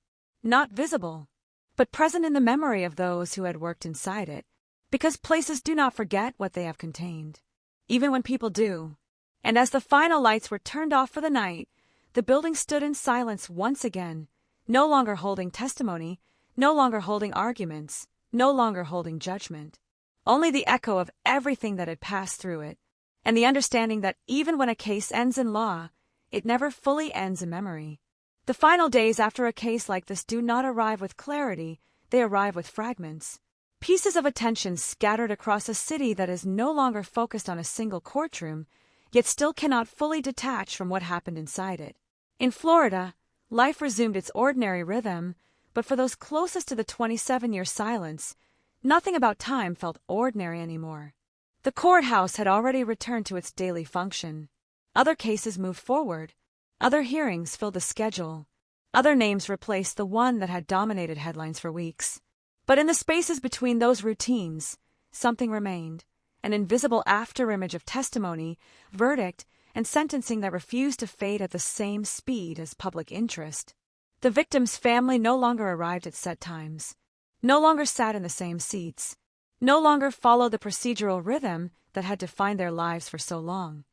not visible, but present in the memory of those who had worked inside it. Because places do not forget what they have contained, even when people do. And as the final lights were turned off for the night, the building stood in silence once again, no longer holding testimony, no longer holding arguments, no longer holding judgment. Only the echo of everything that had passed through it, and the understanding that even when a case ends in law, it never fully ends in memory. The final days after a case like this do not arrive with clarity, they arrive with fragments. Pieces of attention scattered across a city that is no longer focused on a single courtroom, yet still cannot fully detach from what happened inside it. In Florida, life resumed its ordinary rhythm, but for those closest to the 27-year silence, nothing about time felt ordinary anymore. The courthouse had already returned to its daily function. Other cases moved forward. Other hearings filled the schedule. Other names replaced the one that had dominated headlines for weeks. But in the spaces between those routines, something remained, an invisible afterimage of testimony, verdict, and sentencing that refused to fade at the same speed as public interest. The victim's family no longer arrived at set times, no longer sat in the same seats, no longer followed the procedural rhythm that had defined their lives for so long.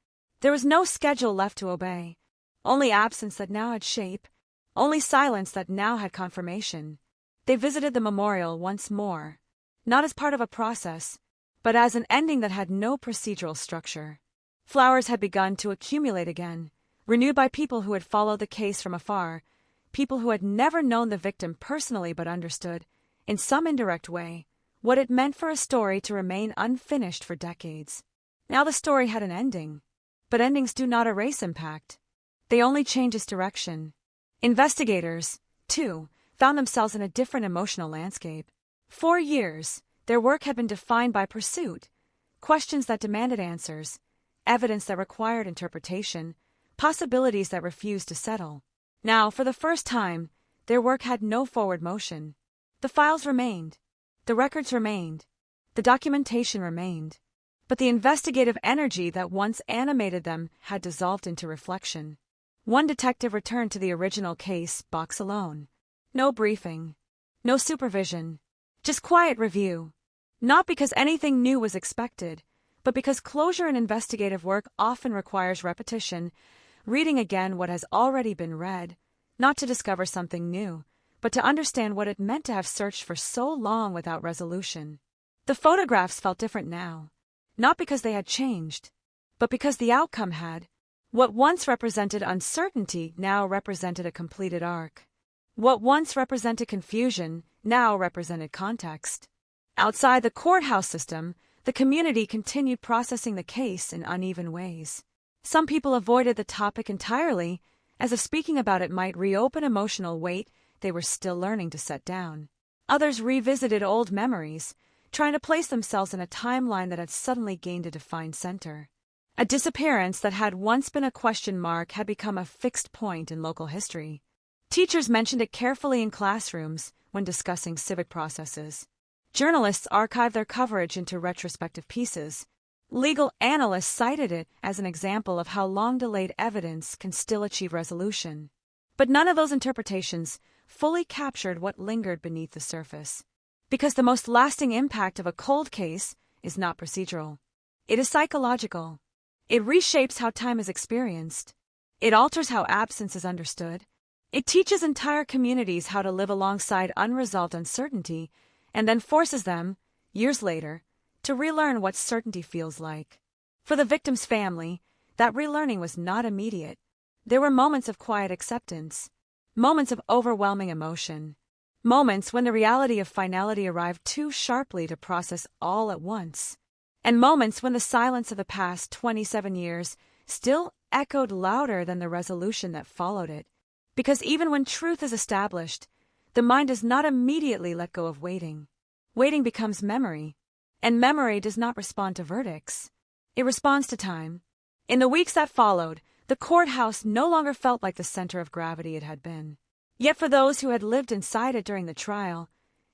There was no schedule left to obey, only absence that now had shape, only silence that now had confirmation. They visited the memorial once more, not as part of a process, but as an ending that had no procedural structure. Flowers had begun to accumulate again, renewed by people who had followed the case from afar, people who had never known the victim personally but understood, in some indirect way, what it meant for a story to remain unfinished for decades. Now the story had an ending, but endings do not erase impact. They only change its direction. Investigators, too, found themselves in a different emotional landscape. For years, their work had been defined by pursuit, questions that demanded answers, evidence that required interpretation, possibilities that refused to settle. Now, for the first time, their work had no forward motion. The files remained, the records remained, the documentation remained, but the investigative energy that once animated them had dissolved into reflection. One detective returned to the original case box alone. No briefing, no supervision, just quiet review. Not because anything new was expected, but because closure in investigative work often requires repetition, reading again what has already been read, not to discover something new, but to understand what it meant to have searched for so long without resolution. The photographs felt different now, not because they had changed, but because the outcome had. What once represented uncertainty now represented a completed arc. What once represented confusion now represented context. Outside the courthouse system, the community continued processing the case in uneven ways. Some people avoided the topic entirely, as if speaking about it might reopen emotional weight they were still learning to set down. Others revisited old memories, trying to place themselves in a timeline that had suddenly gained a defined center. A disappearance that had once been a question mark had become a fixed point in local history. Teachers mentioned it carefully in classrooms when discussing civic processes. Journalists archived their coverage into retrospective pieces. Legal analysts cited it as an example of how long-delayed evidence can still achieve resolution. But none of those interpretations fully captured what lingered beneath the surface. Because the most lasting impact of a cold case is not procedural. It is psychological. It reshapes how time is experienced. It alters how absence is understood. It teaches entire communities how to live alongside unresolved uncertainty, and then forces them, years later, to relearn what certainty feels like. For the victim's family, that relearning was not immediate. There were moments of quiet acceptance, moments of overwhelming emotion, moments when the reality of finality arrived too sharply to process all at once, and moments when the silence of the past 27 years still echoed louder than the resolution that followed it. Because even when truth is established, the mind does not immediately let go of waiting. Waiting becomes memory, and memory does not respond to verdicts. It responds to time. In the weeks that followed, the courthouse no longer felt like the center of gravity it had been. Yet for those who had lived inside it during the trial,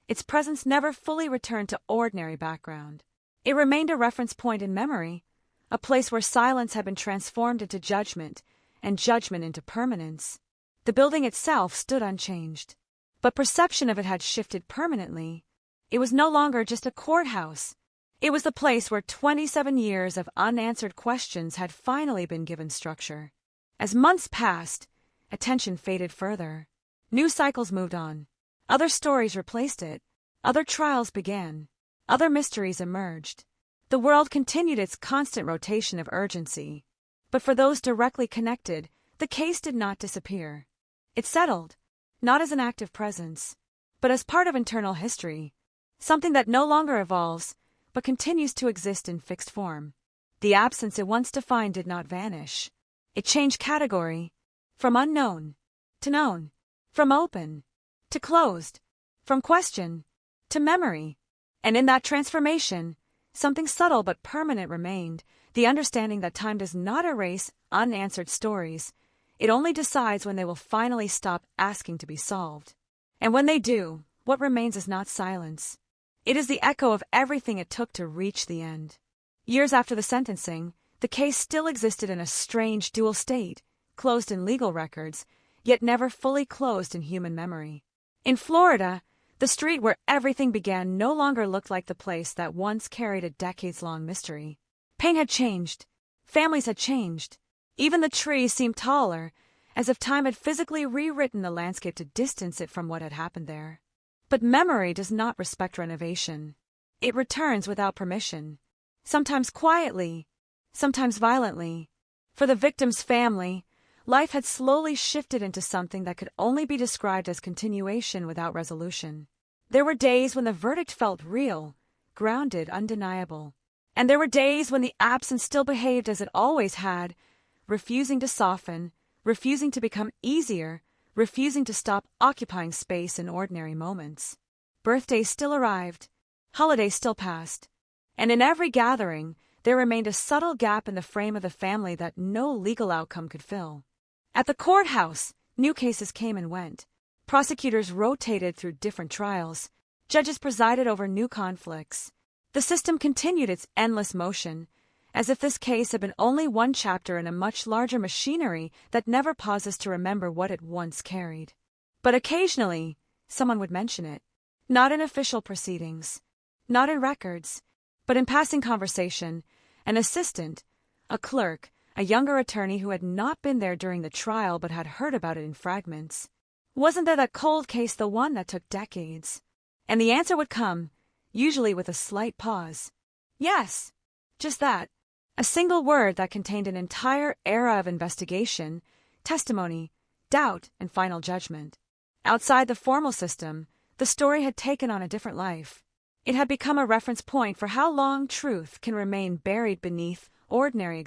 its presence never fully returned to ordinary background. It remained a reference point in memory, a place where silence had been transformed into judgment, and judgment into permanence. The building itself stood unchanged, but perception of it had shifted permanently. It was no longer just a courthouse. It was the place where 27 years of unanswered questions had finally been given structure. As months passed, attention faded further. New cycles moved on. Other stories replaced it. Other trials began. Other mysteries emerged. The world continued its constant rotation of urgency. But for those directly connected, the case did not disappear. It settled, not as an active presence, but as part of internal history, something that no longer evolves, but continues to exist in fixed form. The absence it once defined did not vanish. It changed category, from unknown to known, from open to closed, from question to memory. And in that transformation, something subtle but permanent remained, the understanding that time does not erase unanswered stories. It only decides when they will finally stop asking to be solved. And when they do, what remains is not silence. It is the echo of everything it took to reach the end. Years after the sentencing, the case still existed in a strange dual state, closed in legal records, yet never fully closed in human memory. In Florida, the street where everything began no longer looked like the place that once carried a decades-long mystery. Pain had changed. Families had changed. Even the trees seemed taller, as if time had physically rewritten the landscape to distance it from what had happened there. But memory does not respect renovation. It returns without permission, sometimes quietly, sometimes violently. For the victim's family, life had slowly shifted into something that could only be described as continuation without resolution. There were days when the verdict felt real, grounded, undeniable. And there were days when the absence still behaved as it always had, refusing to soften, refusing to become easier, refusing to stop occupying space in ordinary moments. Birthdays still arrived, holidays still passed, and in every gathering, there remained a subtle gap in the frame of the family that no legal outcome could fill. At the courthouse, new cases came and went. Prosecutors rotated through different trials. Judges presided over new conflicts. The system continued its endless motion, as if this case had been only one chapter in a much larger machinery that never pauses to remember what it once carried. But occasionally, someone would mention it, not in official proceedings, not in records, but in passing conversation. An assistant, a clerk, a younger attorney who had not been there during the trial but had heard about it in fragments. Wasn't that cold case the one that took decades? And the answer would come, usually with a slight pause. Yes, just that. A single word that contained an entire era of investigation, testimony, doubt, and final judgment. Outside the formal system, the story had taken on a different life. It had become a reference point for how long truth can remain buried beneath ordinary existence.